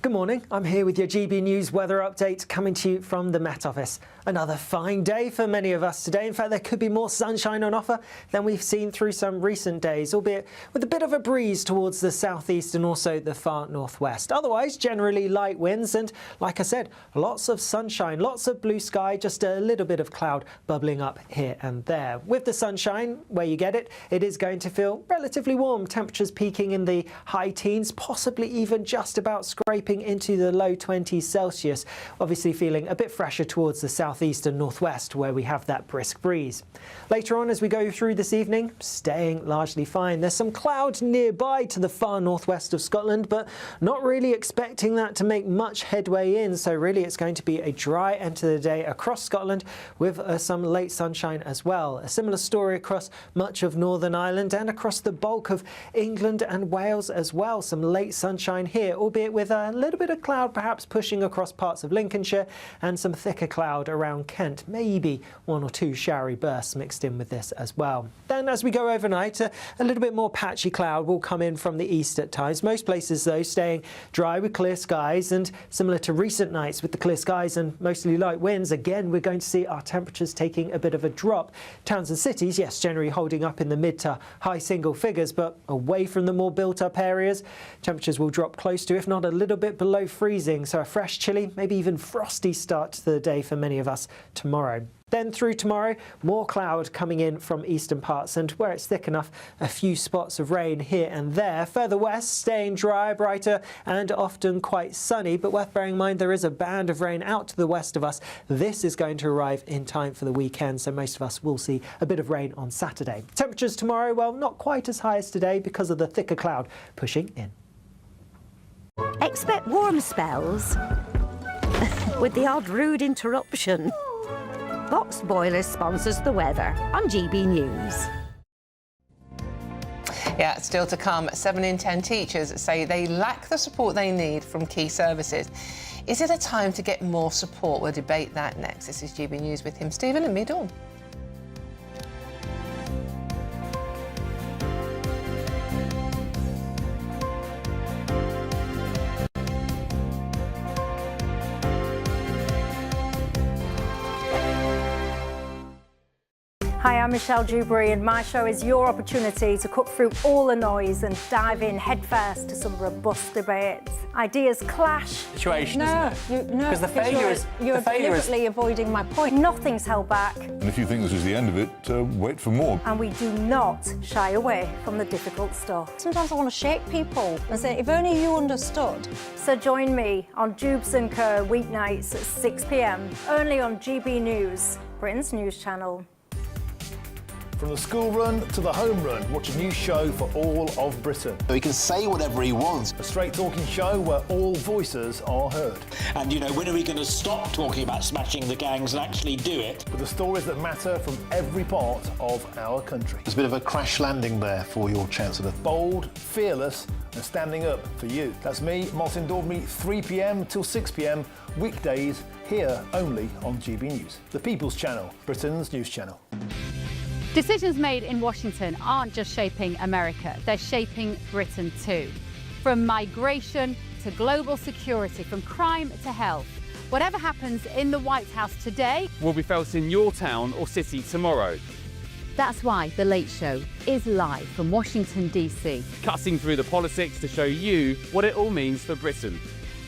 Good morning, I'm here with your GB News weather update coming to you from the Met Office. Another fine day for many of us today. In fact, there could be more sunshine on offer than we've seen through some recent days, albeit with a bit of a breeze towards the southeast and also the far northwest. Otherwise, generally light winds and, like I said, lots of sunshine, lots of blue sky, just a little bit of cloud bubbling up here and there. With the sunshine, where you get it, it is going to feel relatively warm. Temperatures peaking in the high teens, possibly even just about scraping into the low 20s Celsius, obviously feeling a bit fresher towards the southeast and northwest where we have that brisk breeze. Later on as we go through this evening, staying largely fine. There's some clouds nearby to the far northwest of Scotland, but not really expecting that to make much headway in, so really it's going to be a dry end to the day across Scotland with some late sunshine as well. A similar story across much of Northern Ireland and across the bulk of England and Wales as well. Some late sunshine here, albeit with a little bit of cloud perhaps pushing across parts of Lincolnshire and some thicker cloud around Kent. Maybe 1 or 2 showery bursts mixed in with this as well. Then as we go overnight, a little bit more patchy cloud will come in from the east at times. Most places though staying dry with clear skies, and similar to recent nights with the clear skies and mostly light winds, again we're going to see our temperatures taking a bit of a drop. Towns and cities, yes, generally holding up in the mid to high single figures, but away from the more built up areas, temperatures will drop close to, if not a little bit below freezing, so a fresh, chilly, maybe even frosty start to the day for many of us tomorrow. Then through tomorrow, more cloud coming in from eastern parts, and where it's thick enough, a few spots of rain here and there. Further west, staying dry, brighter, and often quite sunny, but worth bearing in mind there is a band of rain out to the west of us. This is going to arrive in time for the weekend, so most of us will see a bit of rain on Saturday. Temperatures tomorrow, well, not quite as high as today because of the thicker cloud pushing in. Expect warm spells with the odd rude interruption. Boxed Boilers sponsors the weather on GB News. Yeah, still to come, 7 in 10 teachers say they lack the support they need from key services. Is it a time to get more support? We'll debate that next. This is GB News with him, Stephen, and me, Dawn. Hi, I'm I'm Michelle Dewberry, and my show is your opportunity to cut through all the noise and dive in headfirst to some robust debates. Ideas clash. Situation, isn't it? No, Because the failure is... You're the failure is... deliberately avoiding my point. Nothing's held back. And if you think this is the end of it, wait for more. And we do not shy away from the difficult stuff. Sometimes I want to shake people and say, if only you understood. So join me on Jubes & Co. weeknights at 6 p.m, only on GB News, Britain's news channel. From the school run to the home run, watch a new show for all of Britain. So he can say whatever he wants. A straight-talking show where all voices are heard. And, you know, when are we going to stop talking about smashing the gangs and actually do it? With the stories that matter from every part of our country. There's a bit of a crash landing there for your Chancellor. Bold, fearless and standing up for you. That's me, Martin Daubney, 3 p.m. till 6 p.m, weekdays, here only on GB News. The People's Channel, Britain's news channel. Decisions made in Washington aren't just shaping America, they're shaping Britain too. From migration to global security, from crime to health. Whatever happens in the White House today will be felt in your town or city tomorrow. That's why The Late Show is live from Washington, DC. Cutting through the politics to show you what it all means for Britain.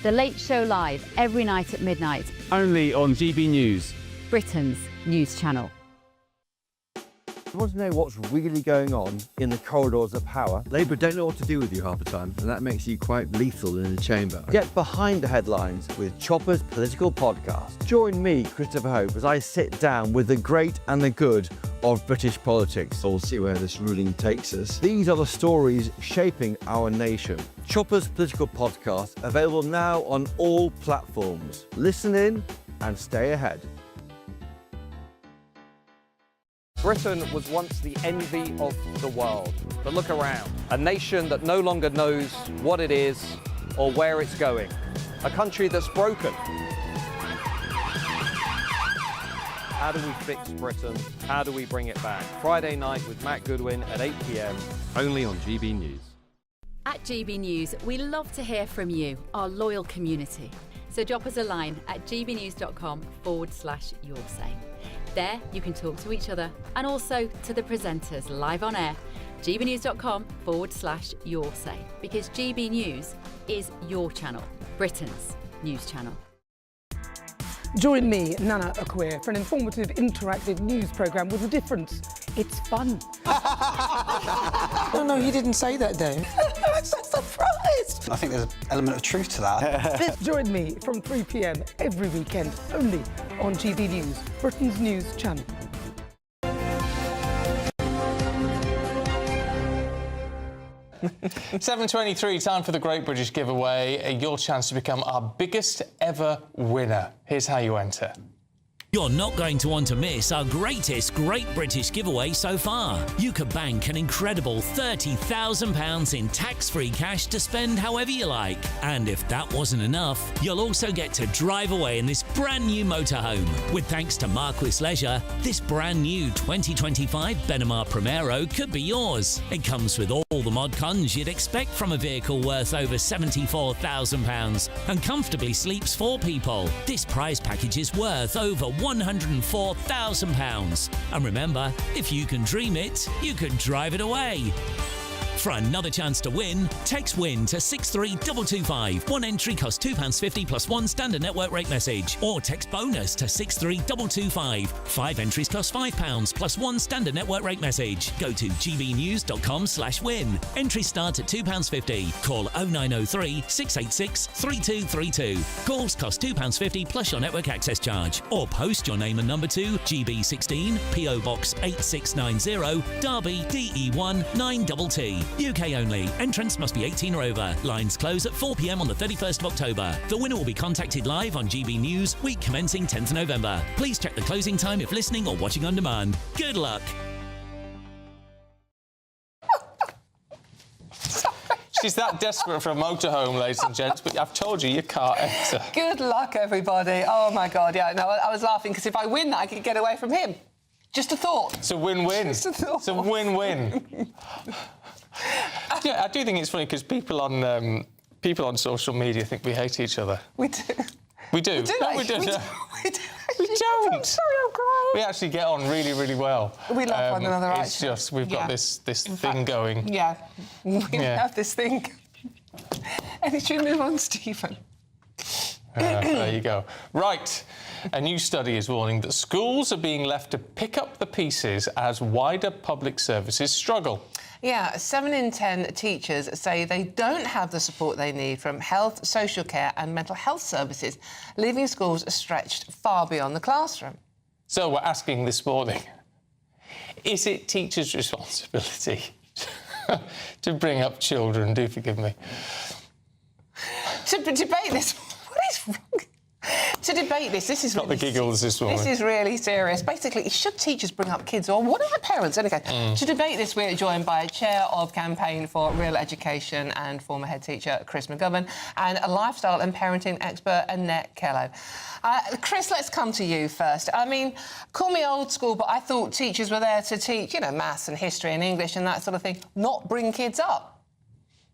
The Late Show live every night at midnight. Only on GB News, Britain's news channel. You want to know what's really going on in the corridors of power? Labour don't know what to do with you half the time, and that makes you quite lethal in the chamber. Get behind the headlines with Chopper's Political Podcast. Join me, Christopher Hope, as I sit down with the great and the good of British politics. We'll see where this ruling takes us. These are the stories shaping our nation. Chopper's Political Podcast, available now on all platforms. Listen in and stay ahead. Britain was once the envy of the world. But look around. A nation that no longer knows what it is or where it's going. A country that's broken. How do we fix Britain? How do we bring it back? Friday night with Matt Goodwin at 8 p.m, only on GB News. At GB News, we love to hear from you, our loyal community. So drop us a line at gbnews.com/yoursay. There, you can talk to each other and also to the presenters live on air. gbnews.com/yoursay, because GB News is your channel, Britain's news channel. Join me, Nana Akweer, for an informative, interactive news programme with a difference. It's fun. No, he didn't say that, though. I'm so surprised. I think there's an element of truth to that. Join me from 3 p.m. every weekend, only on GB News, Britain's news channel. $7.23, time for the Great British Giveaway. Your chance to become our biggest ever winner. Here's how you enter. You're not going to want to miss our greatest Great British giveaway so far. You could bank an incredible £30,000 in tax-free cash to spend however you like. And if that wasn't enough, you'll also get to drive away in this brand new motorhome. With thanks to Marquis Leisure, this brand new 2025 Burnham Primero could be yours. It comes with all the mod cons you'd expect from a vehicle worth over £74,000 and comfortably sleeps 4 people. This prize package is worth over £104,000. And remember, if you can dream it, you can drive it away. For another chance to win, text WIN to 63225. One entry costs £2.50 plus one standard network rate message. Or text BONUS to 63225. 5 entries cost £5 plus one standard network rate message. Go to gbnews.com/win. Entries start at £2.50. Call 0903 686 3232. Calls cost £2.50 plus your network access charge. Or post your name and number to GB16, PO Box 8690, Derby, DE1 9TT. UK only. Entrants must be 18 or over. Lines close at 4 p.m. on the 31st of October. The winner will be contacted live on GB News, week commencing 10th November. Please check the closing time if listening or watching on demand. Good luck. She's that desperate for a motorhome, ladies and gents, but I've told you can't enter. Good luck, everybody. Oh, my God, yeah. No, I was laughing because if I win that, I could get away from him. Just a thought. It's a win-win. Just a thought. It's a win-win. Yeah, I do think it's funny because people on social media think we hate each other. We do. We do. We do. No, we do. We do. don't. Sorry, I'm crying. We actually get on really, really well. We love one another, It's actually. just, we've got this thing going. Yeah, we have this thing. And should we move on, Stephen? There you go. Right. A new study is warning that schools are being left to pick up the pieces as wider public services struggle. Yeah, 7 in 10 teachers say they don't have the support they need from health, social care and mental health services, leaving schools stretched far beyond the classroom. So we're asking this morning, is it teachers' responsibility to bring up children? Do forgive me. To debate this, what is wrong? To debate this is got really... the giggles this morning. This is really serious. Basically, should teachers bring up kids or what are the parents? Anyway, to debate this, we're joined by Chair of Campaign for Real Education and former head teacher Chris McGovern and a lifestyle and parenting expert Annette Kello. Chris, let's come to you first. I mean, call me old school, but I thought teachers were there to teach, you know, maths and history and English and that sort of thing, not bring kids up.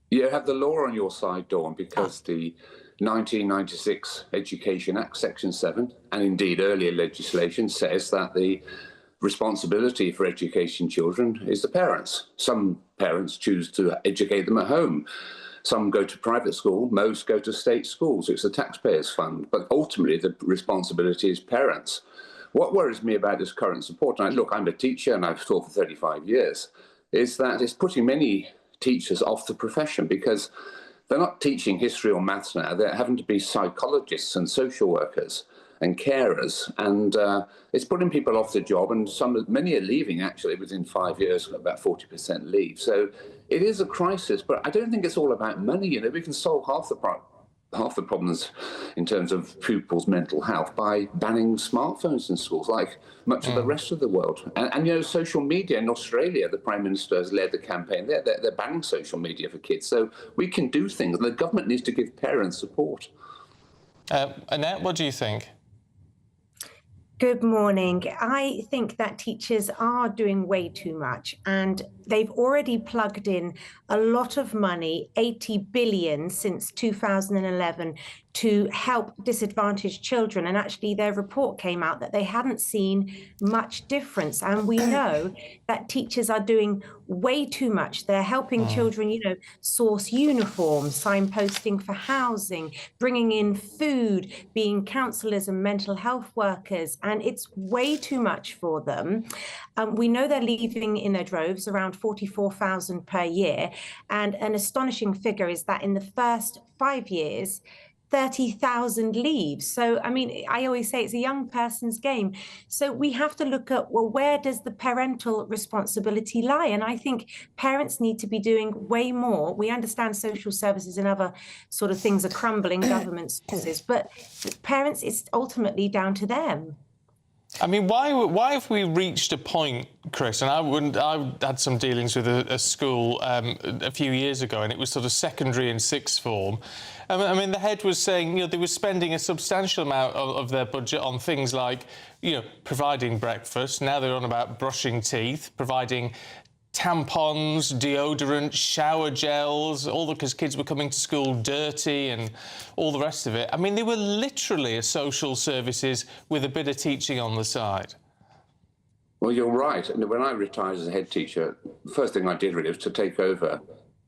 You have the law on your side, Dawn, because the 1996 Education Act, Section 7, and indeed earlier legislation says that the responsibility for educating children is the parents. Some parents choose to educate them at home. Some go to private school, most go to state schools. It's the taxpayers' fund, but ultimately the responsibility is parents. What worries me about this current support, and look, I'm a teacher and I've taught for 35 years, is that it's putting many teachers off the profession because they're not teaching history or maths now. They're having to be psychologists and social workers and carers, and it's putting people off the job. And many are leaving actually within 5 years. About 40% leave. So it is a crisis, but I don't think it's all about money. You know, we can solve half the problems in terms of pupils' mental health by banning smartphones in schools, like much of the rest of the world. And you know, social media in Australia, the Prime Minister has led the campaign. They're banning social media for kids. So we can do things. The government needs to give parents support. Annette, what do you think? Good morning. I think that teachers are doing way too much, and they've already plugged in a lot of money, 80 billion since 2011, to help disadvantaged children. And actually their report came out that they hadn't seen much difference. And we know that teachers are doing way too much. They're helping children, you know, source uniforms, signposting for housing, bringing in food, being counsellors and mental health workers. And it's way too much for them. We know they're leaving in their droves, around 44,000 per year. And an astonishing figure is that in the first 5 years, 30,000 leaves. So, I mean, I always say it's a young person's game. So we have to look at, well, where does the parental responsibility lie? And I think parents need to be doing way more. We understand social services and other sort of things are crumbling, government sources, but parents, it's ultimately down to them. I mean, why have we reached a point, Chris? And I had some dealings with a school a few years ago, and it was sort of secondary and sixth form. I mean, the head was saying, you know, they were spending a substantial amount of their budget on things like, you know, providing breakfast. Now they're on about brushing teeth, providing tampons, deodorant, shower gels, all because kids were coming to school dirty and all the rest of it. I mean, they were literally a social services with a bit of teaching on the side. Well, you're right. And when I retired as a head teacher, the first thing I did really was to take over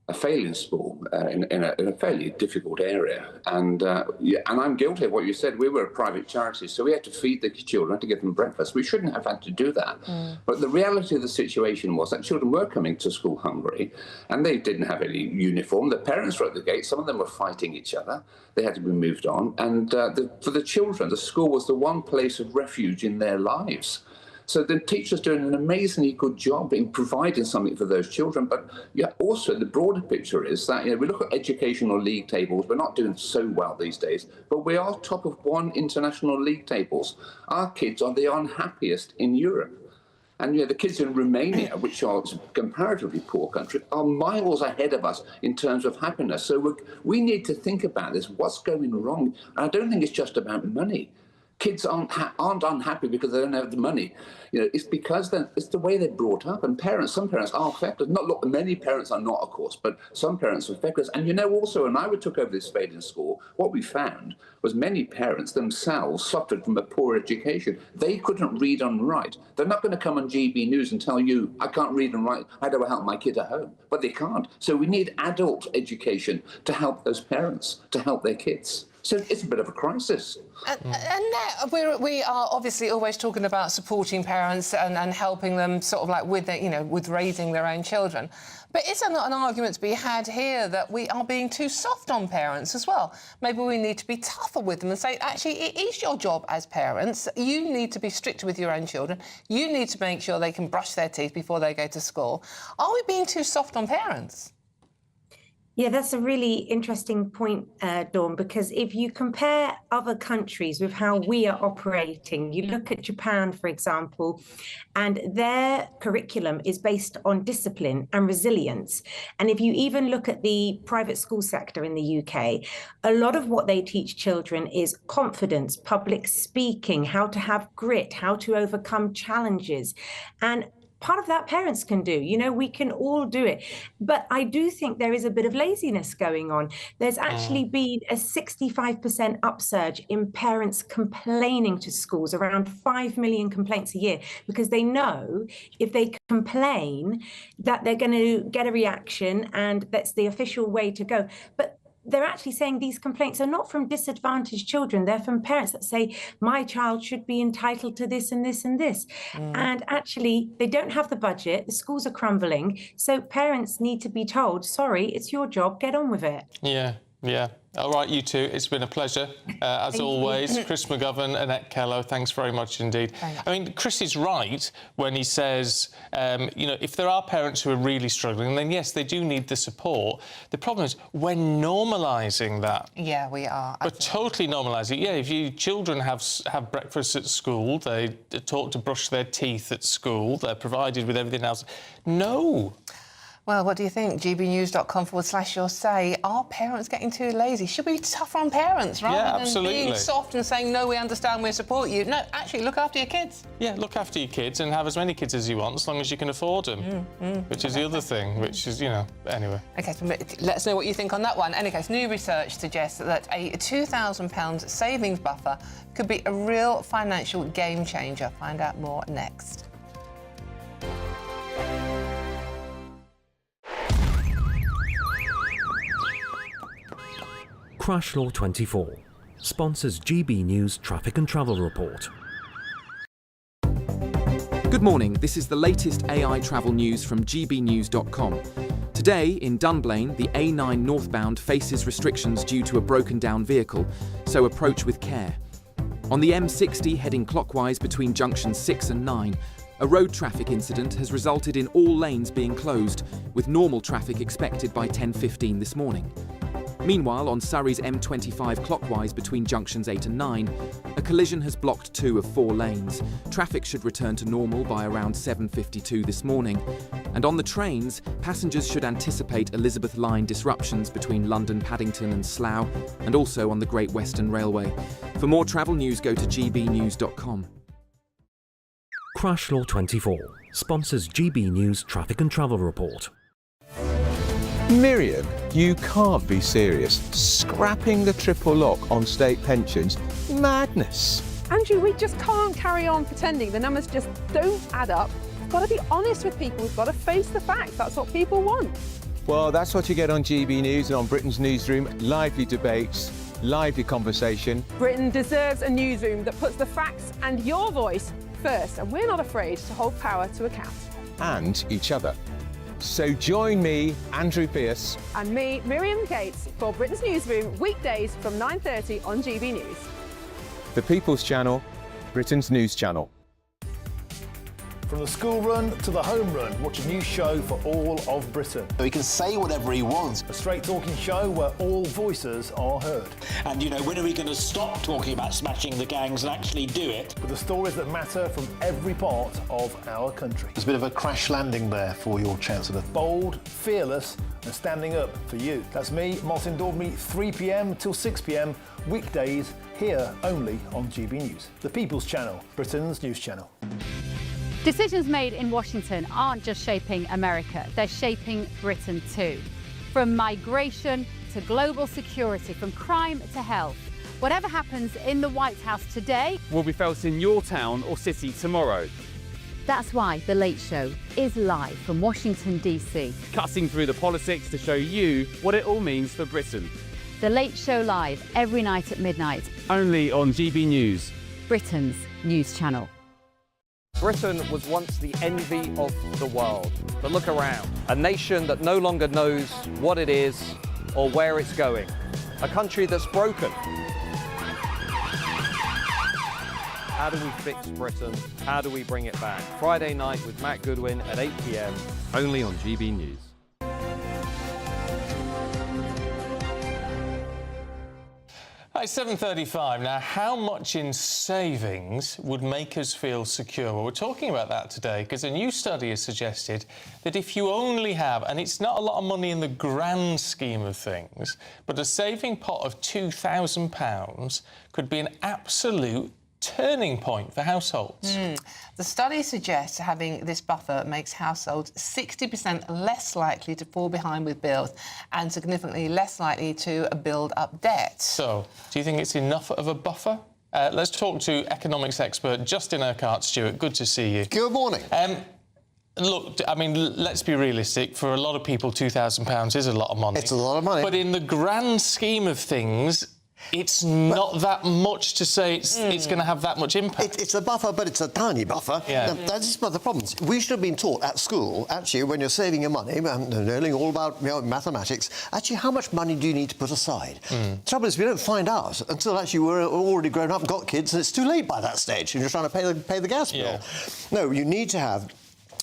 a failing school in a fairly difficult area. And I'm guilty of what you said. We were a private charity, so we had to feed the children, had to give them breakfast. We shouldn't have had to do that. But the reality of the situation was that children were coming to school hungry, and they didn't have any uniform. The parents were at the gate. Some of them were fighting each other. They had to be moved on. And for the children, the school was the one place of refuge in their lives. So the teachers doing an amazingly good job in providing something for those children. But yeah, also the broader picture is that, you know, we look at educational league tables. We're not doing so well these days, but we are top of one international league tables. Our kids are the unhappiest in Europe. And you know, the kids in Romania, which are a comparatively poor country, are miles ahead of us in terms of happiness. So we need to think about this. What's going wrong? And I don't think it's just about money. kids aren't unhappy because they don't have the money. You know, it's because it's the way they're brought up, and some parents are affected. Many parents are not, of course, but some parents are affected. And you know, also, when I took over this failing school, what we found was many parents themselves suffered from a poor education. They couldn't read and write. They're not going to come on GB News and tell you, I can't read and write, how do I help my kid at home? But they can't. So we need adult education to help those parents, to help their kids. So it's a bit of a crisis. And now we are obviously always talking about supporting parents and helping them sort of like with raising their own children. But is there not an argument to be had here that we are being too soft on parents as well? Maybe we need to be tougher with them and say, actually, it is your job as parents. You need to be stricter with your own children. You need to make sure they can brush their teeth before they go to school. Are we being too soft on parents? Yeah, that's a really interesting point, Dawn, because if you compare other countries with how we are operating, you look at Japan, for example, and their curriculum is based on discipline and resilience. And if you even look at the private school sector in the UK, a lot of what they teach children is confidence, public speaking, how to have grit, how to overcome challenges. And part of that parents can do. You know, we can all do it. But I do think there is a bit of laziness going on. There's actually been a 65% upsurge in parents complaining to schools, around 5 million complaints a year, because they know if they complain that they're going to get a reaction and that's the official way to go. But they're actually saying these complaints are not from disadvantaged children. They're from parents that say, my child should be entitled to this and this and this. And actually, they don't have the budget. The schools are crumbling. So parents need to be told, sorry, it's your job. Get on with it. Yeah. All right, you two, it's been a pleasure, as always. Chris McGovern, Annette Kello, thanks very much indeed. Thanks. I mean, Chris is right when he says, you know, if there are parents who are really struggling, then yes, they do need the support. The problem is we're normalising that. Yeah, we are. We're totally normalising it. Yeah, if your children have breakfast at school, they're taught to brush their teeth at school, they're provided with everything else. No. Well, what do you think? gbnews.com/your say. Are parents getting too lazy? Should we be tougher on parents rather than being soft and saying, no, we understand, we support you? No, actually, look after your kids. Yeah, look after your kids and have as many kids as you want, as long as you can afford them, which is the other thing, which is, you know, anyway. OK, so let us know what you think on that one. In any case, new research suggests that a £2,000 savings buffer could be a real financial game changer. Find out more next. Crash Law 24 sponsors GB News Traffic and Travel Report. Good morning, this is the latest AI travel news from gbnews.com. Today, in Dunblane, the A9 northbound faces restrictions due to a broken down vehicle, so approach with care. On the M60 heading clockwise between junctions 6 and 9, a road traffic incident has resulted in all lanes being closed, with normal traffic expected by 10:15 this morning. Meanwhile, on Surrey's M25 clockwise between junctions 8 and 9, a collision has blocked 2 of 4 lanes. Traffic should return to normal by around 7:52 this morning. And on the trains, passengers should anticipate Elizabeth Line disruptions between London, Paddington and Slough, and also on the Great Western Railway. For more travel news, go to gbnews.com. Crash Law 24 sponsors GB News Traffic and Travel Report. Miriam, you can't be serious. Scrapping the triple lock on state pensions? Madness. Andrew, we just can't carry on pretending. The numbers just don't add up. We've got to be honest with people. We've got to face the facts. That's what people want. Well, that's what you get on GB News and on Britain's Newsroom. Lively debates, lively conversation. Britain deserves a newsroom that puts the facts and your voice first, and we're not afraid to hold power to account. And each other. So join me, Andrew Pearce. And me, Miriam Gates, for Britain's Newsroom, weekdays from 9:30 on GB News. The People's Channel, Britain's News Channel. From the school run to the home run, watch a new show for all of Britain. He can say whatever he wants. A straight-talking show where all voices are heard. And, you know, when are we going to stop talking about smashing the gangs and actually do it? With the stories that matter from every part of our country. There's a bit of a crash landing there for your Chancellor. Bold, fearless and standing up for you. That's me, Martin Daubney, 3 p.m. till 6 p.m, weekdays, here only on GB News. The People's Channel, Britain's news channel. Decisions made in Washington aren't just shaping America, they're shaping Britain too. From migration to global security, from crime to health. Whatever happens in the White House today will be felt in your town or city tomorrow. That's why The Late Show is live from Washington, DC. Cutting through the politics to show you what it all means for Britain. The Late Show live every night at midnight. Only on GB News, Britain's news channel. Britain was once the envy of the world. But look around. A nation that no longer knows what it is or where it's going. A country that's broken. How do we fix Britain? How do we bring it back? Friday night with Matt Goodwin at 8 p.m. Only on GB News. Hi, 7:35. Now, how much in savings would make us feel secure? Well, we're talking about that today because a new study has suggested that if you only have, and it's not a lot of money in the grand scheme of things, but a saving pot of £2,000 could be an absolute turning point for households. The study suggests having this buffer makes households 60% less likely to fall behind with bills and significantly less likely to build up debt. So, do you think it's enough of a buffer? Let's talk to economics expert Justin Urquhart-Stewart. Good to see you. Good morning. Look, I mean, let's be realistic. For a lot of people, £2,000 is a lot of money. It's a lot of money. But in the grand scheme of things, it's not that much to say it's going to have that much impact. It's a buffer, but it's a tiny buffer. Yeah. That's one of the problems. We should have been taught at school, actually, when you're saving your money, learning all about mathematics, actually, how much money do you need to put aside? The trouble is, we don't find out until actually we're already grown up and got kids, and it's too late by that stage, and you're trying to pay the gas bill. Yeah. No, you need to have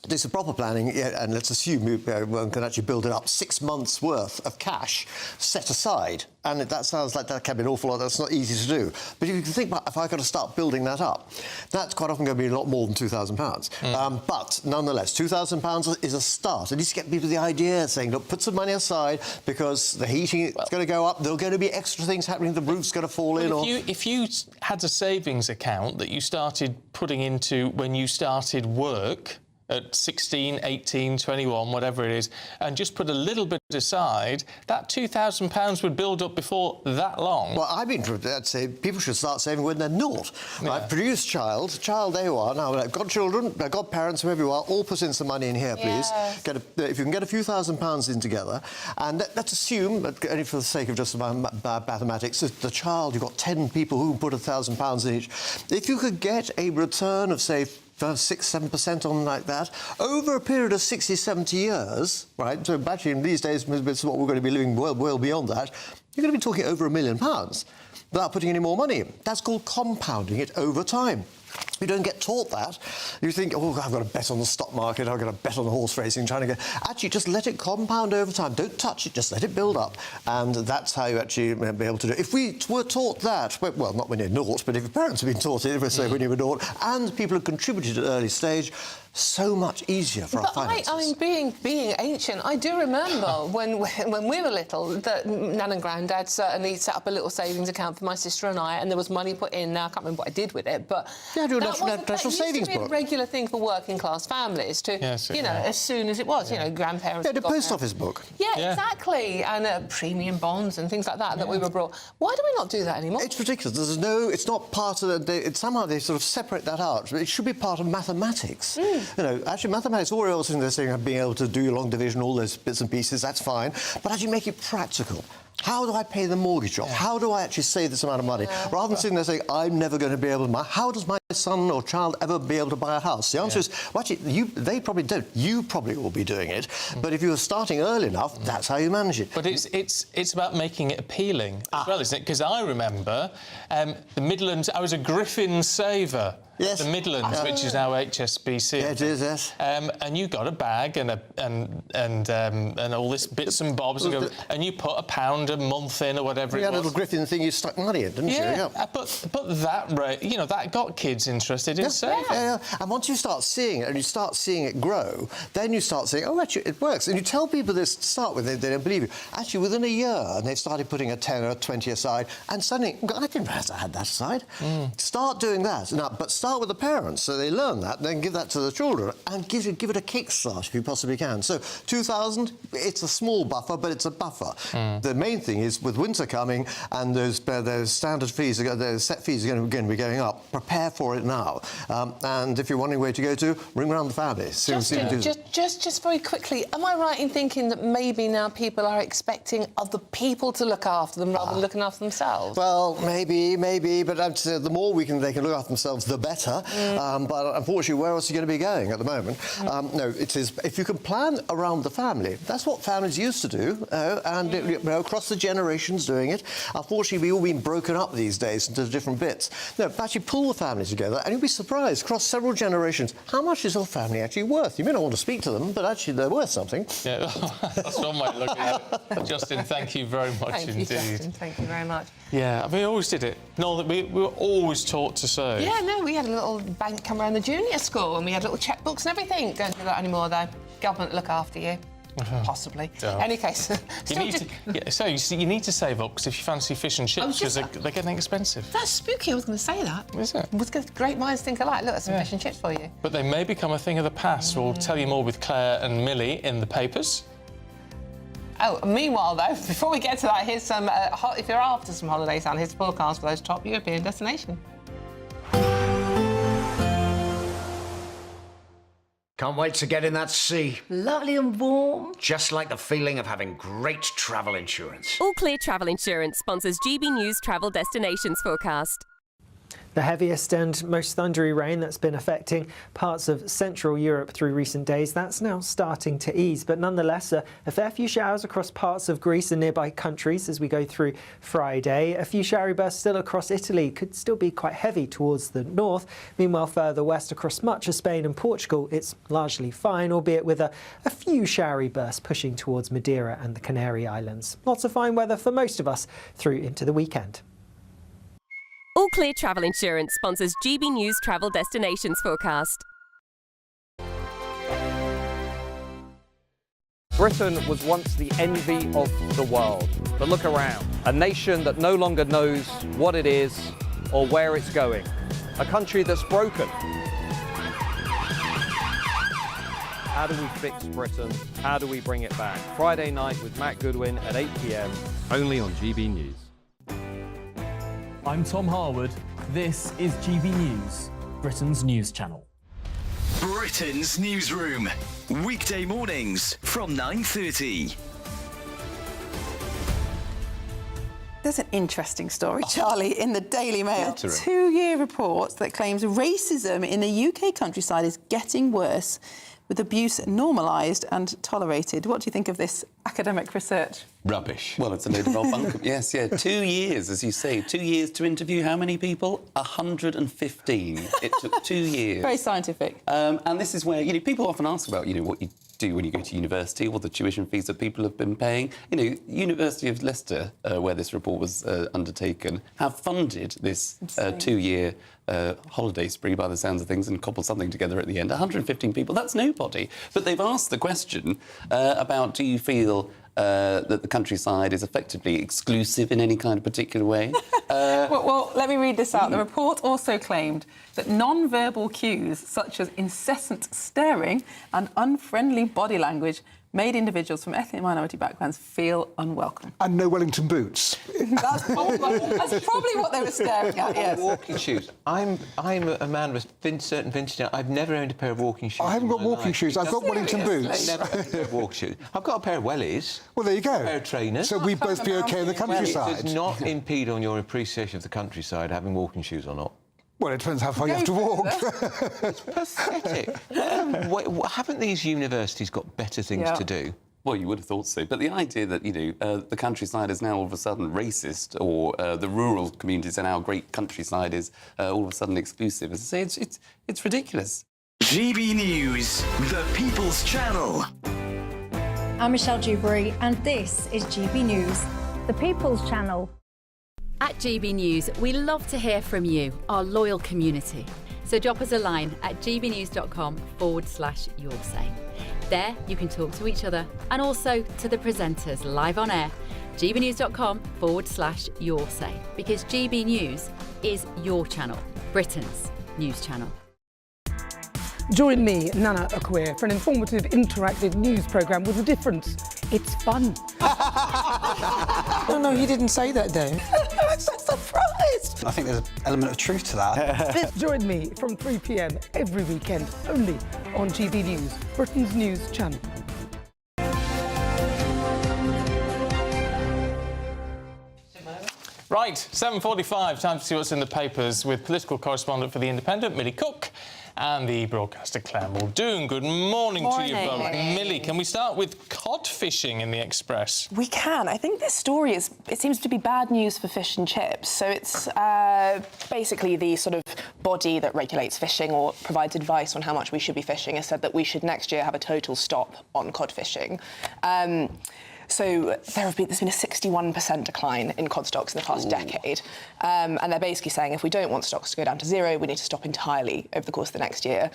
this is proper planning, and let's assume one can actually build it up 6 months' worth of cash set aside. And that sounds like that can be an awful lot. That's not easy to do. But if you can think about if I've got to start building that up, that's quite often going to be a lot more than £2,000. But nonetheless, £2,000 is a start. At least get people the idea, saying, look, put some money aside because the heating is going to go up. There are going to be extra things happening. The roof's going to fall in. If you had a savings account that you started putting into when you started work, at 16, 18, 21, whatever it is, and just put a little bit aside, that £2,000 would build up before that long. Well, I'd say people should start saving when they're naught. Yeah. Right? Produce child there you are. Now, I've got children, I've got parents, whoever you are, all put in some money in here, please. Yes. If you can get a few £1,000s in together, and let's assume, only for the sake of just mathematics, the child, you've got 10 people who put £1,000 in each. If you could get a return of, say, 6-7% on like that over a period of 60, 70 years, right? So imagine these days, it's what we're going to be living well beyond that. You're going to be talking over £1 million without putting any more money in. That's called compounding it over time. You don't get taught that. You think, oh, I've got to bet on the stock market, I've got to bet on the horse racing, trying to get... Actually, just let it compound over time. Don't touch it, just let it build up. And that's how you actually be able to do it. If we were taught that, well, not when you're naught, but if your parents have been taught it, say when you were naught, and people have contributed at an early stage, so much easier for our finances. I mean, being ancient, I do remember when we were little that Nan and Grandad certainly set up a little savings account for my sister and I, and there was money put in. Now I can't remember what I did with it, but that used to be a regular thing for working class families to, as soon as it was, grandparents. Yeah, the post office book. Yeah, exactly, and premium bonds and things like that we were brought. Why do we not do that anymore? It's ridiculous. It's not part of somehow they sort of separate that out. It should be part of mathematics. Actually, mathematics, all else in this thing, being able to do your long division, all those bits and pieces, that's fine. But actually make it practical. How do I pay the mortgage off? How do I actually save this amount of money? Rather than sitting there saying, I'm never going to be able to... How does my son or child ever be able to buy a house? The answer is, well, actually, they probably don't. You probably will be doing it. But if you were starting early enough, that's how you manage it. But it's about making it appealing as well, isn't it? Because I remember the Midlands. I was a Griffin saver. Yes. The Midlands, which is now HSBC. Yeah, it is, yes. And you got a bag and all this bits and bobs, and you put £1 a month in or whatever it was. You had a little Griffin thing you stuck money in, didn't you? Yeah. But that rate, you know, that got kids interested in saving. Yeah. And once you start seeing it and you start seeing it grow, then you start saying, oh, actually, it works. And you tell people this to start with, they don't believe you. Actually, within a year, and they've started putting a 10 or 20 aside, and suddenly, I didn't realise I had that aside. Start doing that. Now, but start with the parents, so they learn that, and then give that to the children, and give it a kickstart if you possibly can. So 2,000, it's a small buffer, but it's a buffer. The main thing is, with winter coming, and those standard fees, those set fees are going to be going up, prepare for it now. And if you're wondering where to go to, ring around the family. Just very quickly, am I right in thinking that maybe now people are expecting other people to look after them rather than looking after themselves? Well, maybe, but the more they can look after themselves, the better. But unfortunately, where else are you going to be going at the moment? No, it is. If you can plan around the family, that's what families used to do, and across the generations doing it. Unfortunately, we've all been broken up these days into different bits. No, actually pull the family together, and you'll be surprised across several generations how much is your family actually worth. You may not want to speak to them, but actually they're worth something. Yeah, that's one way of looking at it. Justin, thank you very much indeed. Thank you, Justin. Thank you very much. Yeah, I mean, we always did it. No, we were always taught to save. Yeah, no, we had a little bank come around the junior school, and we had little checkbooks and everything. Don't do that anymore, though. Government look after you. Possibly. In any case, you need to save up, because if you fancy fish and chips, they're getting expensive. That's spooky. I was going to say that. Is it? Great minds think alike. Look, there's some fish and chips for you. But they may become a thing of the past. We'll tell you more with Claire and Millie in the papers. Oh, meanwhile, though, before we get to that, here's some, if you're after some holiday sound, here's the forecast for those top European destinations. Can't wait to get in that sea. Lovely and warm. Just like the feeling of having great travel insurance. All Clear Travel Insurance sponsors GB News Travel Destinations Forecast. The heaviest and most thundery rain that's been affecting parts of Central Europe through recent days, that's now starting to ease. But nonetheless, a fair few showers across parts of Greece and nearby countries as we go through Friday. A few showery bursts still across Italy, could still be quite heavy towards the north. Meanwhile, further west across much of Spain and Portugal, it's largely fine, albeit with a few showery bursts pushing towards Madeira and the Canary Islands. Lots of fine weather for most of us through into the weekend. All Clear Travel Insurance sponsors GB News Travel Destinations Forecast. Britain was once the envy of the world. But look around. A nation that no longer knows what it is or where it's going. A country that's broken. How do we fix Britain? How do we bring it back? Friday night with Matt Goodwin at 8 p.m. Only on GB News. I'm Tom Harwood. This is GB News, Britain's news channel. Britain's newsroom. Weekday mornings from 9:30. There's an interesting story, Charlie, in the Daily Mail. A two-year report that claims racism in the UK countryside is getting worse, with abuse normalised and tolerated. What do you think of this academic research? Rubbish. Well, it's a load of old bunk. Yes, yeah. 2 years, as you say. 2 years to interview how many people? 115. It took 2 years. Very scientific. And this is where, people often ask about, what you do when you go to university, or the tuition fees that people have been paying. University of Leicester, where this report was undertaken, have funded this 2 year holiday spree by the sounds of things and cobbled something together at the end. 115 people, that's nobody. But they've asked the question about, do you feel that the countryside is effectively exclusive in any kind of particular way? Well, let me read this out. The report also claimed that non-verbal cues, such as incessant staring and unfriendly body language, made individuals from ethnic minority backgrounds feel unwelcome. And no Wellington boots. That's probably what they were staring at, yes. Walking shoes. I'm a man with certain vintage. I've never owned a pair of walking shoes. I haven't got walking shoes. I've got Wellington boots. I've never owned a pair of walking shoes. I've got a pair of wellies. Well, there you go. A pair of trainers. So we'd both be OK in the countryside. It does not impede on your appreciation of the countryside having walking shoes or not. Well, it depends how far you have to walk. It's pathetic. Haven't these universities got better things to do? Well, you would have thought so. But the idea that, the countryside is now all of a sudden racist, or the rural communities and our great countryside is all of a sudden exclusive, as I say, it's ridiculous. GB News, the People's Channel. I'm Michelle Dewberry, and this is GB News, the People's Channel. At GB News, we love to hear from you, our loyal community. So drop us a line at gbnews.com/yoursay. There you can talk to each other and also to the presenters live on air. gbnews.com/yoursay, because GB News is your channel, Britain's news channel. Join me, Nana Okoye, for an informative, interactive news programme with a difference. It's fun. No, he didn't say that, Dave. I'm so surprised. I think there's an element of truth to that. Join me from 3 p.m. every weekend, only on GB News, Britain's news channel. Right, 7:45, time to see what's in the papers with political correspondent for The Independent, Millie Cook, and the broadcaster Claire Muldoon. Good morning to you both. Millie, can we start with cod fishing in the Express? We can. I think this story it seems to be bad news for fish and chips. So it's basically the sort of body that regulates fishing or provides advice on how much we should be fishing has said that we should next year have a total stop on cod fishing. So there's been a 61% decline in cod stocks in the past decade. And they're basically saying if we don't want stocks to go down to zero, we need to stop entirely over the course of the next year.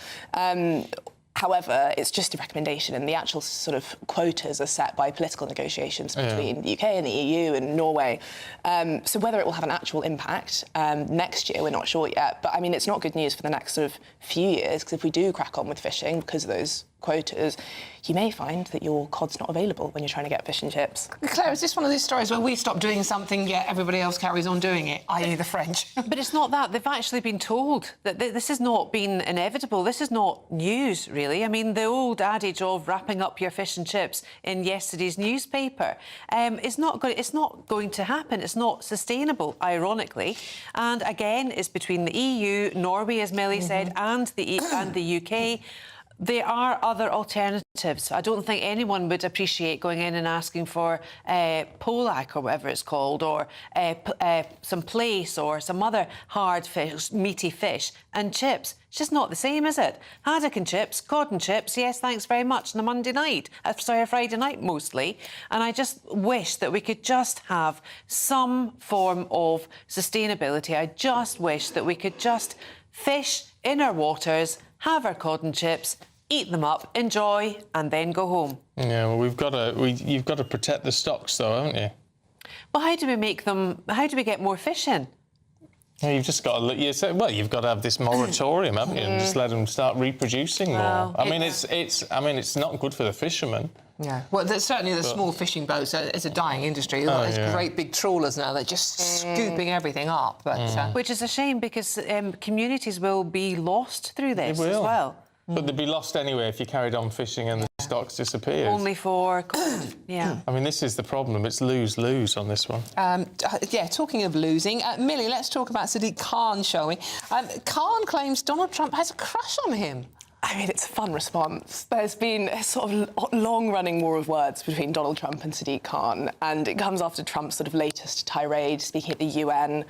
However, it's just a recommendation, and the actual sort of quotas are set by political negotiations between the UK and the EU and Norway. So whether it will have an actual impact next year, we're not sure yet. But, I mean, it's not good news for the next sort of few years, because if we do crack on with fishing because of those quotas, you may find that your cod's not available when you're trying to get fish and chips. Claire, is this one of these stories where we stop doing something yet everybody else carries on doing it, i.e. the French? But it's not that. They've actually been told that this has not been inevitable. This is not news, really. I mean, the old adage of wrapping up your fish and chips in yesterday's newspaper is not going to happen. It's not sustainable, ironically. And again, it's between the EU, Norway, as Millie said, and the UK. There are other alternatives. I don't think anyone would appreciate going in and asking for polak or whatever it's called, or some plaice or some other hard fish, meaty fish, and chips. It's just not the same, is it? Haddock and chips, cod and chips, yes, thanks very much, on a Monday night. A Friday night, mostly. And I just wish that we could just have some form of sustainability. I just wish that we could just fish in our waters, have our cod and chips, eat them up, enjoy, and then go home. Yeah, well, you've got to protect the stocks, though, haven't you? Well, how do we make them? How do we get more fish in? Yeah, you've just got to. You've got to have this moratorium, haven't you, and just let them start reproducing more. I mean, it's not good for the fishermen. Yeah, well, certainly the small fishing boats. It's a dying industry. There's great big trawlers now. They're just scooping everything up. But, which is a shame, because communities will be lost through this as well. But they'd be lost anyway if you carried on fishing and the stocks disappeared. Only for cod, yeah. I mean, this is the problem. It's lose-lose on this one. Yeah, talking of losing, Millie, let's talk about Sadiq Khan, shall we? Khan claims Donald Trump has a crush on him. I mean, it's a fun response. There's been a sort of long-running war of words between Donald Trump and Sadiq Khan, and it comes after Trump's sort of latest tirade, speaking at the UN.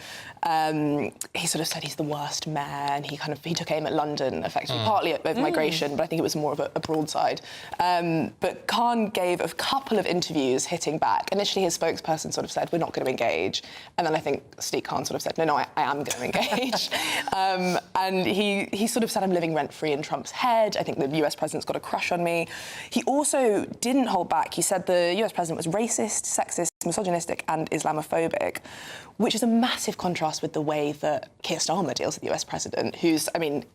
He sort of said he's the worst mayor, and he took aim at London, effectively, partly over migration, but I think it was more of a broadside. But Khan gave a couple of interviews hitting back. Initially, his spokesperson sort of said, we're not going to engage. And then I think Sadiq Khan sort of said, no, I am going to engage. And he sort of said, I'm living rent-free in Trump's head. I think the US president's got a crush on me. He also didn't hold back. He said the US president was racist, sexist, misogynistic and Islamophobic, which is a massive contrast with the way that Keir Starmer deals with the US president, who's, I mean,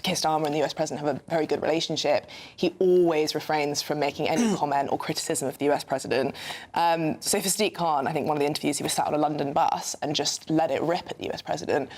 Keir Starmer and the US president have a very good relationship. He always refrains from making any comment or criticism of the US president. So for Sadiq Khan, I think one of the interviews, he was sat on a London bus and just let it rip at the US president.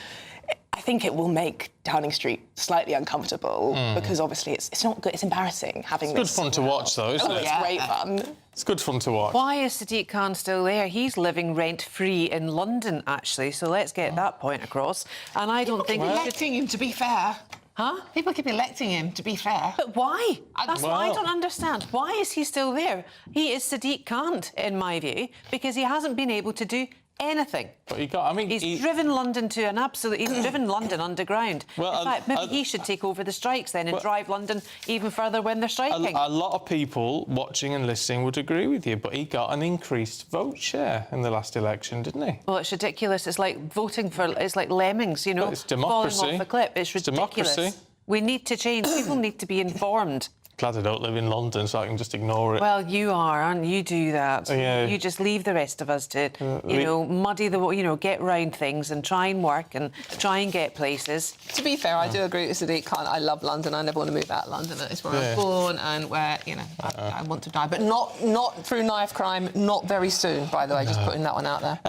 I think it will make Downing Street slightly uncomfortable because obviously it's not good. It's embarrassing having this. It's good fun to watch, though, isn't it? It's great fun. It's good fun to watch. Why is Sadiq Khan still there? He's living rent-free in London, actually, so let's get that point across. And I don't think... People keep electing him, to be fair. Huh? People keep electing him, to be fair. But why? That's what I don't understand. Why is he still there? He is Sadiq Khan, in my view, because he hasn't been able to do anything. But he's driven London to an absolute... He's driven London underground. Well, in fact, maybe he should take over the strikes then and drive London even further when they're striking. A lot of people watching and listening would agree with you, but he got an increased vote share in the last election, didn't he? Well, it's ridiculous. It's like voting for... It's like lemmings, you know, but it's democracy. falling off the cliff. It's ridiculous. Democracy. We need to change. People need to be informed. Glad I don't live in London, so I can just ignore it. Well, you are, aren't you? You do that. Yeah. You just leave the rest of us to, you know, muddy the... You know, get round things and try and work and try and get places. To be fair, I do agree with Sadiq Khan. I love London. I never want to move out of London. It's where I was born and where, you know, I want to die. But not through knife crime, not very soon, by the way, just putting that one out there.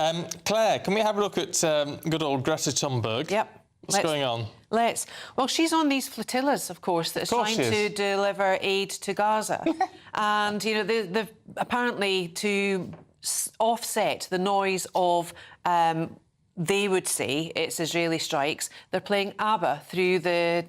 Claire, can we have a look at good old Greta Thunberg? Yep. What's going on? Well, she's on these flotillas, of course, that's trying to deliver aid to Gaza. And, you know, they've apparently to offset the noise of... they would say it's Israeli strikes. They're playing ABBA through the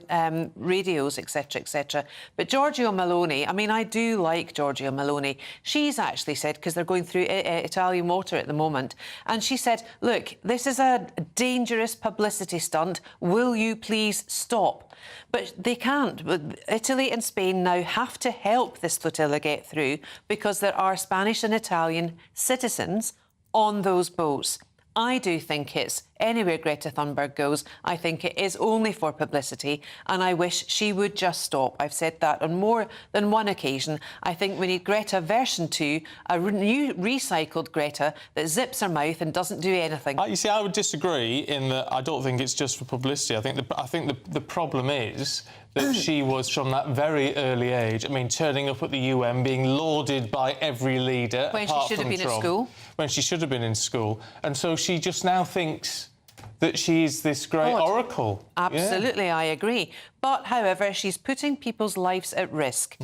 radios, etc., etc. But Giorgia Meloni, I mean, I do like Giorgia Meloni. She's actually said, because they're going through Italian water at the moment, and she said, look, this is a dangerous publicity stunt. Will you please stop? But they can't. Italy and Spain now have to help this flotilla get through because there are Spanish and Italian citizens on those boats. I do think it's anywhere Greta Thunberg goes, I think it is only for publicity, and I wish she would just stop. I've said that on more than one occasion. I think we need Greta version 2, a new recycled Greta that zips her mouth and doesn't do anything. You see, I would disagree in that I don't think it's just for publicity. I think the problem is that she was, from that very early age, I mean, turning up at the UN, being lauded by every leader, when she should have been at school. When she should have been in school. And so she just now thinks that she's this great oracle. Absolutely, I agree. But, however, she's putting people's lives at risk,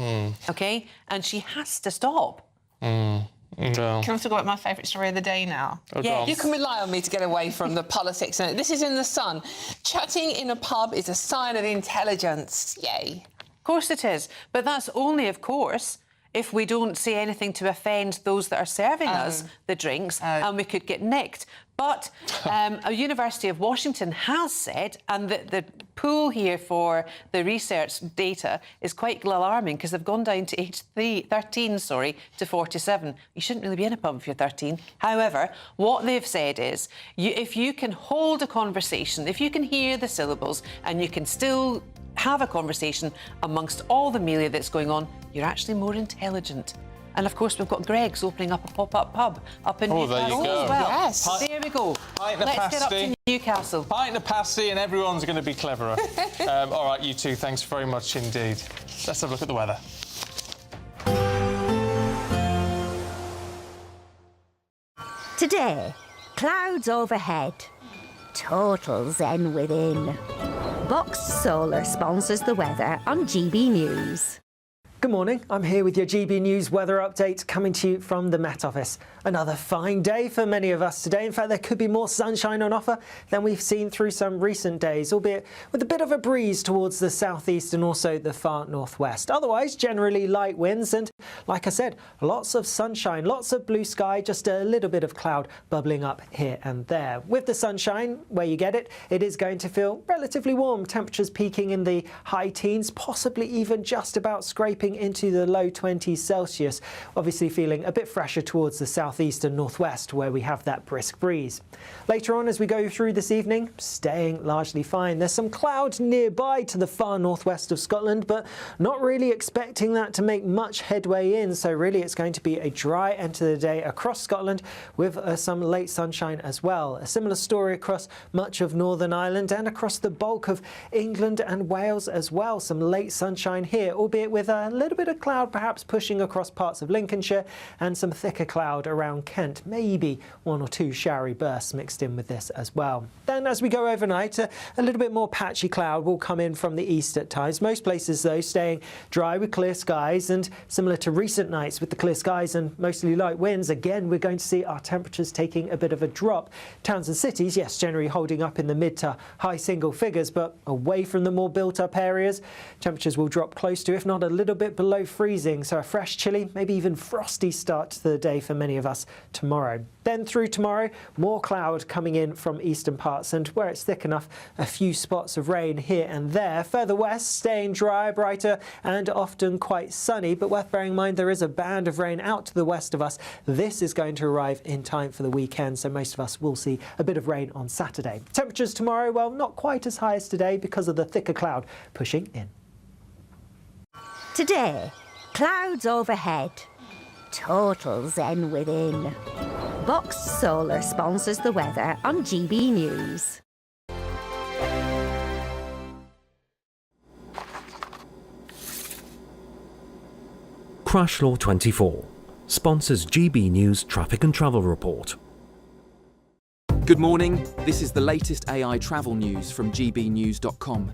OK? And she has to stop. Can I talk about my favourite story of the day now? You can rely on me to get away from the politics. This is in The Sun. Chatting in a pub is a sign of intelligence. Yay. Of course it is. But that's only, of course, if we don't say anything to offend those that are serving us the drinks, and we could get nicked. But a University of Washington has said, and the pool here for the research data is quite alarming because they've gone down to age 13 to 47. You shouldn't really be in a pub if you're 13. However, what they've said is, if you can hold a conversation, if you can hear the syllables and you can still have a conversation amongst all the melee that's going on, you're actually more intelligent. And, of course, we've got Greg's opening up a pop-up pub up in Newcastle there you go. as well. Yes. There we go. Let's get up to Newcastle. Pint of pasty and everyone's going to be cleverer. All right, you two, thanks very much indeed. Let's have a look at the weather. Today, clouds overhead. Total zen within. Box Solar sponsors the weather on GB News. Good morning, I'm here with your GB News weather update coming to you from the Met Office. Another fine day for many of us today. In fact, there could be more sunshine on offer than we've seen through some recent days, albeit with a bit of a breeze towards the southeast and also the far northwest. Otherwise, generally light winds and, like I said, lots of sunshine, lots of blue sky, just a little bit of cloud bubbling up here and there. With the sunshine, where you get it, it is going to feel relatively warm. Temperatures peaking in the high teens, possibly even just about scraping into the low 20s Celsius, obviously feeling a bit fresher towards the southeast and northwest where we have that brisk breeze. Later on as we go through this evening, staying largely fine. There's some clouds nearby to the far northwest of Scotland, but not really expecting that to make much headway in, so really it's going to be a dry end to the day across Scotland with some late sunshine as well. A similar story across much of Northern Ireland and across the bulk of England and Wales as well. Some late sunshine here, albeit with a little bit of cloud perhaps pushing across parts of Lincolnshire and some thicker cloud around Kent. Maybe 1 or 2 showery bursts mixed in with this as well. Then as we go overnight, a little bit more patchy cloud will come in from the east at times. Most places, though, staying dry with clear skies, and similar to recent nights with the clear skies and mostly light winds, again, we're going to see our temperatures taking a bit of a drop. Towns and cities, yes, generally holding up in the mid to high single figures, but away from the more built-up areas, temperatures will drop close to, if not a little bit below freezing. So a fresh, chilly, maybe even frosty start to the day for many of us tomorrow. Then through tomorrow, more cloud coming in from eastern parts, and where it's thick enough, a few spots of rain here and there. Further west, staying dry, brighter, and often quite sunny, but worth bearing in mind there is a band of rain out to the west of us. This is going to arrive in time for the weekend, so most of us will see a bit of rain on Saturday. Temperatures tomorrow, well, not quite as high as today because of the thicker cloud pushing in. Today, clouds overhead, total zen within. Box Solar sponsors the weather on GB News. Crash Law 24 sponsors GB News Traffic and Travel Report. Good morning, this is the latest AI travel news from gbnews.com.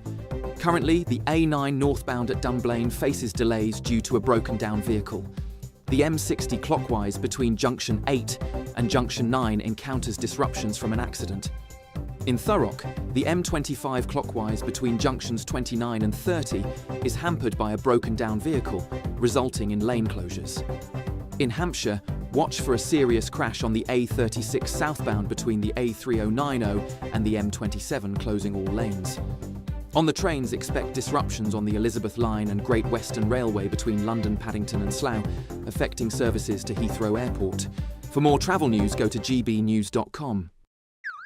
Currently, the A9 northbound at Dunblane faces delays due to a broken down vehicle. The M60 clockwise between Junction 8 and Junction 9 encounters disruptions from an accident. In Thurrock, the M25 clockwise between Junctions 29 and 30 is hampered by a broken down vehicle, resulting in lane closures. In Hampshire, watch for a serious crash on the A36 southbound between the A3090 and the M27, closing all lanes. On the trains, expect disruptions on the Elizabeth Line and Great Western Railway between London, Paddington and Slough, affecting services to Heathrow Airport. For more travel news, go to gbnews.com.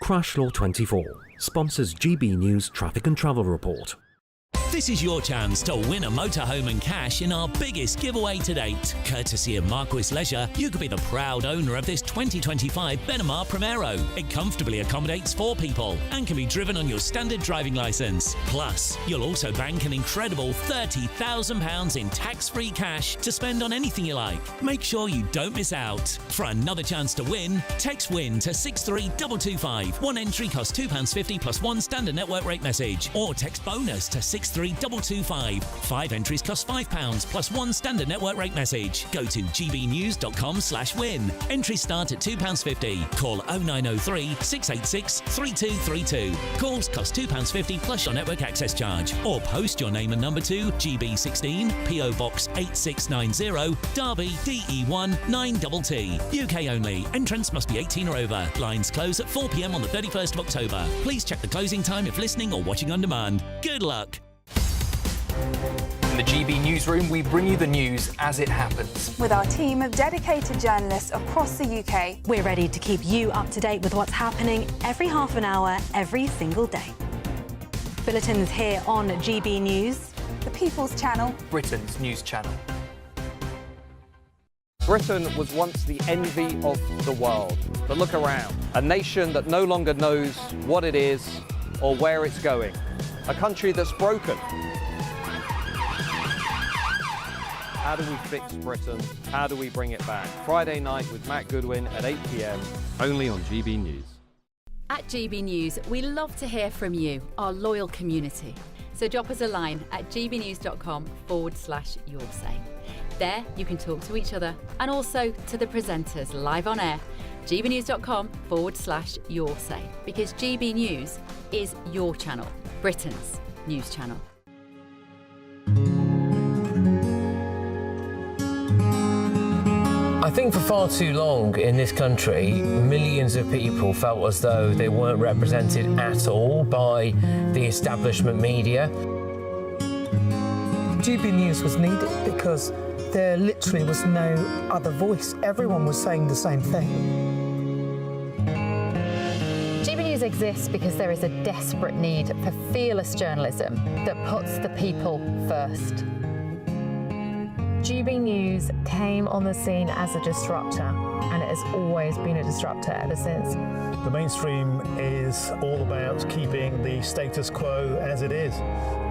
Crash Law 24 sponsors GB News Traffic and Travel Report. This is your chance to win a motorhome and cash in our biggest giveaway to date. Courtesy of Marquis Leisure, you could be the proud owner of this 2025 Benamar Primero. It comfortably accommodates 4 people and can be driven on your standard driving licence. Plus, you'll also bank an incredible £30,000 in tax-free cash to spend on anything you like. Make sure you don't miss out. For another chance to win, text WIN to 63225. One entry costs £2.50 plus 1 standard network rate message, or text BONUS to 63225. 5 entries cost £5 plus 1 standard network rate message. Go to gbnews.com/win. Entries start at £2.50. Call 0903 686 3232. Calls cost £2.50 plus your network access charge. Or post your name and number to GB16 PO Box 8690 Derby DE1 9TT. UK only. Entrance must be 18 or over. Lines close at 4 p.m. on the 31st of October. Please check the closing time if listening or watching on demand. Good luck. In the GB Newsroom, we bring you the news as it happens. With our team of dedicated journalists across the UK, we're ready to keep you up to date with what's happening every half an hour, every single day. Bulletins here on GB News, the People's Channel, Britain's news channel. Britain was once the envy of the world. But look around. A nation that no longer knows what it is or where it's going. A country that's broken. How do we fix Britain? How do we bring it back? Friday night with Matt Goodwin at 8 p.m, only on GB News. At GB News, we love to hear from you, our loyal community. So drop us a line at gbnews.com/yoursay. There you can talk to each other and also to the presenters live on air. gbnews.com/yoursay, because GB News is your channel, Britain's news channel. I think for far too long in this country, millions of people felt as though they weren't represented at all by the establishment media. GB News was needed because there literally was no other voice. Everyone was saying the same thing. GB News exists because there is a desperate need for fearless journalism that puts the people first. GB News came on the scene as a disruptor. and it has always been a disruptor ever since. The mainstream is all about keeping the status quo as it is,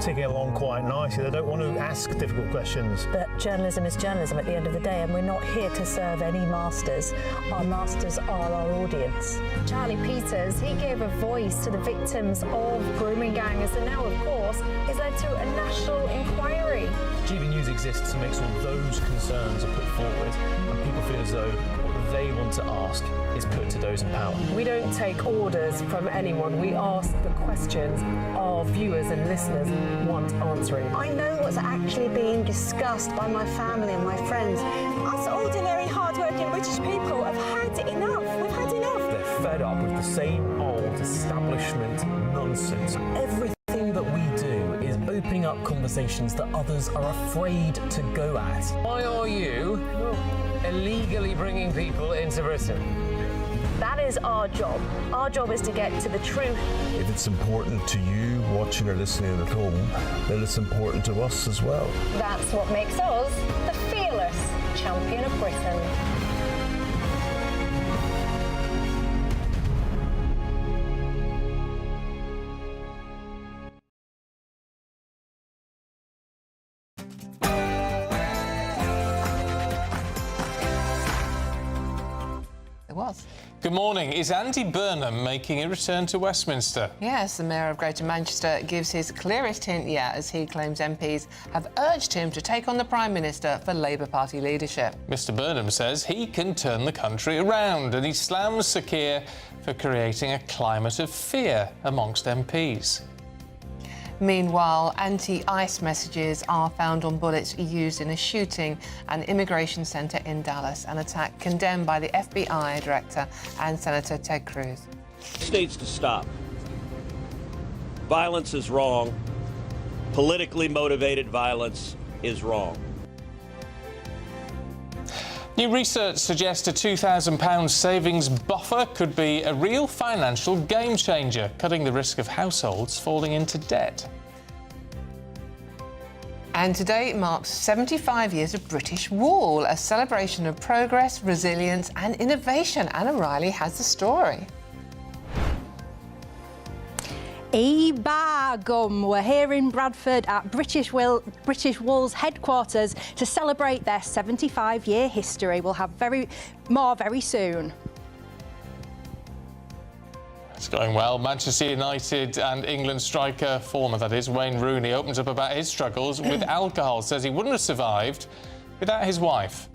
ticking along quite nicely. They don't want to ask difficult questions. But journalism is journalism at the end of the day, and we're not here to serve any masters. Our masters are our audience. Charlie Peters, he gave a voice to the victims of grooming gangs, and now, of course, it's led to a national inquiry. GB News exists to make sure those concerns are put forward and people feel as though what they want to ask is put to those in power. We don't take orders from anyone. We ask the questions our viewers and listeners want answering. I know what's actually being discussed by my family and my friends. Us ordinary, hard-working British people have had enough. We've had enough. They're fed up with the same old establishment nonsense. Everything that we do is opening up conversations that others are afraid to go at. Why are you illegally bringing people into Britain? That is our job. Our job is to get to the truth. If it's important to you watching or listening at home, then it's important to us as well. That's what makes us the fearless champion of Britain. Good morning. Is Andy Burnham making a return to Westminster? Yes, the Mayor of Greater Manchester gives his clearest hint yet as he claims MPs have urged him to take on the Prime Minister for Labour Party leadership. Mr Burnham says he can turn the country around, and he slams Sir Keir for creating a climate of fear amongst MPs. Meanwhile, anti-ICE messages are found on bullets used in a shooting at an immigration centre in Dallas, an attack condemned by the FBI Director and Senator Ted Cruz. States to stop. Violence is wrong. Politically motivated violence is wrong. New research suggests a £2,000 savings buffer could be a real financial game changer, cutting the risk of households falling into debt. And today marks 75 years of British Wall, a celebration of progress, resilience and innovation. Anna Riley has the story. Ibagum. We're here in Bradford at British Wall's headquarters to celebrate their 75-year history. We'll have more very soon. It's going well. Manchester United and England striker, former that is, Wayne Rooney, opens up about his struggles with alcohol, says he wouldn't have survived without his wife.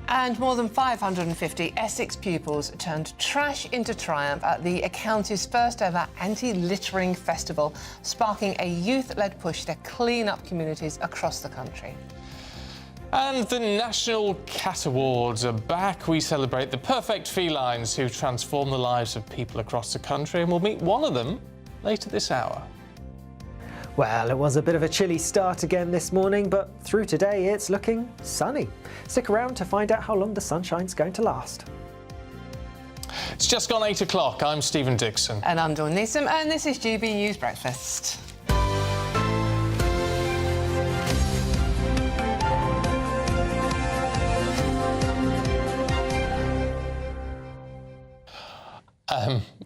And more than 550 Essex pupils turned trash into triumph at the county's first ever anti-littering festival, sparking a youth-led push to clean up communities across the country. And the National Cat Awards are back. We celebrate the perfect felines who transform the lives of people across the country, and we'll meet one of them later this hour. Well, it was a bit of a chilly start again this morning, but through today it's looking sunny. Stick around to find out how long the sunshine's going to last. It's just gone 8 o'clock. I'm Stephen Dixon. And I'm Dawn Neeson, and this is GB News Breakfast.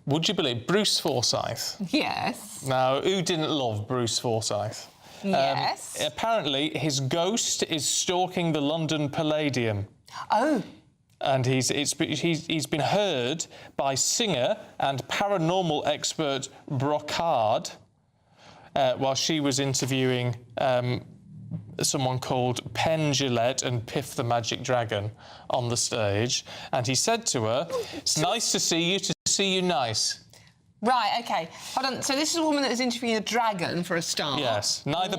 Would you believe Bruce Forsyth? Yes. Now, who didn't love Bruce Forsyth? Yes. Apparently, his ghost is stalking the London Palladium. Oh. And he's been heard by singer and paranormal expert Brocard while she was interviewing someone called Penn Jillette and Piff the Magic Dragon on the stage. And he said to her, "It's nice to see you, to see you nice." Right, OK. Hold on. So this is a woman that is interviewing a dragon for a start? Yes. Neither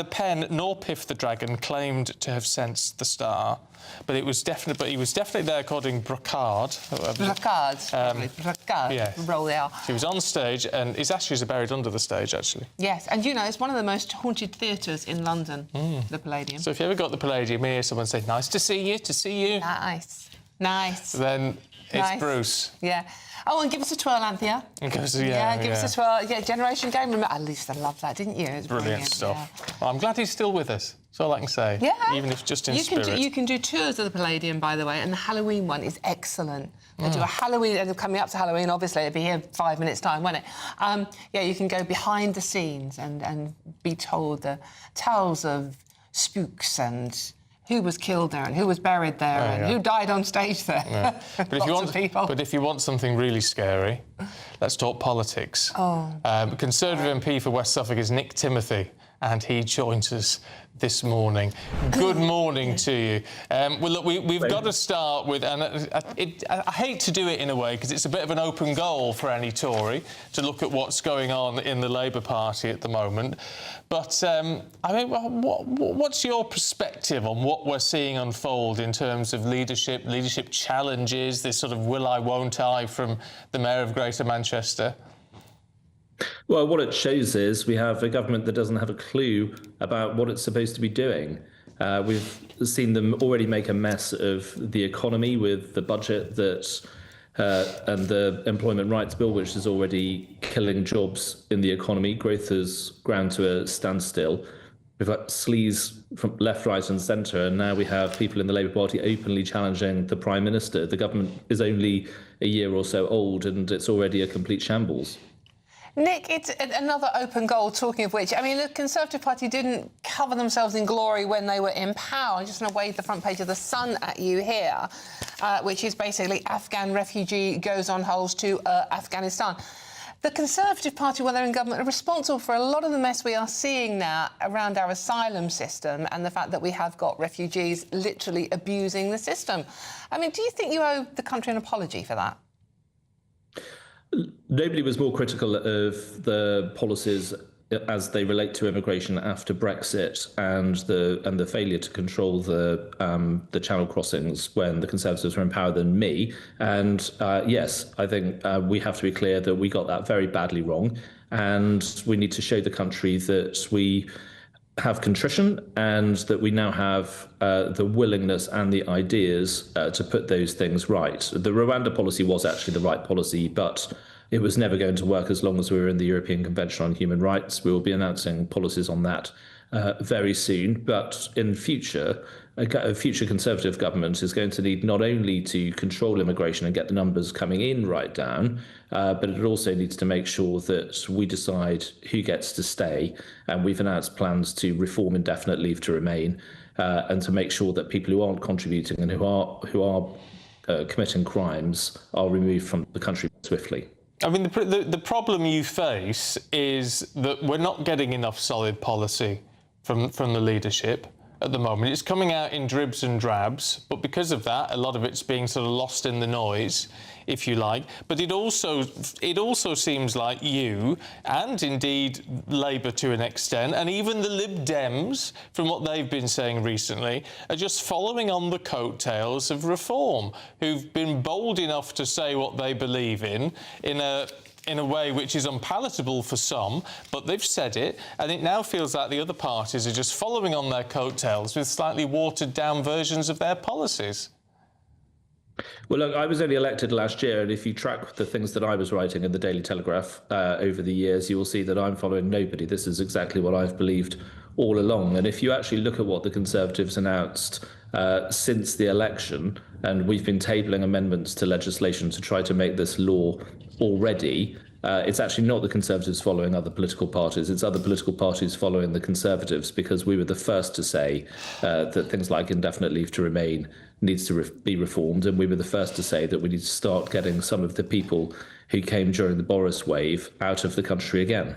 Penn nor Piff the Dragon claimed to have sensed the star, but he was definitely there, according to Brocard. Brocard. Yes. Roll the R. He was on stage, and his ashes are buried under the stage, actually. Yes, and you know, it's one of the most haunted theatres in London, the Palladium. So if you ever got the Palladium, you hear someone say, "Nice to see you, to see you." Nice. Nice. Then It's Bruce. Yeah. Oh, and give us a twirl, Anthea. Give us a twirl. Yeah, Generation Game. At least I loved that, didn't you? It's brilliant stuff. Yeah. Well, I'm glad he's still with us. That's all I can say. Yeah. Even if just in spirit. You can do tours of the Palladium, by the way, and the Halloween one is excellent. They do a Halloween, and coming up to Halloween, obviously, it'll be here in 5 minutes' time, won't it? Yeah, you can go behind the scenes and be told the tales of spooks and who was killed there and who was buried there and who died on stage there. Yeah. But if you want something really scary, let's talk politics. Conservative MP for West Suffolk is Nick Timothy, and he joins us this morning. Good morning to you. Well, look, we've got to start with, and I hate to do it in a way because it's a bit of an open goal for any Tory to look at what's going on in the Labour Party at the moment. But, I mean, what's your perspective on what we're seeing unfold in terms of leadership challenges, this sort of will I, won't I from the Mayor of Greater Manchester? Well, what it shows is we have a government that doesn't have a clue about what it's supposed to be doing. We've seen them already make a mess of the economy with the budget that and the Employment Rights Bill, which is already killing jobs in the economy. Growth has ground to a standstill. We've got sleaze from left, right and centre, and now we have people in the Labour Party openly challenging the Prime Minister. The government is only a year or so old and it's already a complete shambles. Nick, it's another open goal, talking of which. I mean, the Conservative Party didn't cover themselves in glory when they were in power. I'm just going to wave the front page of The Sun at you here, which is basically Afghan refugee goes on hold to Afghanistan. The Conservative Party, when they're in government, are responsible for a lot of the mess we are seeing now around our asylum system and the fact that we have got refugees literally abusing the system. I mean, do you think you owe the country an apology for that? Nobody was more critical of the policies as they relate to immigration after Brexit and the failure to control the channel crossings when the Conservatives were in power than me. And yes, I think we have to be clear that we got that very badly wrong, and we need to show the country that we have contrition and that we now have the willingness and the ideas to put those things right. The Rwanda policy was actually the right policy, but it was never going to work as long as we were in the European Convention on Human Rights. We will be announcing policies on that very soon. But in future, a future Conservative government is going to need not only to control immigration and get the numbers coming in right down, but it also needs to make sure that we decide who gets to stay. And we've announced plans to reform indefinite leave to remain and to make sure that people who aren't contributing and who are committing crimes are removed from the country swiftly. I mean, the problem you face is that we're not getting enough solid policy from the leadership at the moment. It's coming out in dribs and drabs, but because of that, a lot of it's being sort of lost in the noise, if you like. But it also seems like you, and indeed Labour to an extent, and even the Lib Dems, from what they've been saying recently, are just following on the coattails of Reform, who've been bold enough to say what they believe in a way which is unpalatable for some, but they've said it, and it now feels like the other parties are just following on their coattails with slightly watered-down versions of their policies. Well, look, I was only elected last year, and if you track the things that I was writing in the Daily Telegraph over the years, you will see that I'm following nobody. This is exactly what I've believed all along. And if you actually look at what the Conservatives announced since the election, and we've been tabling amendments to legislation to try to make this law already, it's actually not the Conservatives following other political parties, it's other political parties following the Conservatives, because we were the first to say that things like indefinite leave to remain needs to be reformed, and we were the first to say that we need to start getting some of the people who came during the Boris wave out of the country again.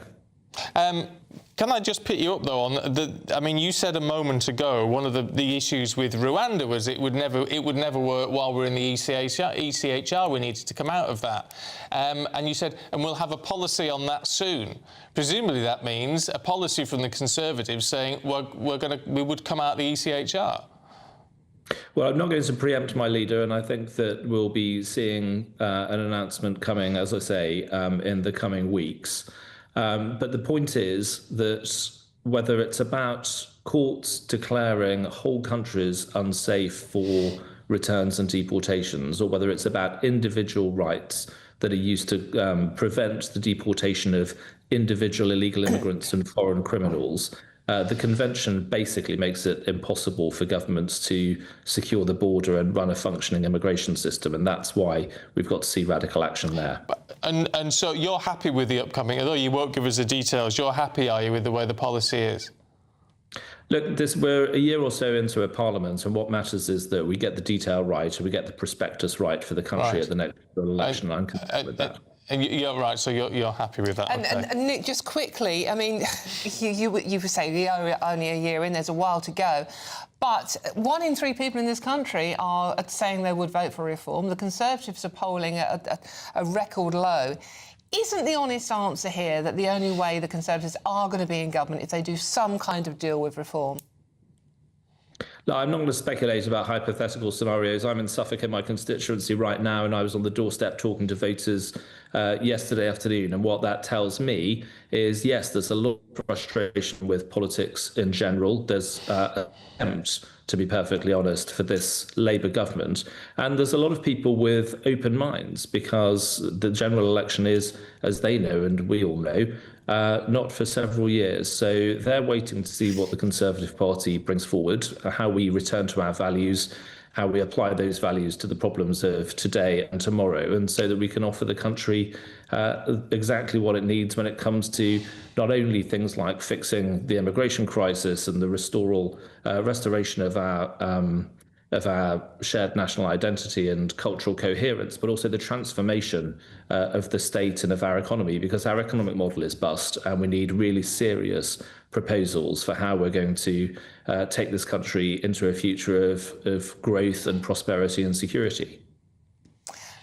Can I just pick you up, though, on I mean, you said a moment ago one of the issues with Rwanda was it would never work while we're in the ECHR. We needed to come out of that. And you said, and we'll have a policy on that soon. Presumably that means a policy from the Conservatives saying we would come out the ECHR. Well, I'm not going to preempt my leader, and I think that we'll be seeing an announcement coming, as I say, in the coming weeks. But the point is that whether it's about courts declaring whole countries unsafe for returns and deportations, or whether it's about individual rights that are used to prevent the deportation of individual illegal immigrants and foreign criminals. The convention basically makes it impossible for governments to secure the border and run a functioning immigration system, and that's why we've got to see radical action there. And so you're happy with the upcoming, although you won't give us the details, you're happy, are you, with the way the policy is? Look, we're a year or so into a parliament, and what matters is that we get the detail right, and we get the prospectus right for the country at the next election. I'm concerned with that. And you're right, so you're happy with that. And Nick, just quickly, I mean, you say you're only a year in, there's a while to go, but 1 in 3 people in this country are saying they would vote for reform. The Conservatives are polling at a record low. Isn't the honest answer here that the only way the Conservatives are going to be in government is they do some kind of deal with reform? No, I'm not going to speculate about hypothetical scenarios. I'm in Suffolk in my constituency right now, and I was on the doorstep talking to voters yesterday afternoon. And what that tells me is, yes, there's a lot of frustration with politics in general. There's attempt, to be perfectly honest, for this Labour government. And there's a lot of people with open minds, because the general election is, as they know and we all know, not for several years. So they're waiting to see what the Conservative Party brings forward, how we return to our values, how we apply those values to the problems of today and tomorrow, and so that we can offer the country exactly what it needs when it comes to not only things like fixing the immigration crisis and the restoration of our shared national identity and cultural coherence, but also the transformation of the state and of our economy, because our economic model is bust, and we need really serious proposals for how we're going to take this country into a future of growth and prosperity and security.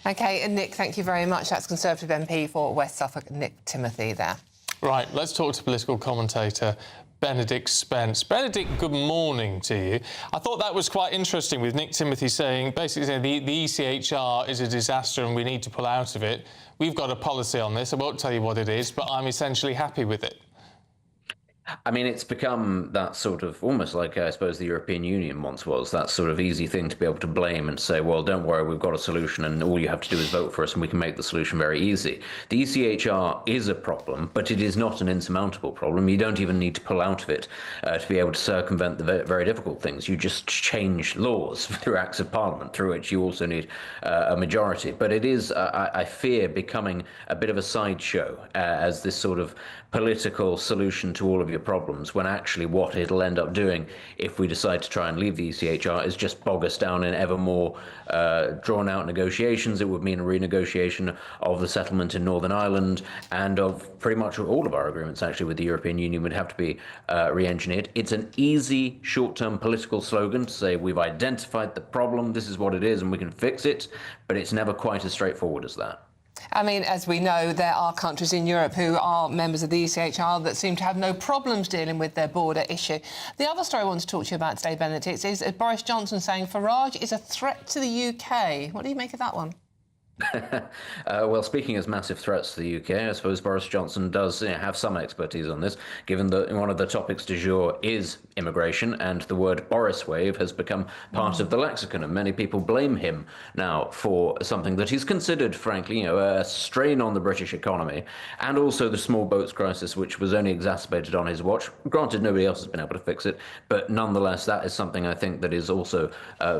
OK, and Nick, thank you very much. That's Conservative MP for West Suffolk, Nick Timothy there. Right, let's talk to political commentator Benedict Spence. Benedict, good morning to you. I thought that was quite interesting, with Nick Timothy basically saying the ECHR is a disaster and we need to pull out of it. We've got a policy on this. I won't tell you what it is, but I'm essentially happy with it. I mean, it's become that sort of, almost like, I suppose, the European Union once was, that sort of easy thing to be able to blame and say, well, don't worry, we've got a solution and all you have to do is vote for us and we can make the solution very easy. The ECHR is a problem, but it is not an insurmountable problem. You don't even need to pull out of it to be able to circumvent the very difficult things. You just change laws through acts of parliament, through which you also need a majority. But it is, I fear, becoming a bit of a sideshow as this sort of political solution to all of your problems, when actually what it'll end up doing, if we decide to try and leave the ECHR, is just bog us down in ever more drawn-out negotiations. It would mean a renegotiation of the settlement in Northern Ireland, and of pretty much all of our agreements, actually, with the European Union would have to be re-engineered. It's an easy, short-term political slogan to say, we've identified the problem, this is what it is, and we can fix it, but it's never quite as straightforward as that. I mean, as we know, there are countries in Europe who are members of the ECHR that seem to have no problems dealing with their border issue. The other story I want to talk to you about today, Benedict, is Boris Johnson saying Farage is a threat to the UK. What do you make of that one? Well, speaking as massive threats to the UK, I suppose Boris Johnson does have some expertise on this, given that one of the topics du jour is immigration, and the word Boris wave has become part of the lexicon, and many people blame him now for something that he's considered, frankly, a strain on the British economy, and also the small boats crisis, which was only exacerbated on his watch. Granted, nobody else has been able to fix it, but nonetheless, that is something I think that is also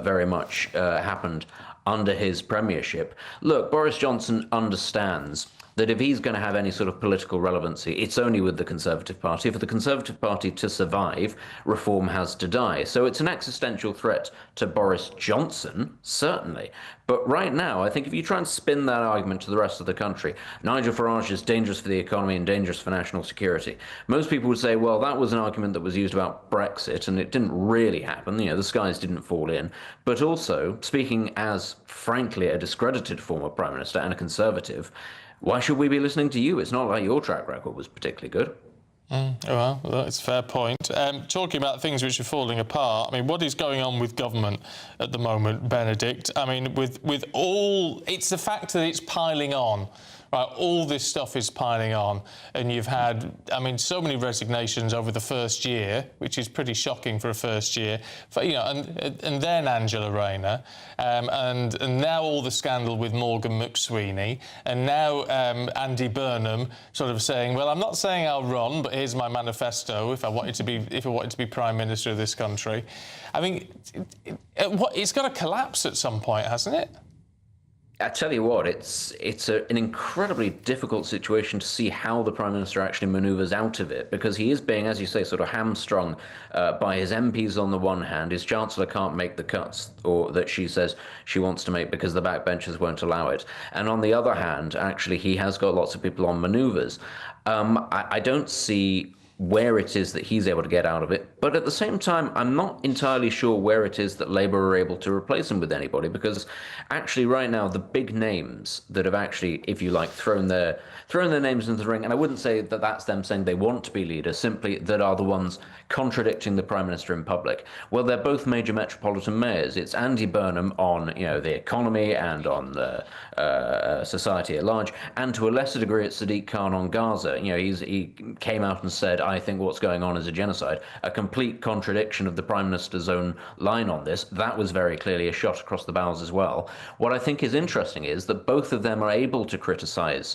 very much happened under his premiership. Look, Boris Johnson understands that if he's going to have any sort of political relevancy, it's only with the Conservative Party. For the Conservative Party to survive, reform has to die. So it's an existential threat to Boris Johnson, certainly. But right now, I think if you try and spin that argument to the rest of the country, Nigel Farage is dangerous for the economy and dangerous for national security. Most people would say, well, that was an argument that was used about Brexit, and it didn't really happen. The skies didn't fall in. But also, speaking as, frankly, a discredited former Prime Minister and a Conservative, why should we be listening to you? It's not like your track record was particularly good. Well, that's a fair point. Talking about things which are falling apart, I mean, what is going on with government at the moment, Benedict? I mean, with all... It's the fact that it's piling on, Right, all this stuff is piling on, and you've had, I mean, so many resignations over the first year, which is pretty shocking for a first year. And then Angela Rayner, and now all the scandal with Morgan McSweeney, and now Andy Burnham sort of saying, well, I'm not saying I'll run, but here's my manifesto if I wanted to be Prime Minister of this country. I mean, it's got to collapse at some point, hasn't it? I tell you what, it's an incredibly difficult situation to see how the Prime Minister actually manoeuvres out of it, because he is being, as you say, sort of hamstrung by his MPs on the one hand. His Chancellor can't make the cuts or that she says she wants to make because the backbenchers won't allow it. And on the other hand, actually, he has got lots of people on manoeuvres. I don't see where it is that he's able to get out of it. But at the same time, I'm not entirely sure where it is that Labour are able to replace him with anybody, because actually right now, the big names that have actually, if you like, thrown their names into the ring, and I wouldn't say that that's them saying they want to be leaders, simply that are the ones contradicting the Prime Minister in public. Well, they're both major metropolitan mayors. It's Andy Burnham on, the economy and on the society at large, and to a lesser degree, it's Sadiq Khan on Gaza. He came out and said, I think what's going on is a genocide, a complete contradiction of the Prime Minister's own line on this. That was very clearly a shot across the bows as well. What I think is interesting is that both of them are able to criticise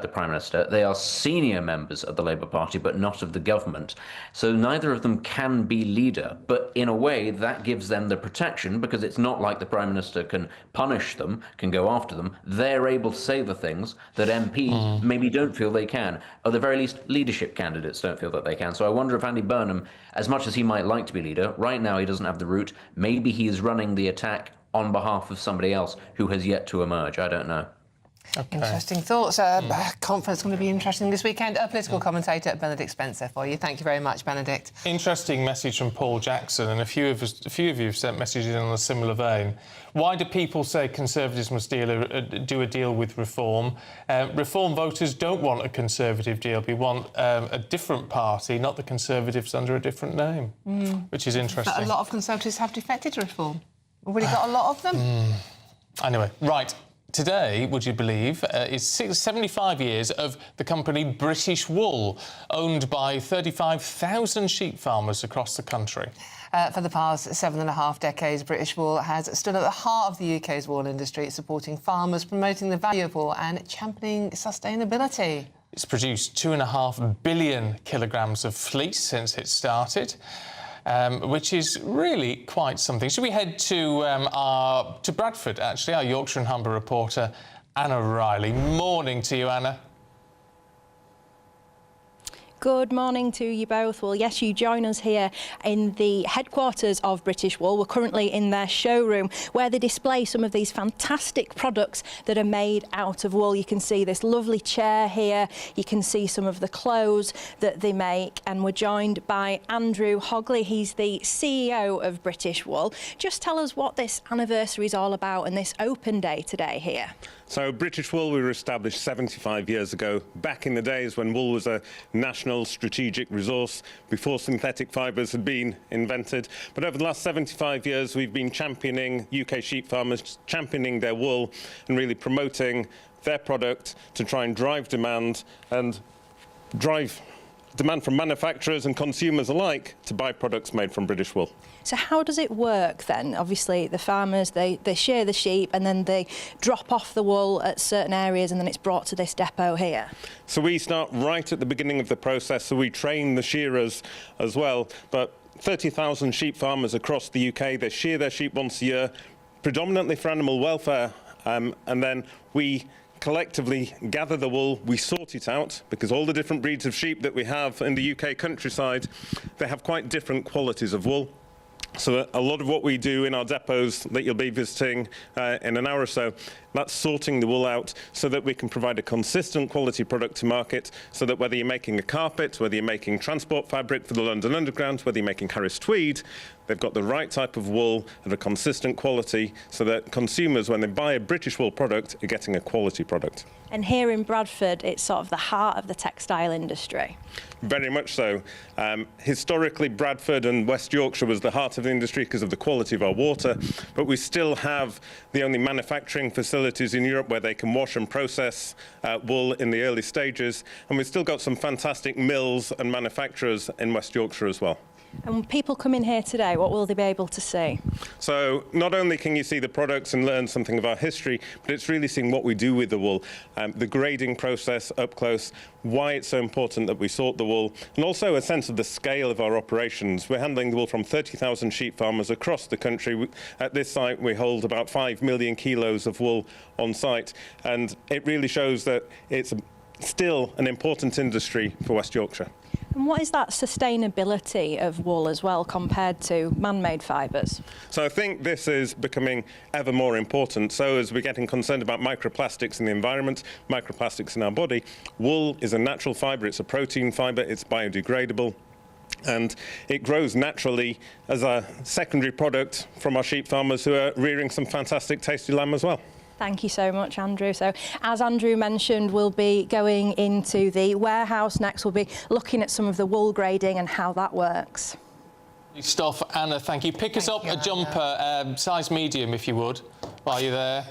the Prime Minister. They are senior members of the Labour Party, but not of the government. So neither of them can be leader. But in a way, that gives them the protection, because it's not like the Prime Minister can punish them, can go after them. They're able to say the things that MPs maybe don't feel they can. Or at the very least, leadership candidates don't feel that they can. So I wonder if Andy Burnham, as much as he might like to be leader, right now he doesn't have the route. Maybe he is running the attack on behalf of somebody else who has yet to emerge. I don't know. Okay. Interesting thoughts. Conference going to be interesting this weekend. A political commentator, Benedict Spencer, for you. Thank you very much, Benedict. Interesting message from Paul Jackson, and a few of you have sent messages in a similar vein. Why do people say Conservatives must do a deal with Reform? Reform voters don't want a Conservative deal. We want a different party, not the Conservatives under a different name, which is interesting. But a lot of Conservatives have defected to Reform. Already got a lot of them. Anyway, right. Today, would you believe, is 75 years of the company British Wool, owned by 35,000 sheep farmers across the country. For the past 7.5 decades, British Wool has stood at the heart of the UK's wool industry, supporting farmers, promoting the value of wool and championing sustainability. It's produced 2.5 billion kilograms of fleece since it started. Which is really quite something. Should we head to Bradford, actually? Our Yorkshire and Humber reporter, Anna Riley. Morning to you, Anna. Good morning to you both. Well, yes, you join us here in the headquarters of British Wool. We're currently in their showroom where they display some of these fantastic products that are made out of wool. You can see this lovely chair here. You can see some of the clothes that they make. And we're joined by Andrew Hogley. He's the CEO of British Wool. Just tell us what this anniversary is all about and this open day today here. So British Wool, we were established 75 years ago, back in the days when wool was a national strategic resource, before synthetic fibres had been invented. But over the last 75 years, we've been championing UK sheep farmers, championing their wool and really promoting their product to try and drive demand and drive demand from manufacturers and consumers alike to buy products made from British wool. So how does it work then? Obviously the farmers, they shear the sheep and then they drop off the wool at certain areas and then it's brought to this depot here. So we start right at the beginning of the process, so we train the shearers as well. But 30,000 sheep farmers across the UK, they shear their sheep once a year, predominantly for animal welfare, and then we collectively gather the wool, we sort it out, because all the different breeds of sheep that we have in the UK countryside, they have quite different qualities of wool. So a lot of what we do in our depots that you'll be visiting in an hour or so, that's sorting the wool out so that we can provide a consistent quality product to market, so that whether you're making a carpet, whether you're making transport fabric for the London Underground, whether you're making Harris tweed, they've got the right type of wool at a consistent quality, so that consumers, when they buy a British wool product, are getting a quality product. And here in Bradford, it's sort of the heart of the textile industry. Very much so. Historically, Bradford and West Yorkshire was the heart of the industry because of the quality of our water, but we still have the only manufacturing facility facilities in Europe where they can wash and process wool in the early stages. And we've still got some fantastic mills and manufacturers in West Yorkshire as well. And when people come in here today, what will they be able to see? So not only can you see the products and learn something of our history, but it's really seeing what we do with the wool, the grading process up close, why it's so important that we sort the wool, and also a sense of the scale of our operations. We're handling the wool from 30,000 sheep farmers across the country. At this site, we hold about 5 million kilos of wool on site, and it really shows that it's still an important industry for West Yorkshire. And what is that sustainability of wool as well compared to man-made fibres? So I think this is becoming ever more important. So as we're getting concerned about microplastics in the environment, microplastics in our body, wool is a natural fibre, it's a protein fibre, it's biodegradable, and it grows naturally as a secondary product from our sheep farmers who are rearing some fantastic tasty lamb as well. Thank you so much, Andrew. So, as Andrew mentioned, we'll be going into the warehouse next. We'll be looking at some of the wool grading and how that works. Stuff, Anna, thank you. Pick us up a jumper, size medium, if you would, while you're there.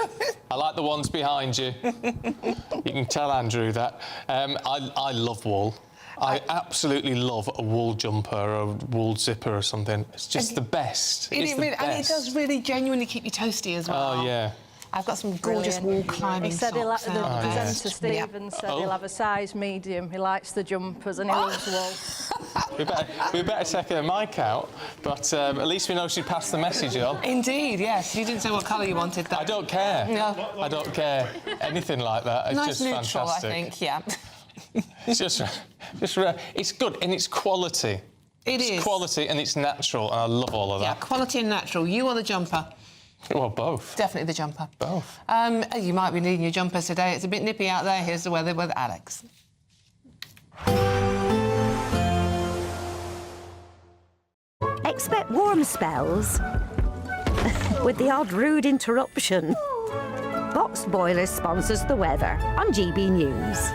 I like the ones behind you. You can tell Andrew that. I love wool. I absolutely love a wool jumper or a wool zipper or something. It's just the best. And it does really genuinely keep you toasty as well. Oh, yeah. I've got some gorgeous wool climbing He said socks. the presenter Stephen said he'll have a size medium. He likes the jumpers and he loves wool. we better take her mic out, but at least we know she passed the message on. Indeed, yes. You didn't say what colour you wanted, though. I don't care. No. I don't care. Anything like that. It's nice just neutral, fantastic. I think, yeah. It's just it's good and it's quality. It's quality and it's natural, and I love all of that. Yeah, quality and natural. You or the jumper? Well, both. Definitely the jumper. Both. You might be needing your jumpers today. It's a bit nippy out there. Here's the weather with Alex. Expect warm spells with the odd rude interruption. Boxed Boilers sponsors the weather on GB News.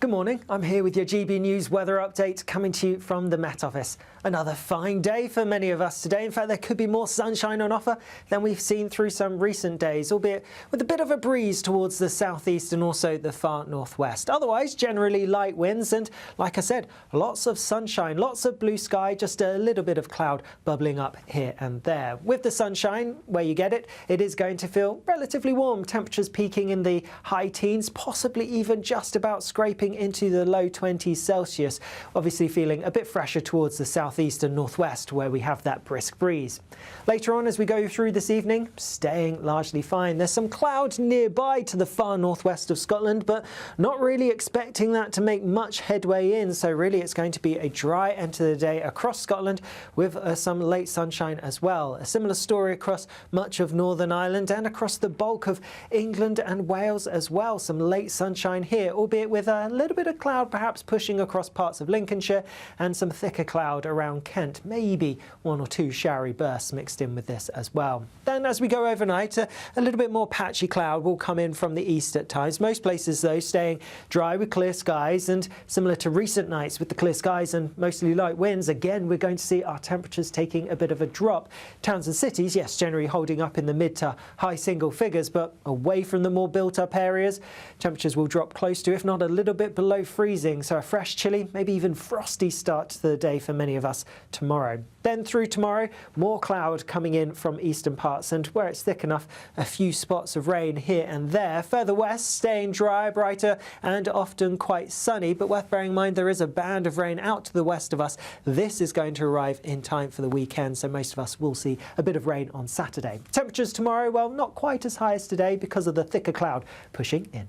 Good morning, I'm here with your GB News weather update coming to you from the Met Office. Another fine day for many of us today. In fact, there could be more sunshine on offer than we've seen through some recent days, albeit with a bit of a breeze towards the southeast and also the far northwest. Otherwise, generally light winds and, like I said, lots of sunshine, lots of blue sky, just a little bit of cloud bubbling up here and there. With the sunshine, where you get it, it is going to feel relatively warm. Temperatures peaking in the high teens, possibly even just about scraping into the low 20s Celsius. Obviously feeling a bit fresher towards the southeast and northwest where we have that brisk breeze. Later on as we go through this evening, staying largely fine. There's some clouds nearby to the far northwest of Scotland, but not really expecting that to make much headway in. So really it's going to be a dry end to the day across Scotland with some late sunshine as well. A similar story across much of Northern Ireland and across the bulk of England and Wales as well. Some late sunshine here, albeit with a little bit of cloud perhaps pushing across parts of Lincolnshire and some thicker cloud around Kent. Maybe one or two showery bursts mixed in with this as well. Then as we go overnight, a little bit more patchy cloud will come in from the east at times. Most places though staying dry with clear skies, and similar to recent nights with the clear skies and mostly light winds, again we're going to see our temperatures taking a bit of a drop. Towns and cities, yes, generally holding up in the mid to high single figures, but away from the more built up areas, temperatures will drop close to, if not a little bit below freezing. So a fresh, chilly, maybe even frosty start to the day for many of us tomorrow. Then through tomorrow, more cloud coming in from eastern parts, and where it's thick enough, a few spots of rain here and there. Further west, staying dry, brighter and often quite sunny, but worth bearing in mind there is a band of rain out to the west of us. This is going to arrive in time for the weekend, so most of us will see a bit of rain on Saturday. Temperatures tomorrow, well, not quite as high as today because of the thicker cloud pushing in.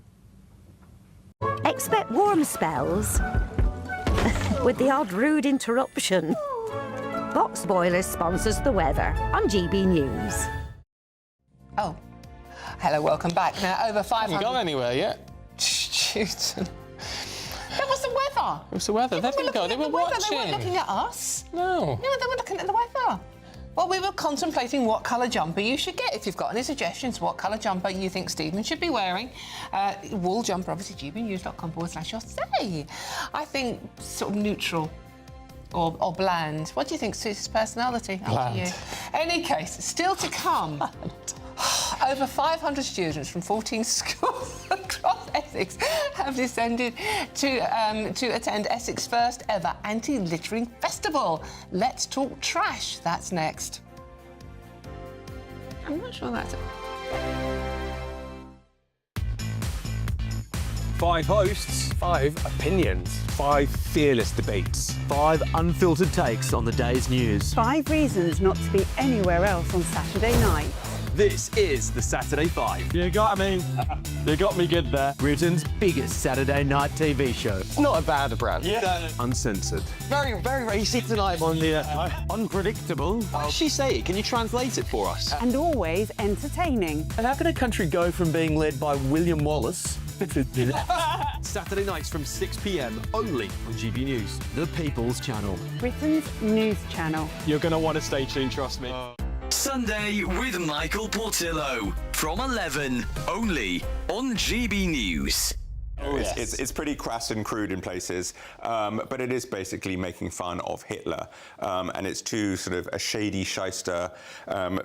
Expect warm spells with the odd rude interruption. Boxed Boilers sponsors the weather on GB News. Oh, hello, welcome back. Now, over 500... Haven't gone anywhere yet. Shoot. That was the weather. It was the weather. They didn't go. They were watching. They weren't looking at us. No. No, they were looking at the weather. Well, we were contemplating what colour jumper you should get. If you've got any suggestions what colour jumper you think Stephen should be wearing, wool jumper, obviously, gbnews.com/say. I think sort of neutral or bland. What do you think suits his personality? Bland. Up to you. Any case, still to come. Over 500 students from 14 schools across Essex have descended to attend Essex's first ever anti-littering festival. Let's talk trash. That's next. I'm not sure that's... 5 hosts, 5 opinions, 5 fearless debates, 5 unfiltered takes on the day's news. 5 reasons not to be anywhere else on Saturday night. This is the Saturday 5. You got me. You got me good there. Britain's biggest Saturday night TV show. It's not a bad brand. Yeah. Uncensored. Very, very racist tonight. On the unpredictable. What does she say? Can you translate it for us? And always entertaining. And how can a country go from being led by William Wallace Saturday nights from 6 p.m. only on GB News, the People's Channel. Britain's news channel. You're going to want to stay tuned, trust me. Sunday with Michael Portillo from 11 only on GB News. Oh, yes. It's pretty crass and crude in places, but it is basically making fun of Hitler. And it's a shady shyster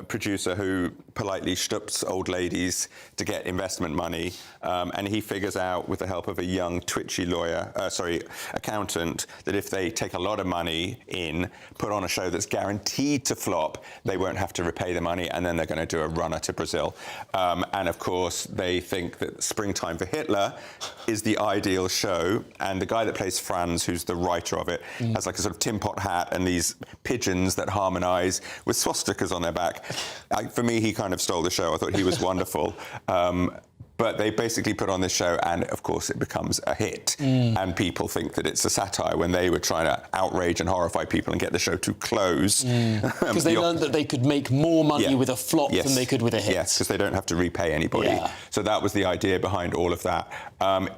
producer who politely shtups old ladies to get investment money. And he figures out, with the help of a young, twitchy accountant, that if they take a lot of money in, put on a show that's guaranteed to flop, they won't have to repay the money, and then they're going to do a runner to Brazil. And of course, they think that Springtime for Hitler is the ideal show, and the guy that plays Franz, who's the writer of it, has like a sort of tin pot hat and these pigeons that harmonise with swastikas on their back. For me, he kind of stole the show. I thought he was wonderful. But they basically put on this show, and of course it becomes a hit. And people think that it's a satire when they were trying to outrage and horrify people and get the show to close. Because they learned that they could make more money with a flop than they could with a hit. Yes, because they don't have to repay anybody. Yeah. So that was the idea behind all of that.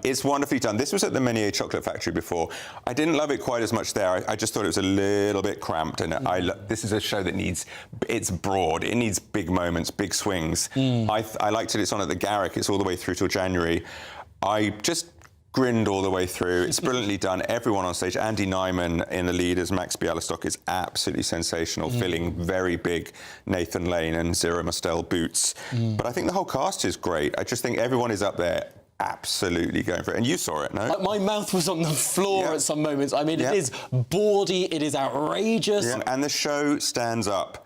It's wonderfully done. This was at the Menier Chocolate Factory before. I didn't love it quite as much there. I just thought it was a little bit cramped. And this is a show that it's broad. It needs big moments, big swings. I liked it. It's on at the Garrick. It's all the way through till January. I just grinned all the way through. It's brilliantly done. Everyone on stage. Andy Nyman in the lead as Max Bialystock is absolutely sensational, filling very big Nathan Lane and Zero Mostel boots. But I think the whole cast is great. I just think everyone is up there absolutely going for it. And you saw it, no? My mouth was on the floor at some moments. I mean, it is bawdy, it is outrageous. Yeah. And the show stands up.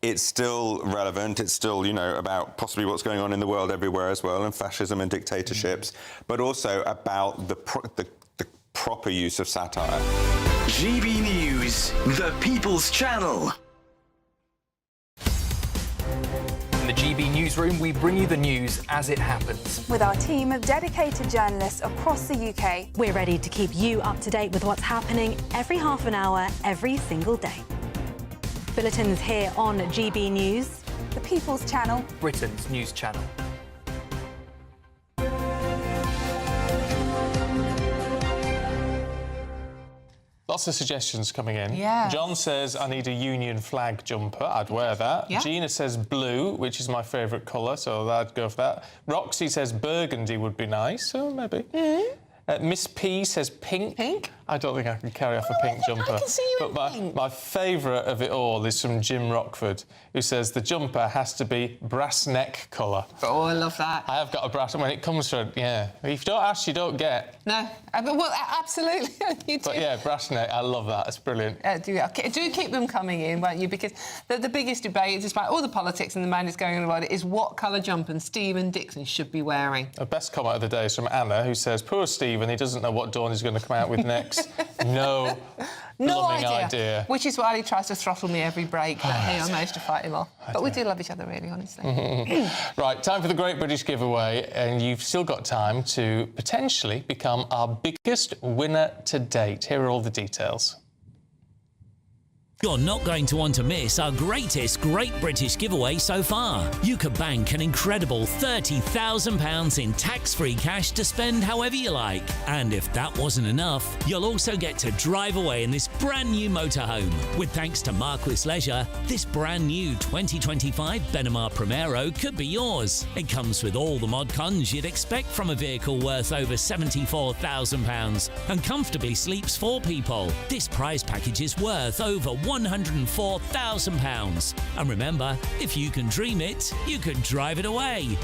It's still relevant. It's still, about possibly what's going on in the world everywhere as well, and fascism and dictatorships, but also about the proper use of satire. GB News, the People's Channel. In the GB Newsroom, we bring you the news as it happens. With our team of dedicated journalists across the UK, we're ready to keep you up to date with what's happening every half an hour, every single day. Bulletins here on GB News, the People's Channel, Britain's news channel. Lots of suggestions coming in. Yeah. John says, I need a Union flag jumper. I'd wear that. Yeah. Gina says blue, which is my favourite colour, so I'd go for that. Roxy says burgundy would be nice, so maybe. Miss P says pink. Pink? I don't think I can carry off a pink jumper. I can see you but in pink. My favourite of it all is from Jim Rockford, who says the jumper has to be brass neck colour. Oh, I love that. I have got a brass... When it comes to... Yeah. If you don't ask, you don't get. No. Well, absolutely. You do. But, yeah, brass neck, I love that. It's brilliant. Do keep them coming in, won't you? Because the biggest debate, despite all the politics and the madness going on about it, is what colour jumper Stephen Dixon should be wearing. The best comment of the day is from Anna, who says, poor Stephen, he doesn't know what Dawn is going to come out with next. No idea. Which is why he tries to throttle me every break. But hey, I managed to fight him off. But we do love each other, really, honestly. Right, time for the Great British Giveaway, and you've still got time to potentially become our biggest winner to date. Here are all the details. You're not going to want to miss our greatest Great British Giveaway so far. You could bank an incredible £30,000 in tax-free cash to spend however you like. And if that wasn't enough, you'll also get to drive away in this brand new motorhome. With thanks to Marquis Leisure, this brand new 2025 Benimar Primero could be yours. It comes with all the mod cons you'd expect from a vehicle worth over £74,000 and comfortably sleeps 4 people. This prize package is worth over £104,000. And remember, if you can dream it, you can drive it away.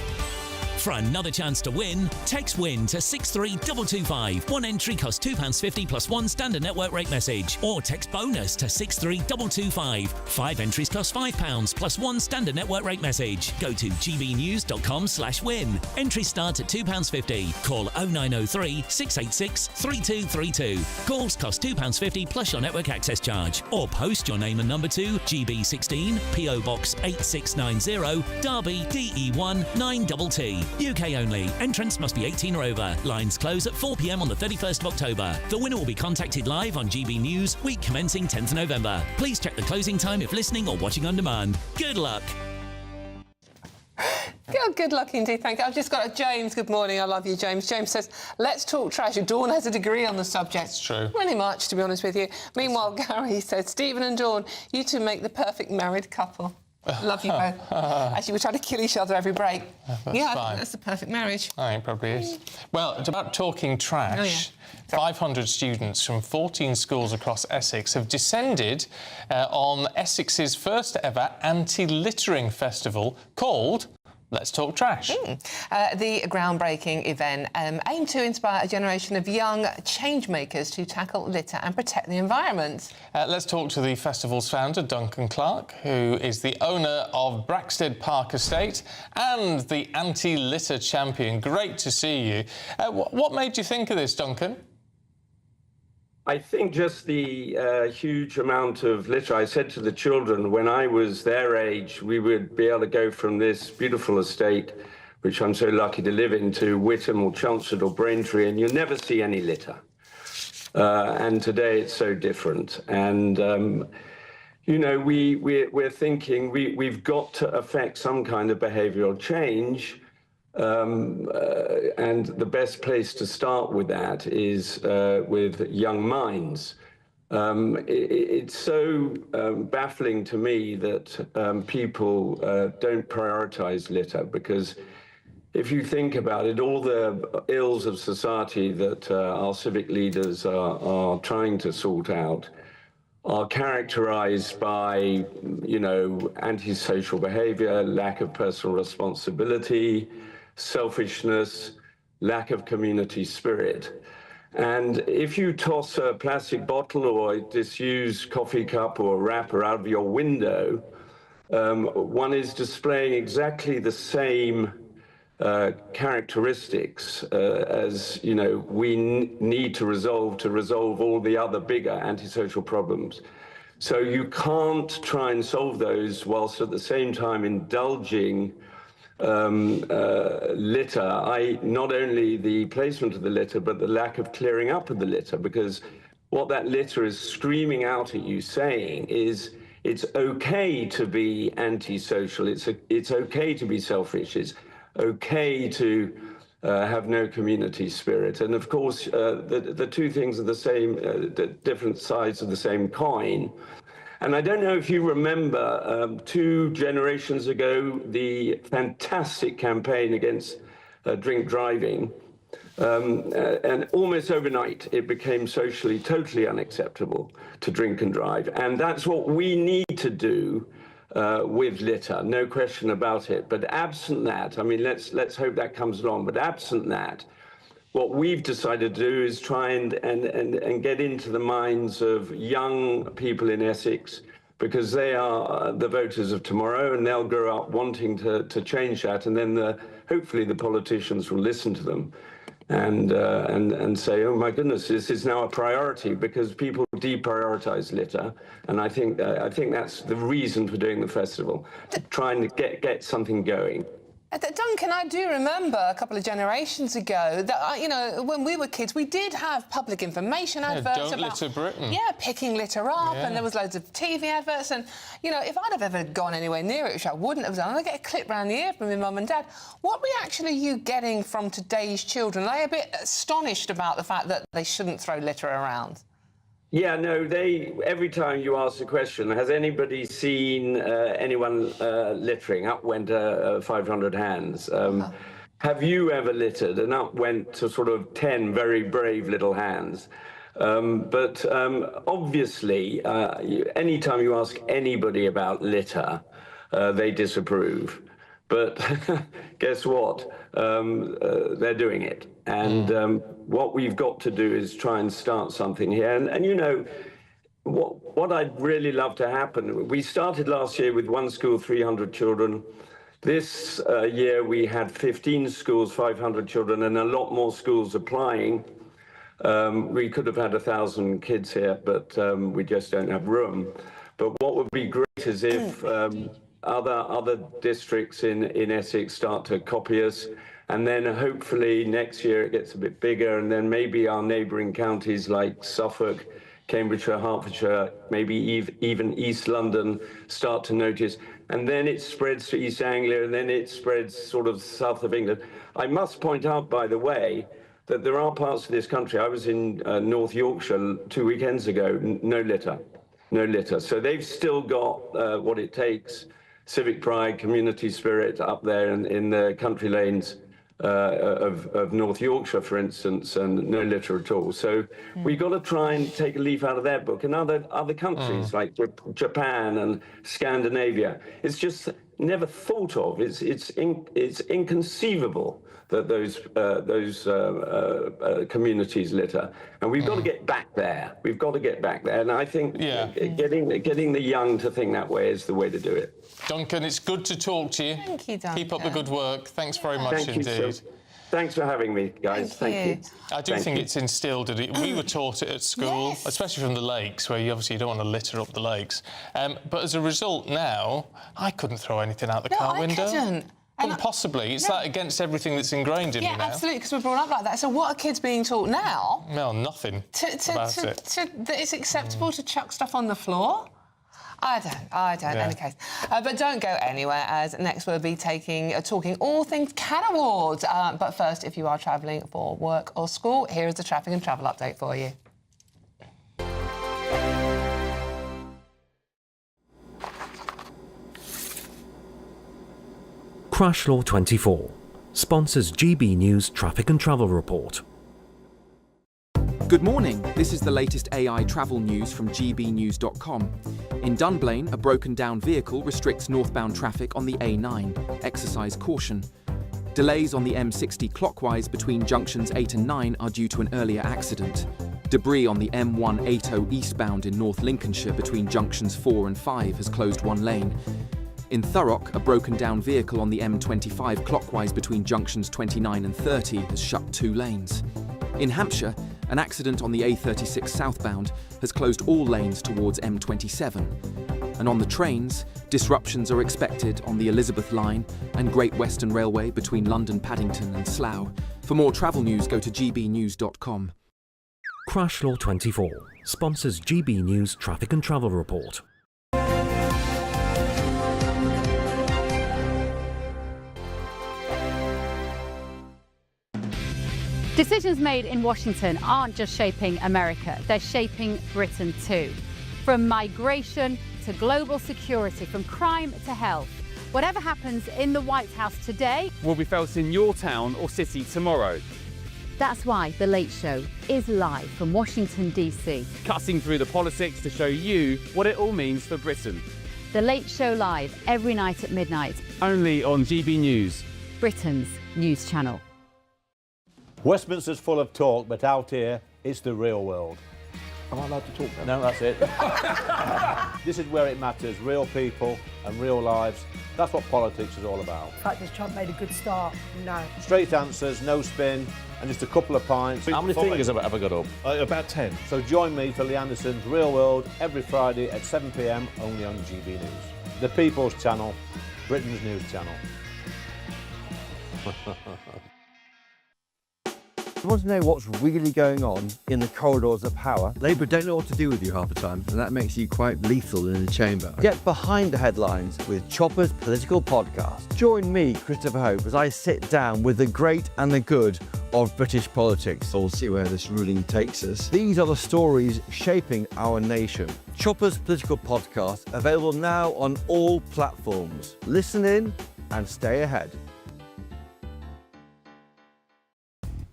For another chance to win, text WIN to 63225. One entry costs £2.50 plus one standard network rate message. Or text BONUS to 63225. 5 entries cost £5 plus one standard network rate message. Go to gbnews.com/win. Entries start at £2.50. Call 0903 686 3232. Calls cost £2.50 plus your network access charge. Or post your name and number to GB16 PO Box 8690 Derby DE1 9TT. UK only. Entrants must be 18 or over. Lines close at 4 p.m. on the 31st of October. The winner will be contacted live on GB News, week commencing 10th November. Please check the closing time if listening or watching on demand. Good luck. Good luck indeed, thank you. I've just got a James. Good morning, I love you, James. James says, let's talk trash. Dawn has a degree on the subject. It's true. Really much, to be honest with you. Meanwhile, Gary says, Stephen and Dawn, you two make the perfect married couple. Love you both. Actually, we try to kill each other every break. That's I fine. think that's the perfect marriage. I think it probably is. Well, it's about talking trash. 500 students from 14 schools across Essex have descended on Essex's first ever anti-littering festival called Let's Talk Trash. The groundbreaking event aimed to inspire a generation of young change makers to tackle litter and protect the environment. Let's talk to the festival's founder, Duncan Clark, who is the owner of Braxted Park Estate and the anti-litter champion. Great to see you. What made you think of this, Duncan? I think just the huge amount of litter. I said to the children, when I was their age, we would be able to go from this beautiful estate, which I'm so lucky to live in, to Witham or Chelmsford or Braintree, and you'll never see any litter. And today it's so different. And, you know, we're thinking we've got to affect some kind of behavioural change. And the best place to start with that is with young minds. It's so baffling to me that people don't prioritise litter, because if you think about it, all the ills of society that our civic leaders are trying to sort out are characterised by, you know, antisocial behaviour, lack of personal responsibility, selfishness, lack of community spirit. And if you toss a plastic bottle or a disused coffee cup or a wrapper out of your window, one is displaying exactly the same characteristics as, you know, we need to resolve all the other bigger antisocial problems. So you can't try and solve those whilst at the same time indulging litter, not only the placement of the litter, but the lack of clearing up of the litter, because what that litter is screaming out at you saying is it's okay to be antisocial, it's okay to be selfish, it's okay to have no community spirit. And of course, the two things are the same, different sides of the same coin. And I don't know if you remember 2 generations ago, the fantastic campaign against drink driving. And almost overnight, it became socially totally unacceptable to drink and drive. And that's what we need to do with litter, no question about it. But absent that, I mean, let's hope that comes along. But absent that, what we've decided to do is try and get into the minds of young people in Essex, because they are the voters of tomorrow, and they'll grow up wanting to change that, and then hopefully the politicians will listen to them and say, oh my goodness, this is now a priority, because people deprioritize litter, and I think that's the reason for doing the festival, to try and get something going. Duncan, I do remember a couple of generations ago that, you know, when we were kids, we did have public information adverts Don't about... litter Britain. Yeah, picking litter up, Yeah. and there was loads of TV adverts, and, you know, if I'd have ever gone anywhere near it, which I wouldn't have done, I'd get a clip round the ear from my mum and dad. What reaction are you getting from today's children? Are they a bit astonished about the fact that they shouldn't throw litter around? Yeah, no, every time you ask the question, has anybody seen anyone littering? Up went 500 hands. Have you ever littered? And up went to sort of 10 very brave little hands. But obviously, anytime you ask anybody about litter, they disapprove. But guess what? They're doing it. And what we've got to do is try and start something here. And you know, what I'd really love to happen, we started last year with one school, 300 children. This year we had 15 schools, 500 children, and a lot more schools applying. We could have had 1,000 kids here, but we just don't have room. But what would be great is if other districts in Essex start to copy us, and then hopefully next year it gets a bit bigger, and then maybe our neighbouring counties like Suffolk, Cambridgeshire, Hertfordshire, maybe even East London start to notice. And then it spreads to East Anglia, and then it spreads sort of south of England. I must point out, by the way, that there are parts of this country. I was in North Yorkshire 2 weekends ago, no litter, no litter. So they've still got what it takes, civic pride, community spirit up there in the country lanes of North Yorkshire, for instance, and no litter at all. So we've got to try and take a leaf out of their book. And other countries like Japan and Scandinavia, it's just never thought of. It's inconceivable that those communities litter, and we've got to get back there. We've got to get back there, and I think getting the young to think that way is the way to do it. Duncan, it's good to talk to you. Thank you, Duncan. Keep up the good work. Thanks very much indeed. Thanks for having me, guys. Thank you. I do think it's instilled in it. We were taught it at school, especially from the lakes, where you obviously don't want to litter up the lakes. But as a result now, I couldn't throw anything out the car window. Couldn't possibly. It's like against everything that's ingrained in me now. Yeah, absolutely, because we're brought up like that. So what are kids being taught now? No, nothing about it. That it's acceptable to chuck stuff on the floor? I don't, in any case. But don't go anywhere, as next we'll be talking all things CAN Awards. But first, if you are travelling for work or school, here is the traffic and travel update for you. Crash Law 24 sponsors GB News Traffic and Travel Report. Good morning, this is the latest AI travel news from gbnews.com. In Dunblane, a broken down vehicle restricts northbound traffic on the A9. Exercise caution. Delays on the M60 clockwise between junctions 8 and 9 are due to an earlier accident. Debris on the M180 eastbound in North Lincolnshire between junctions 4 and 5 has closed one lane. In Thurrock, a broken down vehicle on the M25 clockwise between junctions 29 and 30 has shut 2 lanes. In Hampshire, an accident on the A36 southbound has closed all lanes towards M27. And on the trains, disruptions are expected on the Elizabeth Line and Great Western Railway between London Paddington and Slough. For more travel news, go to gbnews.com. Crash Law 24 sponsors GB News Traffic and Travel Report. Decisions made in Washington aren't just shaping America, they're shaping Britain too. From migration to global security, from crime to health. Whatever happens in the White House today will be felt in your town or city tomorrow. That's why The Late Show is live from Washington, D.C. Cutting through the politics to show you what it all means for Britain. The Late Show live every night at midnight. Only on GB News, Britain's news channel. Westminster's full of talk, but out here, it's the real world. Am I allowed to talk then? No, that's it. This is where it matters, real people and real lives. That's what politics is all about. In fact, has Trump made a good start? No. Straight answers, no spin, and just a couple of pints. How many fingers have I got up? About 10. So join me for Lee Anderson's Real World every Friday at 7 p.m, only on GB News. The People's Channel, Britain's news channel. You want to know what's really going on in the corridors of power? Labour don't know what to do with you half the time, and that makes you quite lethal in the chamber. Get behind the headlines with Chopper's Political Podcast. Join me, Christopher Hope, as I sit down with the great and the good of British politics. We'll see where this ruling takes us. These are the stories shaping our nation. Chopper's Political Podcast, available now on all platforms. Listen in and stay ahead.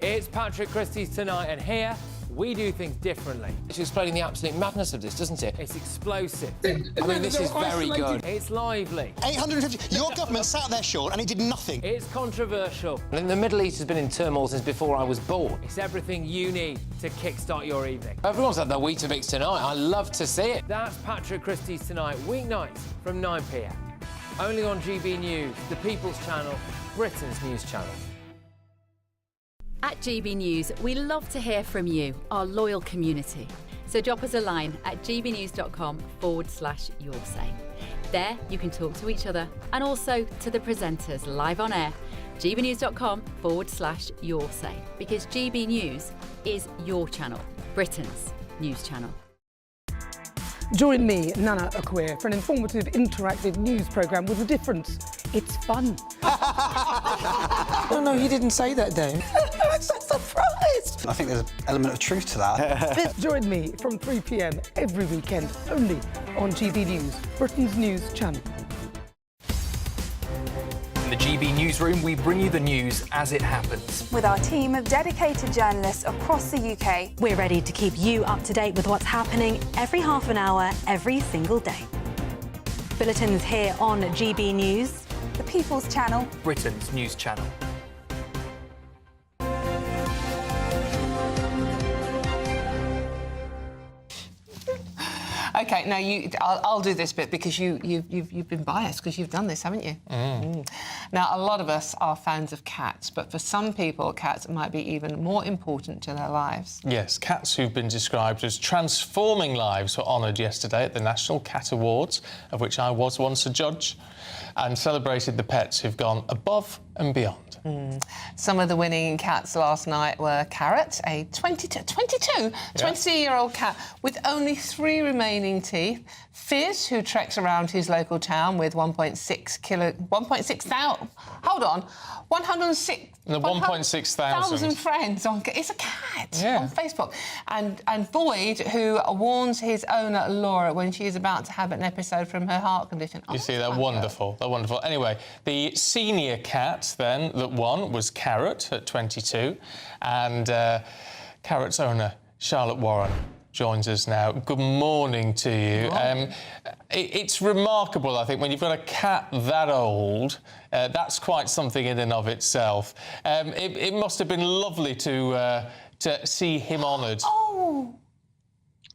It's Patrick Christie's Tonight, and here We do things differently. It's explaining the absolute madness of this, doesn't it? It's explosive. I mean, this is very good. It's lively. 850. Your government sat there, Sean, and it did nothing. It's controversial. The Middle East has been in turmoil since before I was born. It's everything you need to kickstart your evening. Everyone's had their Weetabix tonight. I love to see it. That's Patrick Christie's Tonight, weeknights from 9 p.m. Only on GB News, the People's Channel, Britain's news channel. At GB News, we love to hear from you, our loyal community. So drop us a line at gbnews.com/yoursay. There you can talk to each other and also to the presenters live on air. gbnews.com/yoursay, because GB News is your channel, Britain's news channel. Join me, Nana Akweer, for an informative, interactive news programme with a difference. It's fun. No, you didn't say that, Dave. I'm so surprised. I think there's an element of truth to that. Join me from 3 p.m. every weekend, only on GB News, Britain's news channel. In the GB Newsroom, we bring you the news as it happens. With our team of dedicated journalists across the UK. We're ready to keep you up to date with what's happening every half an hour, every single day. Bulletins here on GB News, the People's Channel, Britain's news channel. OK, now I'll do this bit because you've been biased because you've done this, haven't you? Now, a lot of us are fans of cats, but for some people, cats might be even more important to their lives. Yes, cats who've been described as transforming lives were honoured yesterday at the National Cat Awards, of which I was once a judge, and celebrated the pets who've gone above and beyond. Some of the winning cats last night were Carrot, a 22-year-old cat with only 3 remaining teeth. Fizz, who treks around his local town with 1.6 thousand... Hold on. 1.6 thousand friends on... It's a cat on Facebook. And Void, who warns his owner, Laura, when she is about to have an episode from her heart condition. You see, they're wonderful. They're wonderful. Anyway, the senior cat, then, that won was Carrot at 22. And Carrot's owner, Charlotte Warren, joins us now. Good morning to you. It's remarkable, I think, when you've got a cat that old. That's quite something in and of itself. It must have been lovely to see him honoured.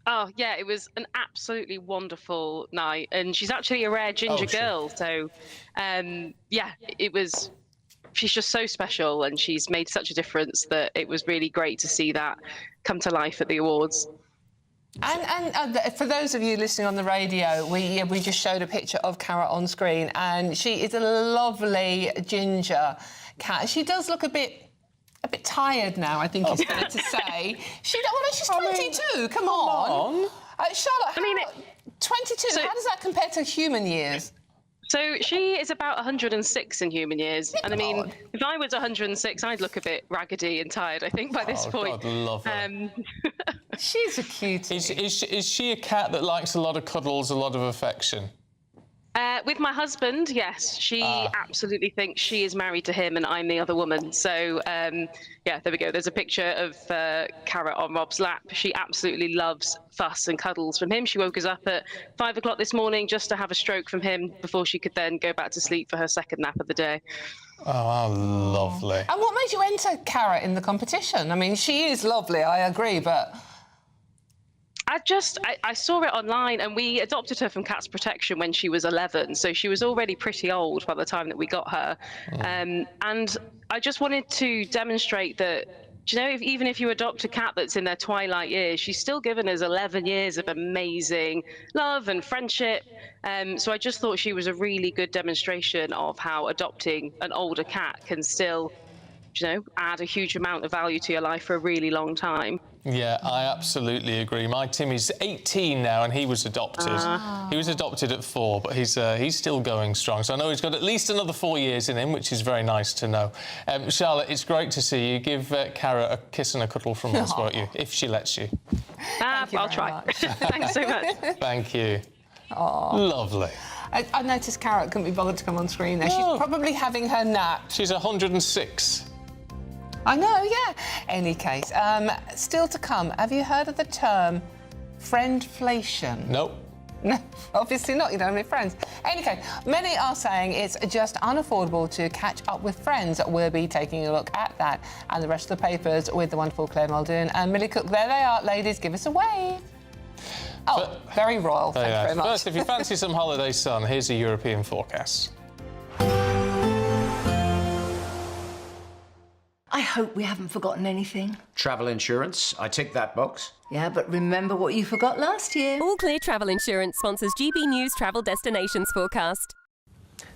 Oh, yeah, it was an absolutely wonderful night. And she's actually a rare ginger girl. So, yeah, it was... She's just so special and she's made such a difference that it was really great to see that come to life at the awards. And for those of you listening on the radio, we just showed a picture of Carrot on screen, and she is a lovely ginger cat. She does look a bit tired now, I think it's fair to say. She's 22. Come on. Charlotte, 22. So, how does that compare to human years? So she is about 106 in human years. And I mean, if I was 106, I'd look a bit raggedy and tired, I think, by this point. God, love her. She's a cutie. Is she a cat that likes a lot of cuddles, a lot of affection? With my husband, yes. She absolutely thinks she is married to him and I'm the other woman. So, yeah, there we go. There's a picture of Carrot on Rob's lap. She absolutely loves fuss and cuddles from him. She woke us up at 5 o'clock this morning just to have a stroke from him before she could then go back to sleep for her second nap of the day. Oh, how lovely. And what made you enter Carrot in the competition? I mean, she is lovely, I agree, but... I saw it online, and we adopted her from Cats Protection when she was 11, so she was already pretty old by the time that we got her. And I just wanted to demonstrate that, do you know, even if you adopt a cat that's in their twilight years, she's still given us 11 years of amazing love and friendship. So I just thought she was a really good demonstration of how adopting an older cat can still, you know, add a huge amount of value to your life for a really long time. Yeah, I absolutely agree. My Timmy's 18 now, and he was adopted. He was adopted at 4, but he's still going strong. So I know he's got at least another 4 years in him, which is very nice to know. Charlotte, it's great to see you. Give Carrot a kiss and a cuddle from us, won't you? If she lets you. I'll try. Thanks so much. Thank you. Lovely. I noticed Carrot couldn't be bothered to come on screen there. She's probably having her nap. She's 106. I know, yeah. Any case, still to come, have you heard of the term friendflation? Nope. No, obviously not. You don't have any friends. Anyway, many are saying it's just unaffordable to catch up with friends. We'll be taking a look at that and the rest of the papers with the wonderful Claire Muldoon and Millie Cook. There they are. Ladies, give us a wave. Oh, very royal. Thank you very much. First, if you fancy some holiday sun, here's a European forecast. I hope we haven't forgotten anything. Travel insurance, I tick that box. Yeah, but remember what you forgot last year. All Clear Travel Insurance sponsors GB News Travel Destinations Forecast.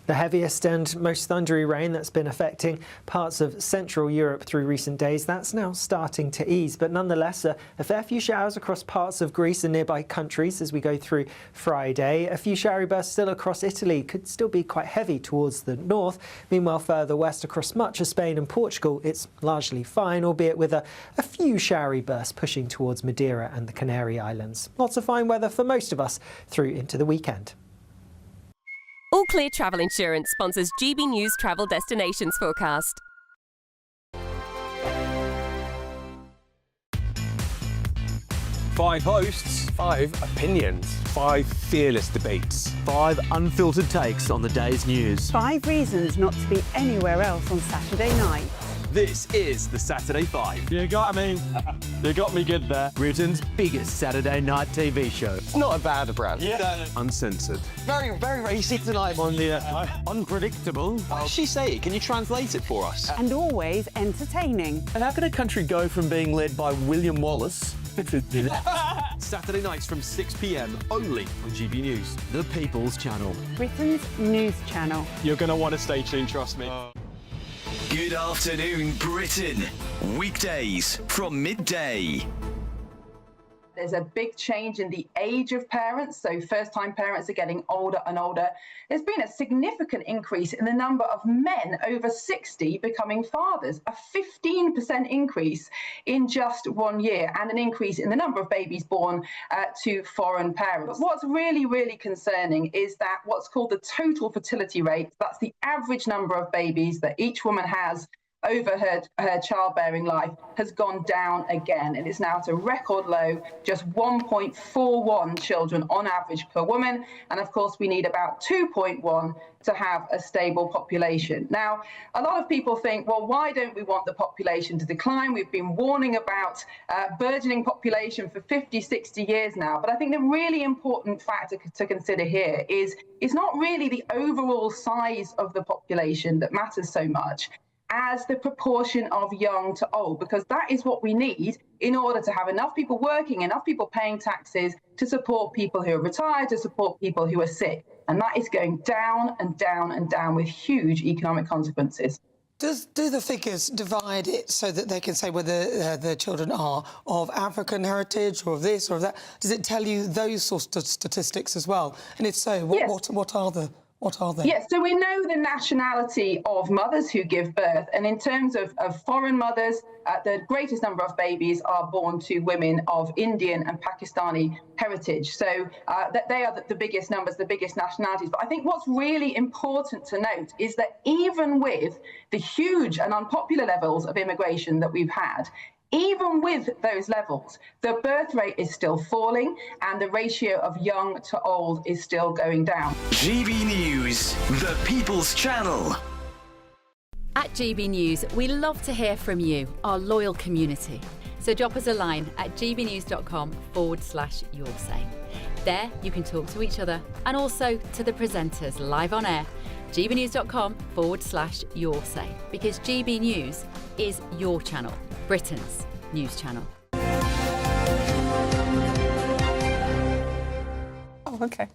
The heaviest and most thundery rain that's been affecting parts of Central Europe through recent days, that's now starting to ease. But nonetheless, a fair few showers across parts of Greece and nearby countries as we go through Friday. A few showery bursts still across Italy, could still be quite heavy towards the north. Meanwhile, further west across much of Spain and Portugal, it's largely fine, albeit with a few showery bursts pushing towards Madeira and the Canary Islands. Lots of fine weather for most of us through into the weekend. All Clear Travel Insurance sponsors GB News Travel Destinations Forecast. 5 hosts, 5 opinions, 5 fearless debates, 5 unfiltered takes on the day's news. 5 reasons not to be anywhere else on Saturday night. This is the Saturday 5. You got me. You got me good there. Britain's biggest Saturday night TV show. It's not a bad brand. Yeah. Uncensored. Very, very racy tonight. On the unpredictable. What does she say? Can you translate it for us? And always entertaining. And how can a country go from being led by William Wallace to Saturday nights from 6 p.m. only on GB News. The People's Channel. Britain's news channel. You're going to want to stay tuned, trust me. Good afternoon, Britain. Weekdays from midday. There's a big change in the age of parents, so first-time parents are getting older and older. There's been a significant increase in the number of men over 60 becoming fathers, a 15% increase in just 1 year, and an increase in the number of babies born to foreign parents. But what's really, really concerning is that what's called the total fertility rate, that's the average number of babies that each woman has over her childbearing life, has gone down again, and it's now at a record low, just 1.41 children on average per woman, and of course we need about 2.1 to have a stable population. Now, a lot of people think, well, why don't we want the population to decline? We've been warning about burgeoning population for 50, 60 years now, but I think the really important factor to consider here is it's not really the overall size of the population that matters so much as the proportion of young to old, because that is what we need in order to have enough people working, enough people paying taxes to support people who are retired, to support people who are sick. And that is going down and down and down with huge economic consequences. Do the figures divide it so that they can say whether the children are of African heritage or of this or of that? Does it tell you those sorts of statistics as well? And if so, what are the... What are they? Yes, so we know the nationality of mothers who give birth. And in terms of foreign mothers, the greatest number of babies are born to women of Indian and Pakistani heritage. So they are the biggest numbers, the biggest nationalities. But I think what's really important to note is that even with the huge and unpopular levels of immigration that we've had, even with those levels, the birth rate is still falling and the ratio of young to old is still going down. GB News, the People's Channel. At GB News, we love to hear from you, our loyal community. So drop us a line at gbnews.com/yoursay. There you can talk to each other and also to the presenters live on air. gbnews.com/yoursay, because GB News is your channel, Britain's news channel. Oh, okay.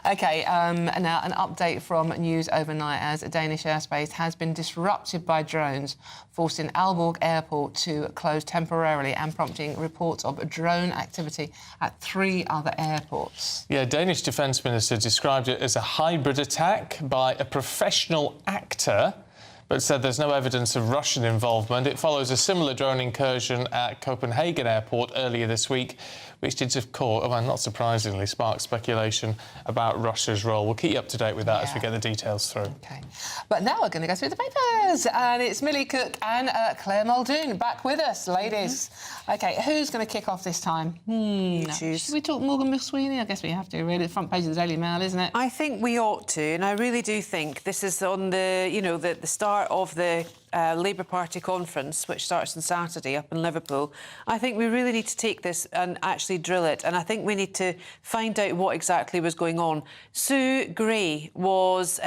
OK, now an update from News Overnight as Danish airspace has been disrupted by drones, forcing Aalborg Airport to close temporarily and prompting reports of drone activity at 3 other airports. Yeah, Danish Defence Minister described it as a hybrid attack by a professional actor but said there's no evidence of Russian involvement. It follows a similar drone incursion at Copenhagen Airport earlier this week, which did, of course, well, not surprisingly, spark speculation about Russia's role. We'll keep you up to date with that as we get the details through. OK. But now we're going to go through the papers, and it's Millie Cook and Claire Muldoon back with us, ladies. OK, who's going to kick off this time? Should we talk Morgan McSweeney? I guess we have to, really. The front page of the Daily Mail, isn't it? I think we ought to, and I really do think this is on the, you know, the start of the Labour Party conference, which starts on Saturday up in Liverpool. I think we really need to take this and actually drill it, and I think we need to find out what exactly was going on. Sue Gray was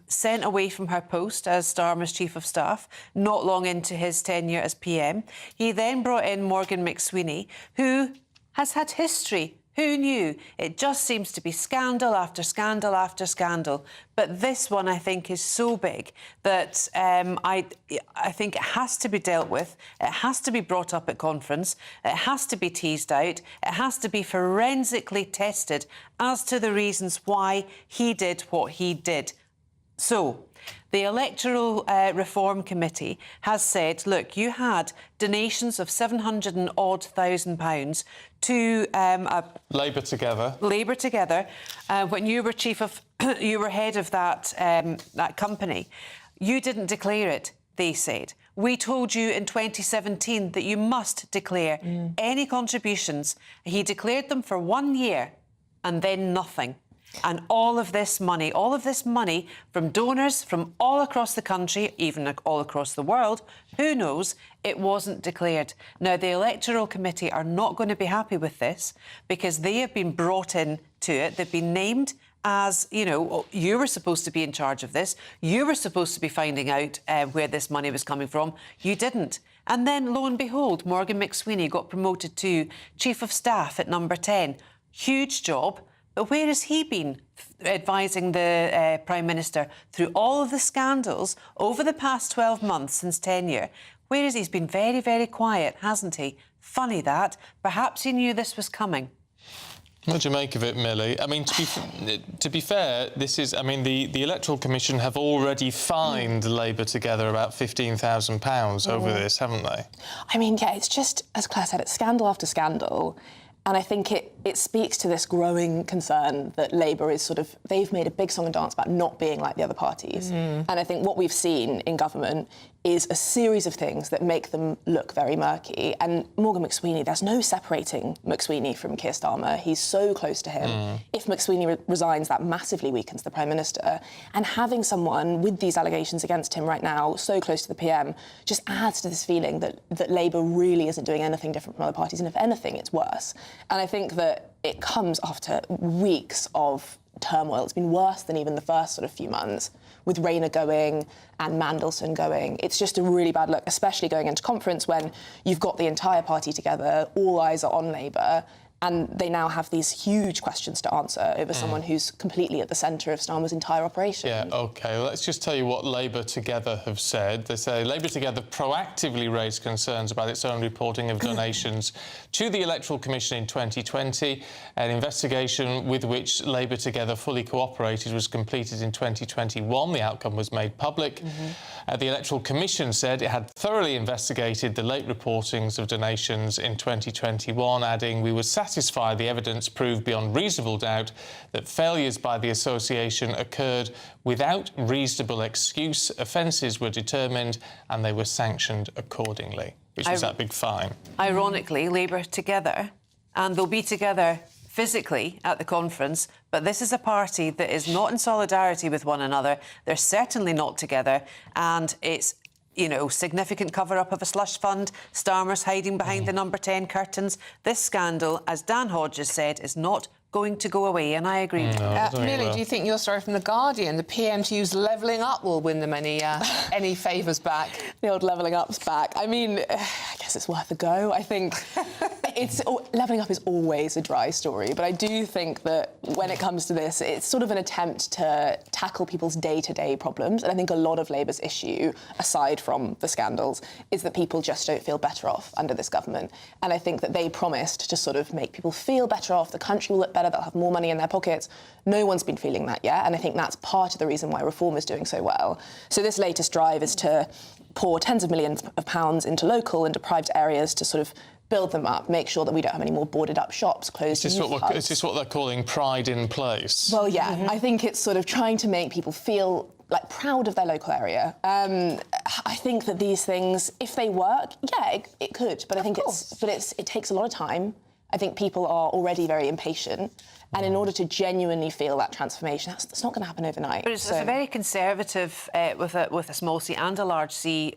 sent away from her post as Starmer's Chief of Staff not long into his tenure as PM. He then brought in Morgan McSweeney, who has had history. Who knew? It just seems to be scandal after scandal after scandal. But this one, I think, is so big that I think it has to be dealt with. It has to be brought up at conference. It has to be teased out. It has to be forensically tested as to the reasons why he did what he did. So, the Electoral Reform Committee has said, look, you had donations of £700,000 to Labour Together. Labour Together, when you were you were head of that company. You didn't declare it, they said. We told you in 2017 that you must declare any contributions. He declared them for 1 year and then nothing. And all of this money from donors from all across the country, even all across the world, who knows, it wasn't declared. Now, the Electoral Committee are not going to be happy with this because they have been brought in to it. They've been named as, you know, you were supposed to be in charge of this. You were supposed to be finding out where this money was coming from. You didn't. And then, lo and behold, Morgan McSweeney got promoted to Chief of Staff at number 10. Huge job. But where has he been advising the Prime Minister through all of the scandals over the past 12 months since tenure? Where is he? He's been very, very quiet, hasn't he? Funny that. Perhaps he knew this was coming. What do you make of it, Millie? I mean, to be fair, this is... I mean, the Electoral Commission have already fined Labour Together about £15,000 over this, haven't they? I mean, yeah, it's just, as Claire said, it's scandal after scandal. And I think it speaks to this growing concern that Labour is they've made a big song and dance about not being like the other parties. And I think what we've seen in government is a series of things that make them look very murky. And Morgan McSweeney, there's no separating McSweeney from Keir Starmer. He's so close to him. If McSweeney resigns, that massively weakens the Prime Minister. And having someone with these allegations against him right now, so close to the PM, just adds to this feeling that Labour really isn't doing anything different from other parties. And if anything, it's worse. And I think that it comes after weeks of turmoil. It's been worse than even the first few months, with Rayner going and Mandelson going. It's just a really bad look, especially going into conference when you've got the entire party together, all eyes are on Labour, and they now have these huge questions to answer over someone who's completely at the centre of Starmer's entire operation. Yeah, OK. Well, let's just tell you what Labour Together have said. They say Labour Together proactively raised concerns about its own reporting of donations to the Electoral Commission in 2020. An investigation with which Labour Together fully cooperated was completed in 2021. The outcome was made public. The Electoral Commission said it had thoroughly investigated the late reportings of donations in 2021, adding, "We were satisfied the evidence proved beyond reasonable doubt that failures by the association occurred without reasonable excuse. Offences were determined and they were sanctioned accordingly," which was that big fine. Ironically, Labour Together, and they'll be together physically at the conference, but this is a party that is not in solidarity with one another. They're certainly not together, and it's, you know, significant cover-up of a slush fund. Starmer's hiding behind the number 10 curtains. This scandal, as Dan Hodges said, is not going to go away, and I agree. Millie, do you think your story from The Guardian, the PM to use levelling up, will win them any favours back? The old levelling up's back. I mean, I guess it's worth a go. I think levelling up is always a dry story, but I do think that when it comes to this, it's sort of an attempt to tackle people's day-to-day problems. And I think a lot of Labour's issue, aside from the scandals, is that people just don't feel better off under this government. And I think that they promised to sort of make people feel better off, the country will look better, they'll have more money in their pockets. No one's been feeling that yet, and I think that's part of the reason why reform is doing so well. So this latest drive is to pour tens of millions of pounds into local and deprived areas to sort of build them up, make sure that we don't have any more boarded up shops, closed Is this what they're calling pride in place? Well, yeah, I think it's sort of trying to make people feel like proud of their local area. I think that these things, if they work, yeah, it could, but I think it takes a lot of time. I think people are already very impatient. And in order to genuinely feel that transformation, that's not going to happen overnight. But it's a very conservative, with a small C and a large C,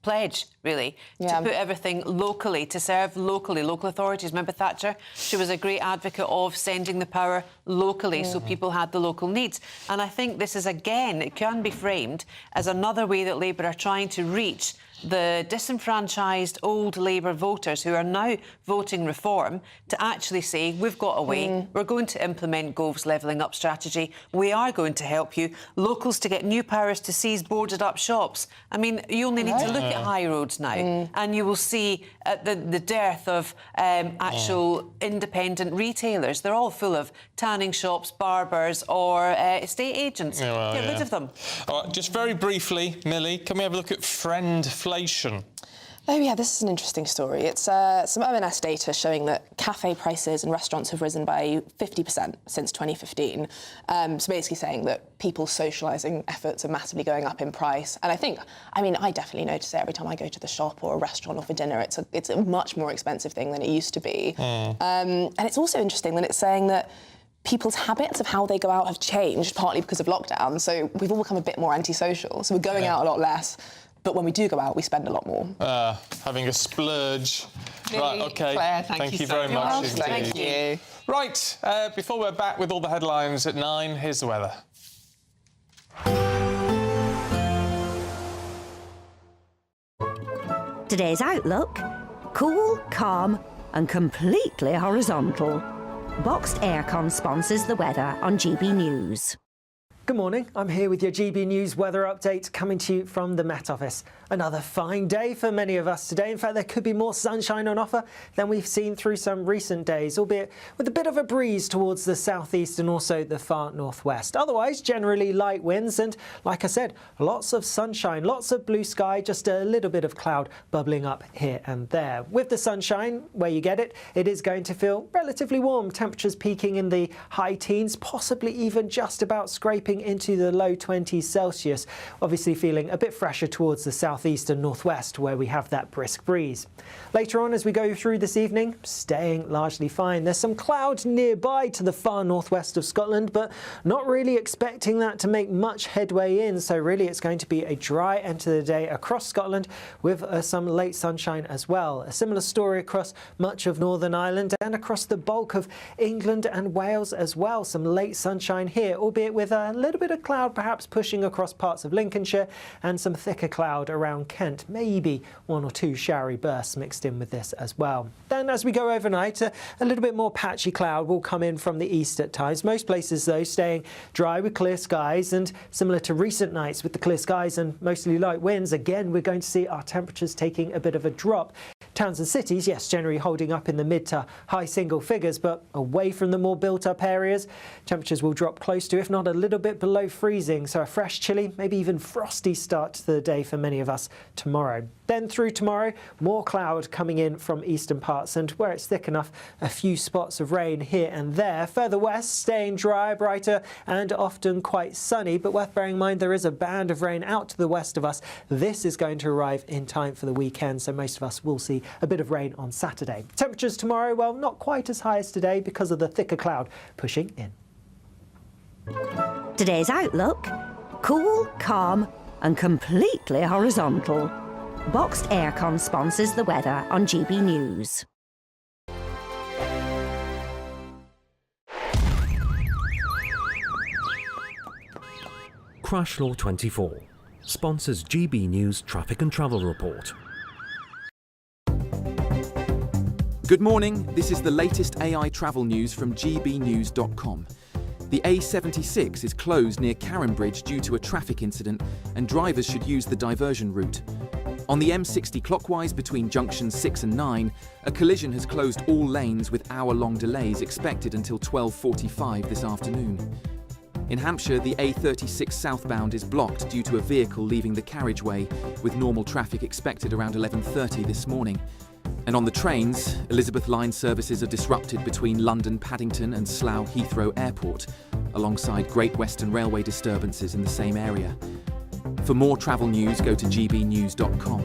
pledge, really, to put everything locally, to serve locally, local authorities. Remember Thatcher? She was a great advocate of sending the power locally so people had the local needs. And I think this is, again, it can be framed as another way that Labour are trying to reach the disenfranchised old Labour voters who are now voting reform to actually say, we've got a way, we're going to implement Gove's levelling up strategy, we are going to help you, locals to get new powers to seize boarded up shops. I mean, you only need to look at high roads now and you will see the dearth of actual independent retailers. They're all full of tanning shops, barbers or estate agents. Get rid of them. All right, just very briefly, Millie, can we have a look at friendflation? Oh, yeah, this is an interesting story. It's some ONS data showing that cafe prices and restaurants have risen by 50% since 2015. So basically saying that people's socialising efforts are massively going up in price. And I definitely notice it every time I go to the shop or a restaurant or for dinner. It's a much more expensive thing than it used to be. And it's also interesting that it's saying that people's habits of how they go out have changed, partly because of lockdown. So we've all become a bit more antisocial. So we're going out a lot less. But when we do go out, we spend a lot more. Having a splurge. Right, OK. Claire, thank you very much indeed. Thank you. Right, before we're back with all the headlines at 9, here's the weather. Today's outlook: cool, calm and completely horizontal. Boxed Aircon sponsors the weather on GB News. Good morning, I'm here with your GB News weather update coming to you from the Met Office. Another fine day for many of us today. In fact, there could be more sunshine on offer than we've seen through some recent days, albeit with a bit of a breeze towards the southeast and also the far northwest. Otherwise, generally light winds and, like I said, lots of sunshine, lots of blue sky, just a little bit of cloud bubbling up here and there. With the sunshine, where you get it, it is going to feel relatively warm. Temperatures peaking in the high teens, possibly even just about scraping into the low 20s Celsius, obviously feeling a bit fresher towards the southeast and northwest where we have that brisk breeze. Later on as we go through this evening, staying largely fine. There's some clouds nearby to the far northwest of Scotland, but not really expecting that to make much headway in, so really it's going to be a dry end to the day across Scotland with some late sunshine as well. A similar story across much of Northern Ireland and across the bulk of England and Wales as well. Some late sunshine here, albeit with a little bit of cloud perhaps pushing across parts of Lincolnshire and some thicker cloud around Kent. Maybe one or two showery bursts mixed in with this as well. Then as we go overnight, a little bit more patchy cloud will come in from the east at times. Most places though staying dry with clear skies, and similar to recent nights with the clear skies and mostly light winds, again we're going to see our temperatures taking a bit of a drop. Towns and cities, yes, generally holding up in the mid to high single figures, but away from the more built up areas, temperatures will drop close to, if not a little bit below freezing. So a fresh, chilly, maybe even frosty start to the day for many of us tomorrow. Then through tomorrow, more cloud coming in from eastern parts, and where it's thick enough, a few spots of rain here and there. Further west, staying dry, brighter and often quite sunny, but worth bearing in mind there is a band of rain out to the west of us. This is going to arrive in time for the weekend, so most of us will see a bit of rain on Saturday. Temperatures tomorrow, well, not quite as high as today because of the thicker cloud pushing in. Today's outlook: cool, calm and completely horizontal. Boxed Aircon sponsors the weather on GB News. Crash Law 24 sponsors GB News Traffic and Travel Report. Good morning, this is the latest AI travel news from gbnews.com. The A76 is closed near Karen Bridge due to a traffic incident, and drivers should use the diversion route. On the M60 clockwise between junctions 6 and 9, a collision has closed all lanes with hour-long delays expected until 12:45 this afternoon. In Hampshire, the A36 southbound is blocked due to a vehicle leaving the carriageway, with normal traffic expected around 11:30 this morning. And on the trains, Elizabeth Line services are disrupted between London Paddington and Slough Heathrow Airport, alongside Great Western Railway disturbances in the same area. For more travel news, go to gbnews.com.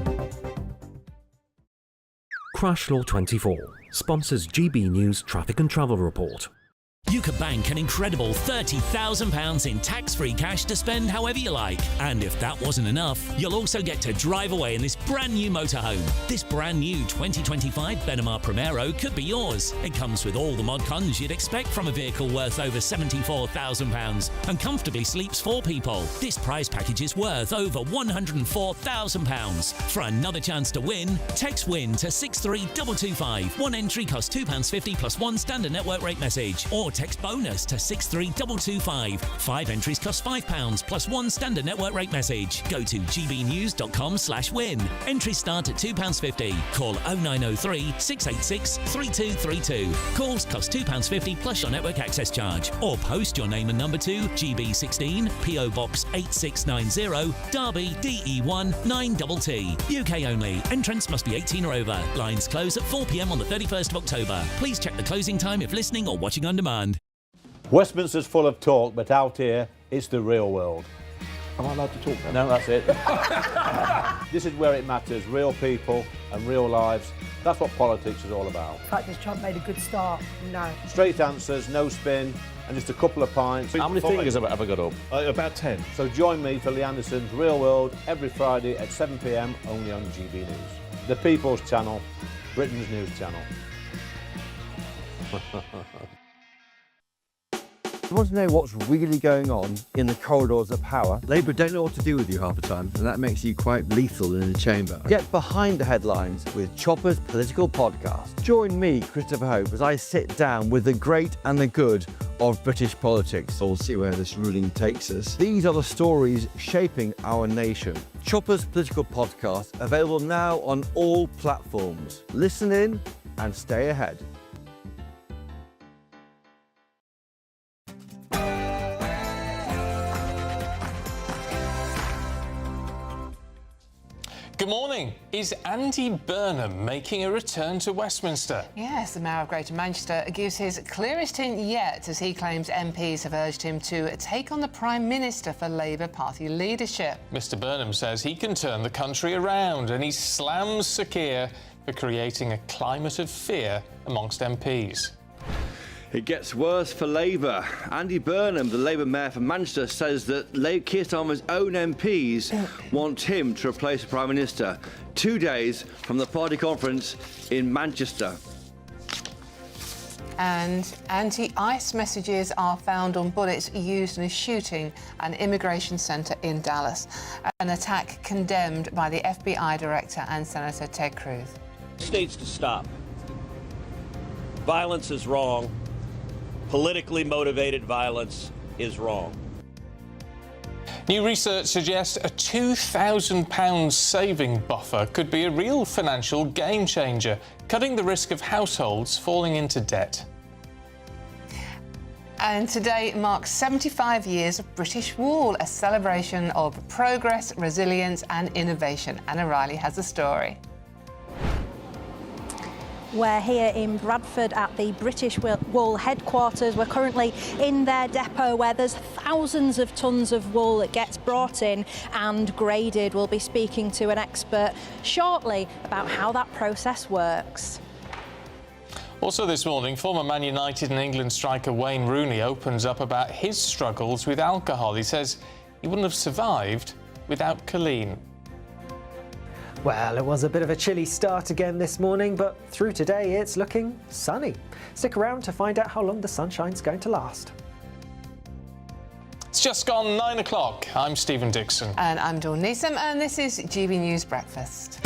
Crash Law 24 sponsors GB News Traffic and Travel Report. You could bank an incredible £30,000 in tax-free cash to spend however you like. And if that wasn't enough, you'll also get to drive away in this brand new motorhome. This brand new 2025 Burnham Primero could be yours. It comes with all the mod cons you'd expect from a vehicle worth over £74,000 and comfortably sleeps 4 people. This prize package is worth over £104,000. For another chance to win, text WIN to 63225. One entry costs £2.50 plus one standard network rate message, or text bonus to 63225. 5 entries cost £5 plus one standard network rate message. Go to gbnews.com/win. Entries start at £2.50. Call 0903 686 3232. Calls cost £2.50 plus your network access charge. Or post your name and number to GB16 PO Box 8690 Derby DE1 9TT. UK only. Entrance must be 18 or over. Lines close at 4 p.m. on the 31st of October. Please check the closing time if listening or watching on demand. Westminster's full of talk, but out here, it's the real world. Am I allowed to talk then? No, that's it. This is where it matters, real people and real lives. That's what politics is all about. In fact, has Trump made a good start? No. Straight answers, no spin, and just a couple of pints. How many fingers have I got up? About 10. So join me for Lee Anderson's Real World every Friday at 7 p.m, only on GB News. The People's Channel, Britain's news channel. You want to know what's really going on in the corridors of power? Labour don't know what to do with you half the time, and that makes you quite lethal in the chamber. Get behind the headlines with Chopper's Political Podcast. Join me, Christopher Hope, as I sit down with the great and the good of British politics. We'll see where this ruling takes us. These are the stories shaping our nation. Chopper's Political Podcast, available now on all platforms. Listen in and stay ahead. Good morning. Is Andy Burnham making a return to Westminster? Yes, the Mayor of Greater Manchester gives his clearest hint yet as he claims MPs have urged him to take on the Prime Minister for Labour Party leadership. Mr Burnham says he can turn the country around, and he slams Sir Keir for creating a climate of fear amongst MPs. It gets worse for Labour. Andy Burnham, the Labour Mayor for Manchester, says that Keir Starmer's own MPs want him to replace the Prime Minister 2 days from the party conference in Manchester. And anti-ICE messages are found on bullets used in a shooting at an immigration centre in Dallas. An attack condemned by the FBI Director and Senator Ted Cruz. This needs to stop. Violence is wrong. Politically motivated violence is wrong. New research suggests a £2,000 saving buffer could be a real financial game changer, cutting the risk of households falling into debt. And today marks 75 years of British Wall, a celebration of progress, resilience and innovation. Anna Riley has a story. We're here in Bradford at the British Wool headquarters. We're currently in their depot where there's thousands of tonnes of wool that gets brought in and graded. We'll be speaking to an expert shortly about how that process works. Also this morning, former Man United and England striker Wayne Rooney opens up about his struggles with alcohol. He says he wouldn't have survived without Colleen. Well, it was a bit of a chilly start again this morning, but through today it's looking sunny. Stick around to find out how long the sunshine's going to last. It's just gone 9 o'clock. I'm Stephen Dixon. And I'm Dawn Neeson, and this is GB News Breakfast.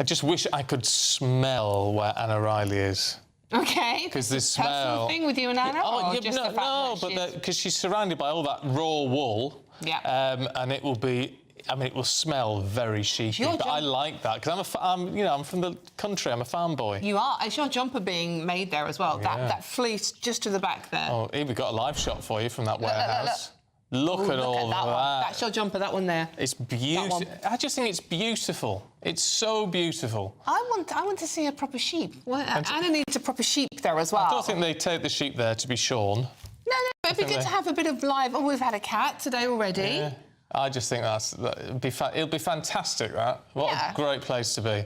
just wish I could smell where Anna Riley is. Okay. Because this smell. Personal thing with you and Anna? Oh, or yeah, just no, the fact but because she's surrounded by all that raw wool. Yeah. And it will be. I mean, it will smell very sheepy, but I like that because I'm from the country. I'm a farm boy. You are. It's your jumper being made there as well. Yeah. That fleece just to the back there. Oh, here we've got a live shot for you from that warehouse. Look at all that. that. That's your jumper. That one there. It's beautiful. I just think it's beautiful. It's so beautiful. I want to see a proper sheep. Well, Anna needs a proper sheep there as well. I don't think they take the sheep there to be shorn. No, but it'd be good to have a bit of live. Oh, we've had a cat today already. Yeah. I just think it'll be fantastic. What a great place to be.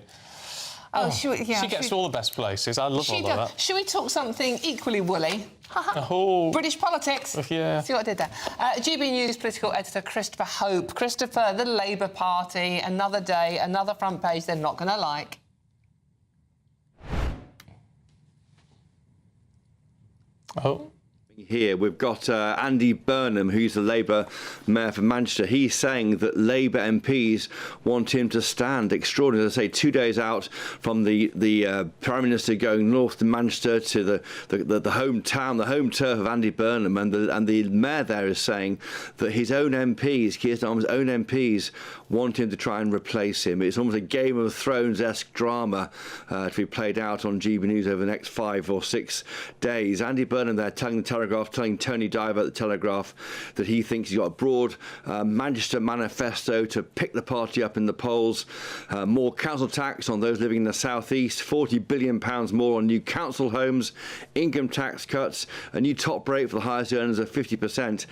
Oh, she gets to all the best places. I love all of that. Should we talk something equally woolly? British politics. Yeah. See what I did there? GB News political editor Christopher Hope. Christopher, the Labour Party, another day, another front page they're not going to like. Oh. Here we've got Andy Burnham, who's the Labour mayor for Manchester. He's saying that Labour MPs want him to stand. Extraordinary, as I say, 2 days out from the Prime Minister going north to Manchester to the hometown, the home turf of Andy Burnham, and the mayor there is saying that his own MPs, Keir Starmer's own MPs, want him to try and replace him. It's almost a Game of Thrones-esque drama to be played out on GB News over the next 5 or 6 days. Andy Burnham there telling the Telegraph, telling Tony Diver at the Telegraph that he thinks he's got a broad Manchester manifesto to pick the party up in the polls. More council tax on those living in the South East, £40 billion more on new council homes, income tax cuts, a new top rate for the highest earners of 50%.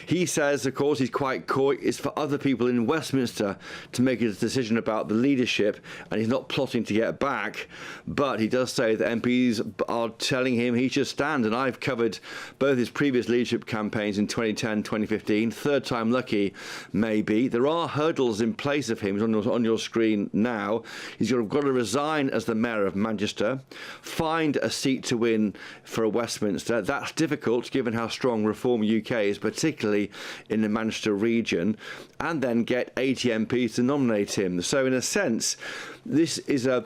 He says, of course, he's quite coy, it's for other people in Westminster to make a decision about the leadership, and he's not plotting to get back, but he does say that MPs are telling him he should stand, and I've covered both his previous leadership campaigns in 2010, 2015, third time lucky, maybe. There are hurdles in place of him. He's on your screen now. He's got to resign as the mayor of Manchester, find a seat to win for Westminster. That's difficult given how strong Reform UK is, particularly in the Manchester region, and then get 80 MPs to nominate him. So in a sense, this is a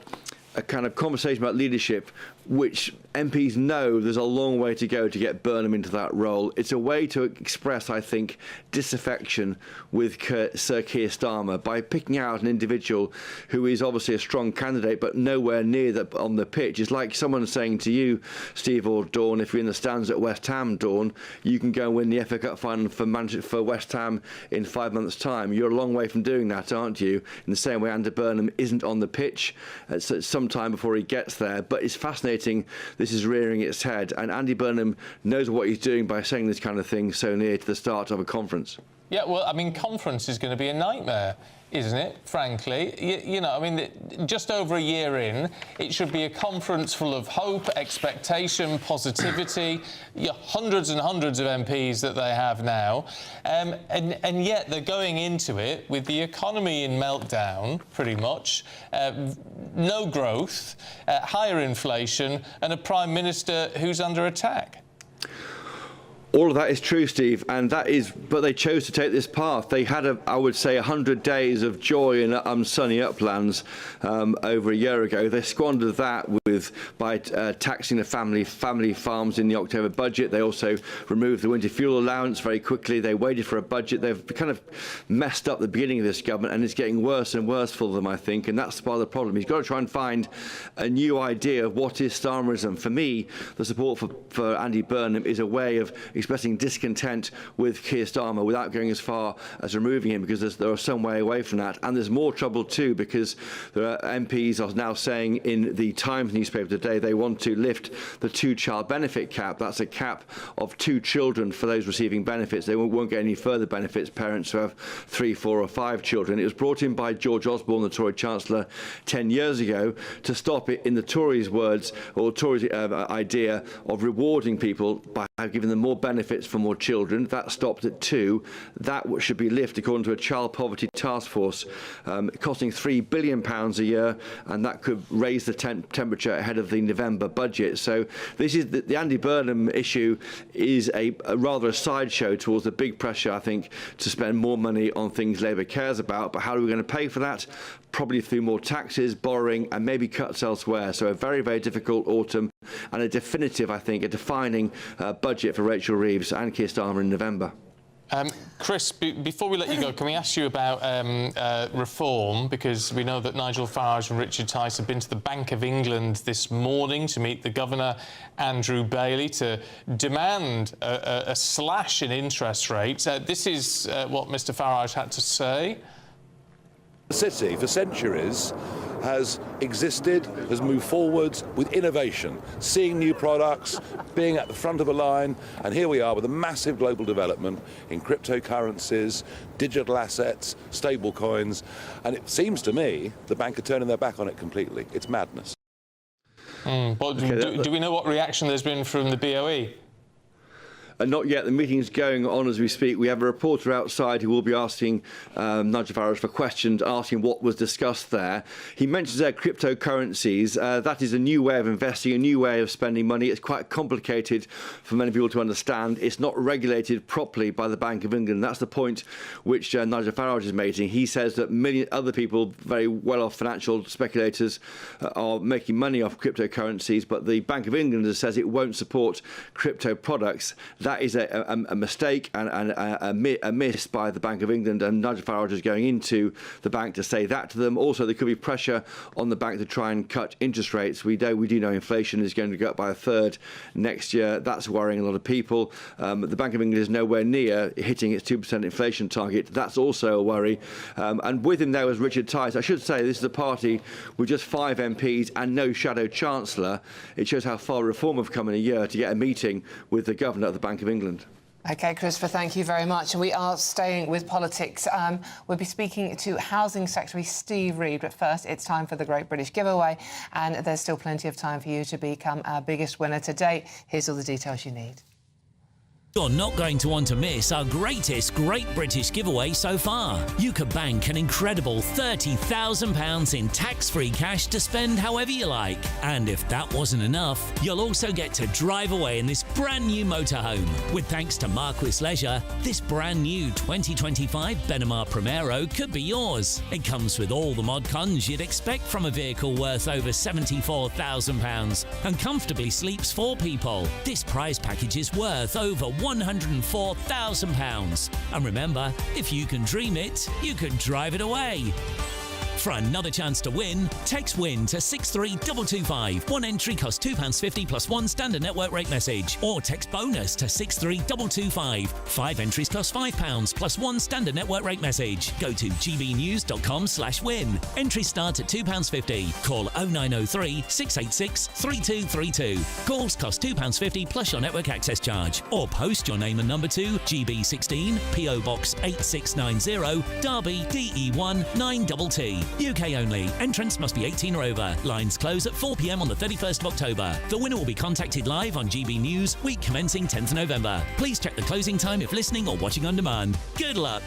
kind of conversation about leadership which MPs know there's a long way to go to get Burnham into that role. It's a way to express, I think, disaffection with Sir Keir Starmer by picking out an individual who is obviously a strong candidate but nowhere near on the pitch. It's like someone saying to you, Steve or Dawn, if you're in the stands at West Ham, Dawn, you can go and win the FA Cup final for West Ham in 5 months' time. You're a long way from doing that, aren't you? In the same way Andy Burnham isn't on the pitch. It's some time before he gets there, but it's fascinating. This is rearing its head, and Andy Burnham knows what he's doing by saying this kind of thing so near to the start of a conference. Yeah, well, I mean, conference is going to be a nightmare, isn't it, frankly? You know, I mean, just over a year in, it should be a conference full of hope, expectation, positivity, hundreds and hundreds of MPs that they have now, and yet they're going into it with the economy in meltdown, pretty much, no growth, higher inflation, and a Prime Minister who's under attack. All of that is true, Steve, and that is, but they chose to take this path. They had, I would say, 100 days of joy in sunny uplands over a year ago. They squandered that by taxing the family farms in the October budget. They also removed the winter fuel allowance very quickly. They waited for a budget. They've kind of messed up the beginning of this government, and it's getting worse and worse for them, I think, and that's part of the problem. He's got to try and find a new idea of what is Starmerism. For me, the support for Andy Burnham is a way of expressing discontent with Keir Starmer without going as far as removing him, because there are some way away from that. And there's more trouble too, because there are MPs are now saying in the Times newspaper today they want to lift the 2-child benefit cap. That's a cap of 2 children for those receiving benefits. They won't get any further benefits, parents who have 3, 4 or 5 children. It was brought in by George Osborne, the Tory Chancellor, 10 years ago to stop it, in the Tories' words, or Tories' idea of rewarding people by giving them more benefits for more children. That stopped at 2. That should be lifted, according to a child poverty task force, costing £3 billion a year, and that could raise the temperature ahead of the November budget. So this is the Andy Burnham issue is a rather a sideshow towards the big pressure, I think, to spend more money on things Labour cares about. But how are we going to pay for that? probably through more taxes, borrowing, and maybe cuts elsewhere. So a very, very difficult autumn, and a definitive, I think, a defining budget for Rachel Reeves and Keir Starmer in November. Chris, before we let you go, can we ask you about reform? Because we know that Nigel Farage and Richard Tice have been to the Bank of England this morning to meet the Governor, Andrew Bailey, to demand a slash in interest rates. This is what Mr Farage had to say. The city, for centuries, has existed, has moved forwards with innovation, seeing new products, being at the front of a line, and here we are with a massive global development in cryptocurrencies, digital assets, stable coins, and it seems to me the bank are turning their back on it completely. It's madness. But do we know what reaction there's been from the BOE? Not yet. The meeting's going on as we speak. We have a reporter outside who will be asking Nigel Farage for questions, asking what was discussed there. He mentions there cryptocurrencies. That is a new way of investing, a new way of spending money. It's quite complicated for many people to understand. It's not regulated properly by the Bank of England. That's the point which Nigel Farage is making. He says that many other people, very well-off financial speculators, are making money off cryptocurrencies, but the Bank of England says it won't support crypto products. That is a mistake and a miss by the Bank of England, and Nigel Farage is going into the bank to say that to them. Also, there could be pressure on the bank to try and cut interest rates. We do know inflation is going to go up by a third next year. That's worrying a lot of people. The Bank of England is nowhere near hitting its 2% inflation target. That's also a worry. And with him there was Richard Tice. I should say this is a party with just 5 MPs and no shadow chancellor. It shows how far reform have come in a year to get a meeting with the governor of the Bank of England. OK, Christopher, thank you very much. And we are staying with politics. We'll be speaking to Housing Secretary Steve Reed. But first, it's time for the Great British Giveaway. And there's still plenty of time for you to become our biggest winner to date. Here's all the details you need. You're not going to want to miss our greatest Great British giveaway so far. You could bank an incredible £30,000 in tax-free cash to spend however you like. And if that wasn't enough, you'll also get to drive away in this brand new motorhome. With thanks to Marquis Leisure, this brand new 2025 Burnham Primero could be yours. It comes with all the mod cons you'd expect from a vehicle worth over £74,000 and comfortably sleeps 4 people. This prize package is worth over £104,000. And remember, if you can dream it, you can drive it away. For another chance to win, text WIN to 63225. One entry costs £2.50 plus one standard network rate message. Or text BONUS to 63225. 5 entries cost £5 plus one standard network rate message. Go to gbnews.com/win. Entries start at £2.50. Call 0903 686 3232. Calls cost £2.50 plus your network access charge. Or post your name and number to GB16 PO Box 8690 Derby DE1 9TT. UK only. Entrants must be 18 or over. Lines close at 4 p.m. on the 31st of October. The winner will be contacted live on GB News, week commencing 10th November. Please check the closing time if listening or watching on demand. Good luck.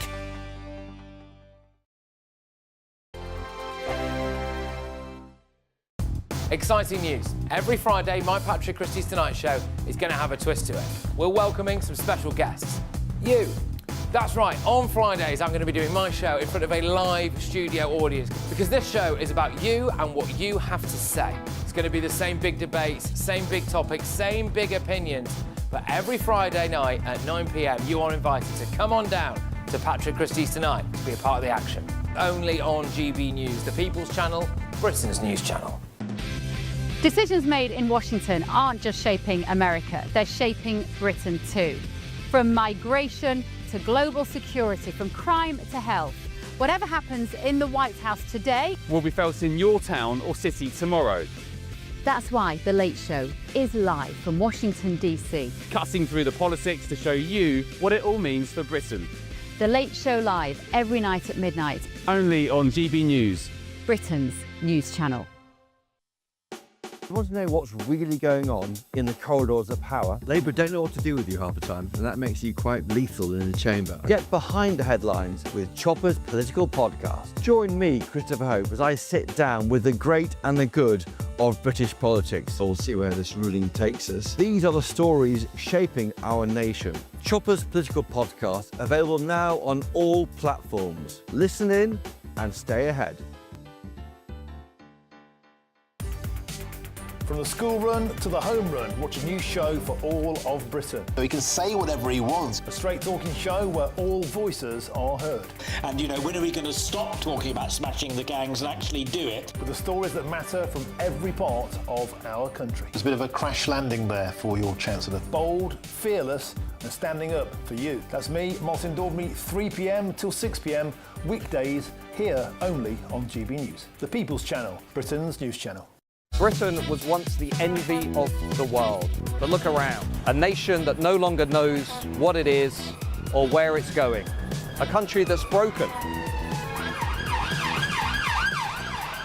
Exciting news. Every Friday, my Patrick Christie's Tonight Show is going to have a twist to it. We're welcoming some special guests. You. That's right, on Fridays I'm going to be doing my show in front of a live studio audience because this show is about you and what you have to say. It's going to be the same big debates, same big topics, same big opinions. But every Friday night at 9 p.m, you are invited to come on down to Patrick Christie's Tonight to be a part of the action. Only on GB News, the People's Channel, Britain's news channel. Decisions made in Washington aren't just shaping America, they're shaping Britain too. From migration to global security, from crime to health. Whatever happens in the White House today will be felt in your town or city tomorrow. That's why The Late Show is live from Washington, D.C. Cutting through the politics to show you what it all means for Britain. The Late Show live every night at midnight. Only on GB News, Britain's news channel. You want to know what's really going on in the corridors of power? Labour don't know what to do with you half the time, and that makes you quite lethal in the chamber. Get behind the headlines with Chopper's political podcast. Join me, Christopher Hope, as I sit down with the great and the good of British politics. We'll see where this ruling takes us. These are the stories shaping our nation. Chopper's political podcast, available now on all platforms. Listen in and stay ahead. From the school run to the home run, watch a new show for all of Britain. So he can say whatever he wants. A straight-talking show where all voices are heard. And, you know, when are we going to stop talking about smashing the gangs and actually do it? With the stories that matter from every part of our country. There's a bit of a crash landing there for your Chancellor. Bold, fearless and standing up for you. That's me, Martin Daubney, 3 p.m. till 6 p.m, weekdays, here only on GB News. The People's Channel, Britain's news channel. Britain was once the envy of the world. But look around. A nation that no longer knows what it is or where it's going. A country that's broken.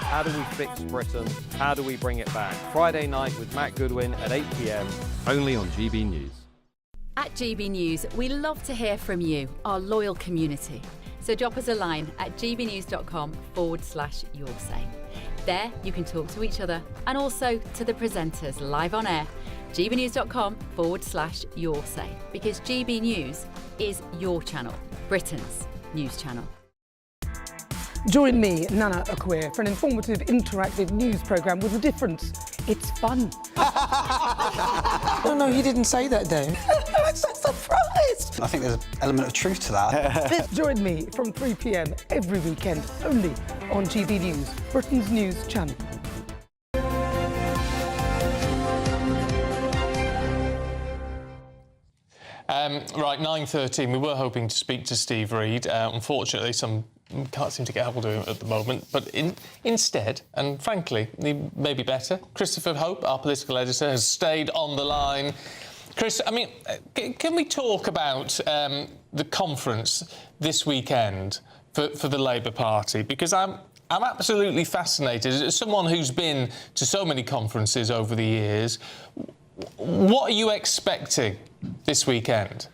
How do we fix Britain? How do we bring it back? Friday night with Matt Goodwin at 8 p.m. Only on GB News. At GB News, we love to hear from you, our loyal community. So drop us a line at gbnews.com/yoursay. There you can talk to each other and also to the presenters live on air. gbnews.com/yoursay, because GB News is your channel, Britain's news channel. Join me, Nana Akwe, for an informative, interactive news programme with a difference. It's fun. No, he didn't say that, Dave. I'm so surprised. I think there's an element of truth to that. Join me from 3 p.m. every weekend, only on GB News, Britain's news channel. Right, 9:13. We were hoping to speak to Steve Reid. Unfortunately, can't seem to get hold of him at the moment. But instead, and frankly, maybe better, Christopher Hope, our political editor, has stayed on the line. Chris, I mean, can we talk about the conference this weekend for the Labour Party? Because I'm absolutely fascinated. As someone who's been to so many conferences over the years, what are you expecting this weekend?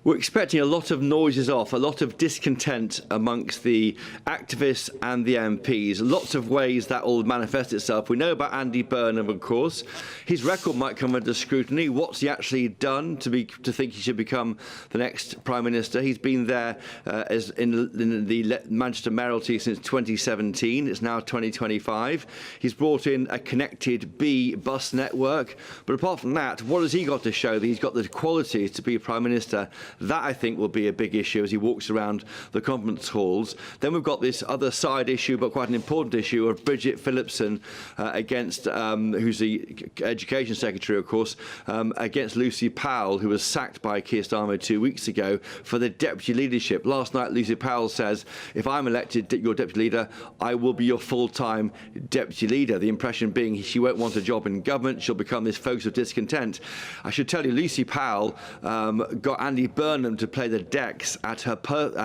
We're expecting a lot of noises off, a lot of discontent amongst the activists and the MPs. Lots of ways that will manifest itself. We know about Andy Burnham, of course. His record might come under scrutiny. What's he actually done to think he should become the next Prime Minister? He's been there as in the Manchester mayoralty since 2017. It's now 2025. He's brought in a connected B bus network. But apart from that, what has he got to show that he's got the qualities to be Prime Minister? That, I think, will be a big issue as he walks around the conference halls. Then we've got this other side issue, but quite an important issue, of Bridget Phillipson against, who's the Education Secretary, of course, against Lucy Powell, who was sacked by Keir Starmer 2 weeks ago for the deputy leadership. Last night, Lucy Powell says, if I'm elected your deputy leader, I will be your full-time deputy leader. The impression being she won't want a job in government. She'll become this focus of discontent. I should tell you, Lucy Powell got Andy Burnham to play the decks at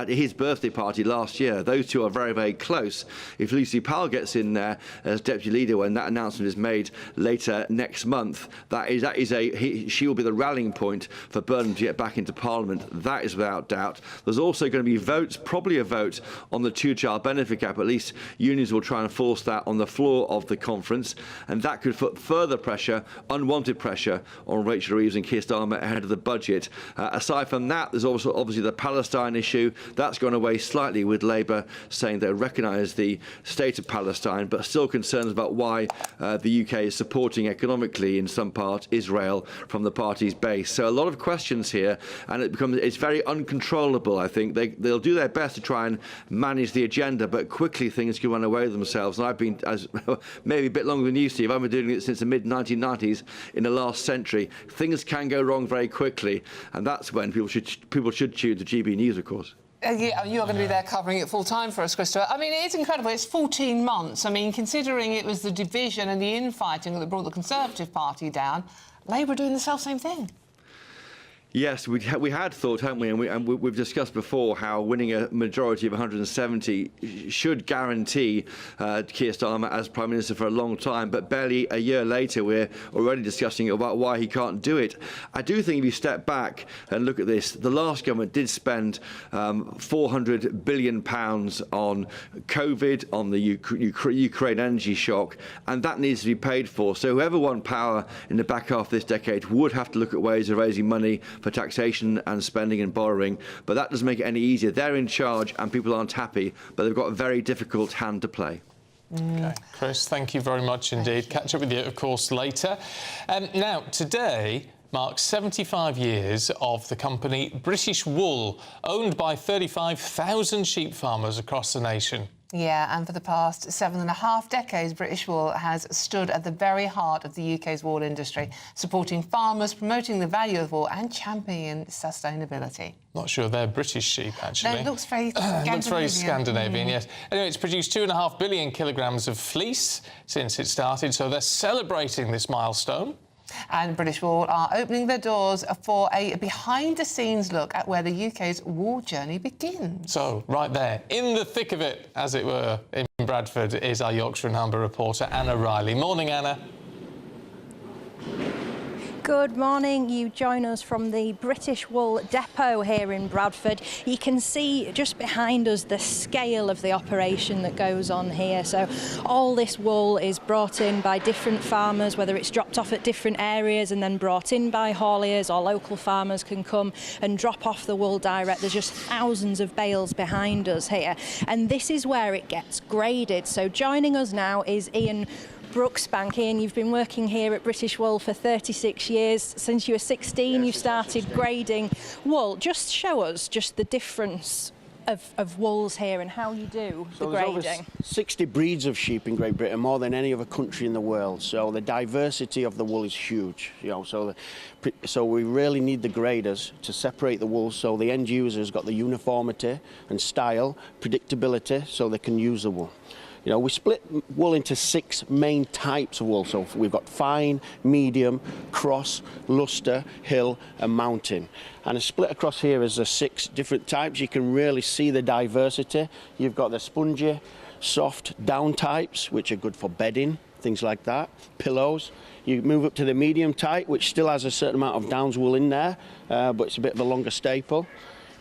his birthday party last year. Those two are very, very close. If Lucy Powell gets in there as deputy leader when that announcement is made later next month, she will be the rallying point for Burnham to get back into Parliament. That is without doubt. There's also going to be votes, probably a vote on the two-child benefit cap. At least unions will try and force that on the floor of the conference, and that could put further pressure, unwanted pressure, on Rachel Reeves and Keir Starmer ahead of the budget. Aside from that, there's also obviously the Palestine issue. That's gone away slightly, with Labour saying they recognise the state of Palestine, but still concerns about why the UK is supporting economically, in some part, Israel from the party's base. So a lot of questions here, and it's very uncontrollable, I think. They'll do their best to try and manage the agenda, but quickly things can run away with themselves. And I've been, maybe a bit longer than you, Steve, I've been doing it since the mid-1990s in the last century. Things can go wrong very quickly, and that's when people should tune to GB News, of course. Yeah, you're going to be there covering it full-time for us, Christopher. I mean, it's incredible. It's 14 months. I mean, considering it was the division and the infighting that brought the Conservative Party down, Labour are doing the self-same thing. Yes, we had thought, haven't we? And we've discussed before how winning a majority of 170 should guarantee Keir Starmer as Prime Minister for a long time. But barely a year later, we're already discussing about why he can't do it. I do think if you step back and look at this, the last government did spend £400 billion on COVID, on the Ukraine energy shock, and that needs to be paid for. So whoever won power in the back half of this decade would have to look at ways of raising money for taxation and spending and borrowing, but that doesn't make it any easier. They're in charge and people aren't happy, but they've got a very difficult hand to play. OK, Chris, thank you very much indeed. Catch up with you, of course, later. Now, today marks 75 years of the company British Wool, owned by 35,000 sheep farmers across the nation. Yeah, and for the past 7.5 decades, British Wool has stood at the very heart of the UK's wool industry, supporting farmers, promoting the value of wool and championing sustainability. Not sure they're British sheep, actually. No, it looks very Scandinavian. Looks very Scandinavian, yes. Anyway, it's produced 2.5 billion kilograms of fleece since it started, so they're celebrating this milestone. And British Wool are opening their doors for a behind-the-scenes look at where the UK's wool journey begins. So, right there, in the thick of it, as it were, in Bradford, is our Yorkshire and Humber reporter, Anna Riley. Morning, Anna. Good morning. You join us from the British Wool depot here in Bradford. You can see just behind us the scale of the operation that goes on here. So all this wool is brought in by different farmers, whether it's dropped off at different areas and then brought in by hauliers, or local farmers can come and drop off the wool direct. There's just thousands of bales behind us here. And this is where it gets graded. So joining us now is Ian Brooksbank. Ian, you've been working here at British Wool for 36 years. Since you were 16, you started grading wool. Just show us just the difference of wools here and how you do the grading. There's over 60 breeds of sheep in Great Britain, more than any other country in the world. So the diversity of the wool is huge. You know, so we really need the graders to separate the wool, so the end user's got the uniformity and style, predictability, so they can use the wool. You know, we split wool into 6 main types of wool. So we've got fine, medium, cross, luster, hill and mountain. And a split across here is the 6 different types. You can really see the diversity. You've got the spongy, soft, down types, which are good for bedding, things like that, pillows. You move up to the medium type, which still has a certain amount of downs wool in there, but it's a bit of a longer staple.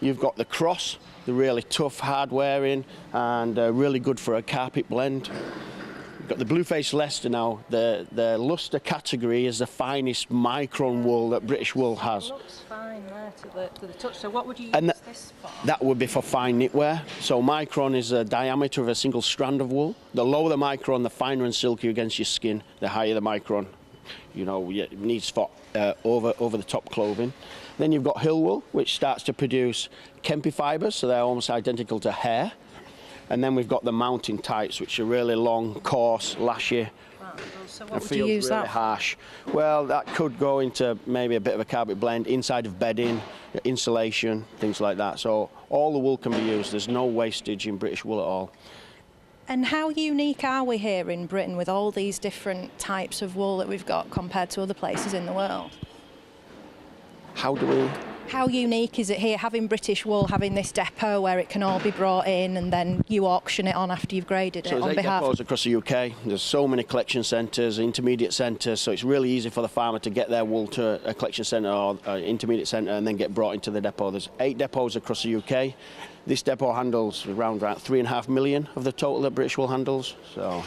You've got the cross, the really tough, hard-wearing, and really good for a carpet blend. We've got the Blueface Leicester now. The luster category is the finest micron wool that British Wool has. It looks fine there to the touch. So what would you And use this for? That would be for fine knitwear. So micron is the diameter of a single strand of wool. The lower the micron, the finer and silkier against your skin. The higher the micron, you know, it needs for over the top clothing. Then you've got hill wool, which starts to produce kempi fibres, so they're almost identical to hair. And then we've got the mountain types, which are really long, coarse, lashy. So what would you use really that for? harsh. Well, that could go into maybe a bit of a carpet blend, inside of bedding, insulation, things like that. So all the wool can be used. There's no wastage in British wool at all. And how unique are we here in Britain with all these different types of wool that we've got compared to other places in the world? How unique is it here, having British Wool, having this depot where it can all be brought in and then you auction it on after you've graded it So on there's 8 behalf depots across the UK. There's so many collection centres, intermediate centres, so it's really easy for the farmer to get their wool to a collection centre or intermediate centre and then get brought into the depot. There's 8 depots across the UK. This depot handles around 3.5 million of the total that British Wool handles. So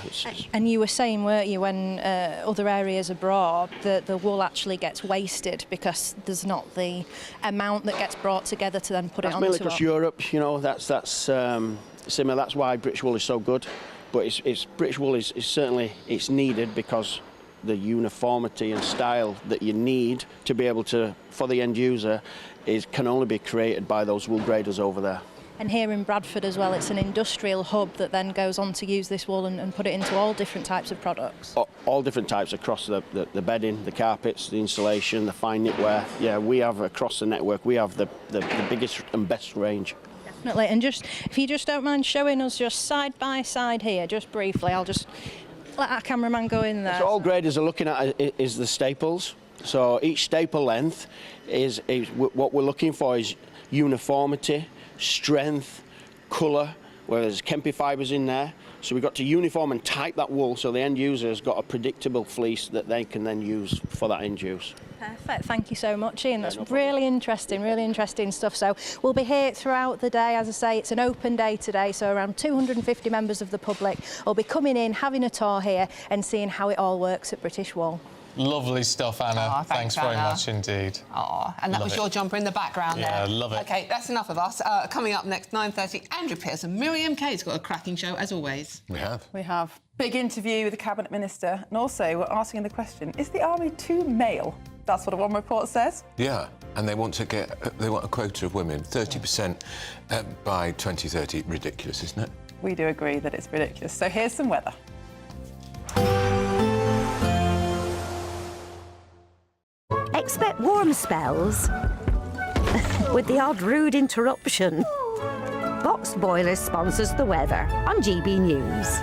And you were saying, weren't you, when other areas abroad, the wool actually gets wasted because there's not the amount that gets brought together to then put it onto mainly across Europe, you know, that's similar. That's why British Wool is so good. But British Wool is certainly it's needed because the uniformity and style that you need to be able to, for the end user, can only be created by those wool graders over there. And here in Bradford as well, it's an industrial hub that then goes on to use this wool and put it into all different types of products. All different types across the bedding, the carpets, the insulation, the fine knitwear. Yeah, we have across the network, we have the biggest and best range. Definitely. And just, if you just don't mind showing us just side by side here, just briefly, I'll just let our cameraman go in there. So all graders are looking at is the staples. So each staple length is what we're looking for is uniformity, strength, colour, where there's kempi fibres in there. So we've got to uniform and type that wool so the end user has got a predictable fleece that they can then use for that end use. Perfect, thank you so much, Ian. That's really interesting stuff. So we'll be here throughout the day. As I say, it's an open day today, so around 250 members of the public will be coming in, having a tour here and seeing how it all works at British Wool. Lovely stuff, Anna. Oh, thanks very Anna. much indeed. Oh, and that was your jumper in the background there. Yeah, love it. OK, that's enough of us. Coming up next, 9:30, Andrew Pearce and Miriam Kate's got a cracking show, as always. We have. We have. Big interview with the Cabinet Minister, and also we're asking the question, is the Army too male? That's what one report says. Yeah, and they want a quota of women, 30% by 2030. Ridiculous, isn't it? We do agree that it's ridiculous. So here's some weather. Expect warm spells with the odd rude interruption. Box Boilers sponsors the weather on GB News.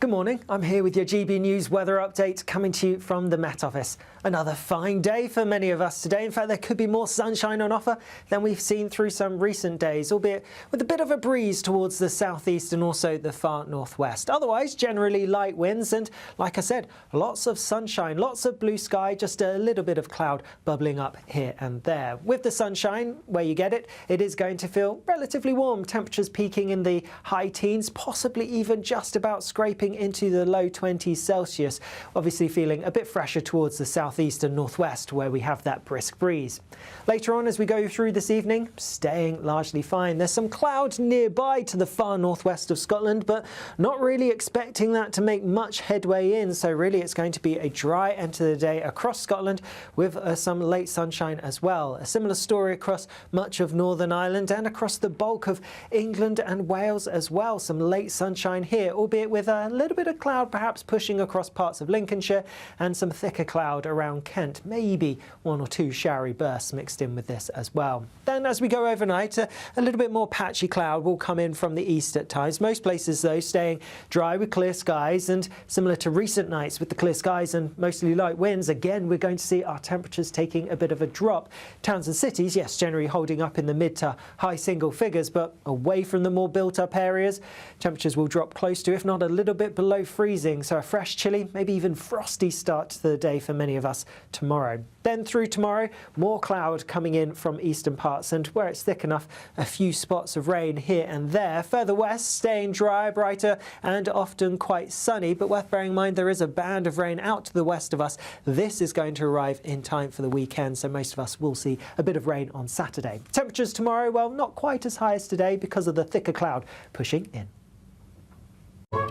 Good morning, I'm here with your GB News weather update coming to you from the Met Office. Another fine day for many of us today. In fact, there could be more sunshine on offer than we've seen through some recent days, albeit with a bit of a breeze towards the southeast and also the far northwest. Otherwise, generally light winds and, like I said, lots of sunshine, lots of blue sky, just a little bit of cloud bubbling up here and there. With the sunshine, where you get it, it is going to feel relatively warm. Temperatures peaking in the high teens, possibly even just about scraping into the low 20s Celsius. Obviously feeling a bit fresher towards the southeast and northwest where we have that brisk breeze. Later on as we go through this evening, staying largely fine. There's some clouds nearby to the far northwest of Scotland, but not really expecting that to make much headway in. So really it's going to be a dry end to the day across Scotland with some late sunshine as well. A similar story across much of Northern Ireland and across the bulk of England and Wales as well. Some late sunshine here, albeit with a little bit of cloud perhaps pushing across parts of Lincolnshire and some thicker cloud around Kent. Maybe one or two showery bursts mixed in with this as well. Then as we go overnight, a little bit more patchy cloud will come in from the east at times. Most places though staying dry with clear skies, and similar to recent nights with the clear skies and mostly light winds, again we're going to see our temperatures taking a bit of a drop. Towns and cities, yes, generally holding up in the mid to high single figures, but away from the more built up areas, temperatures will drop close to, if not a little bit below freezing. So a fresh, chilly, maybe even frosty start to the day for many of us tomorrow. Then through tomorrow, more cloud coming in from eastern parts, and where it's thick enough, a few spots of rain here and there. Further west, staying dry, brighter and often quite sunny, but worth bearing in mind there is a band of rain out to the west of us. This is going to arrive in time for the weekend, so most of us will see a bit of rain on Saturday. Temperatures tomorrow, well, not quite as high as today because of the thicker cloud pushing in.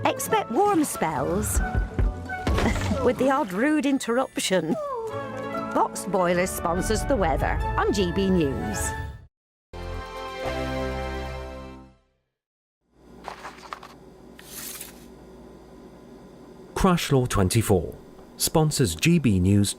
Expect warm spells with the odd rude interruption. Box Boilers sponsors the weather on GB News. Crash Law 24 sponsors GB News.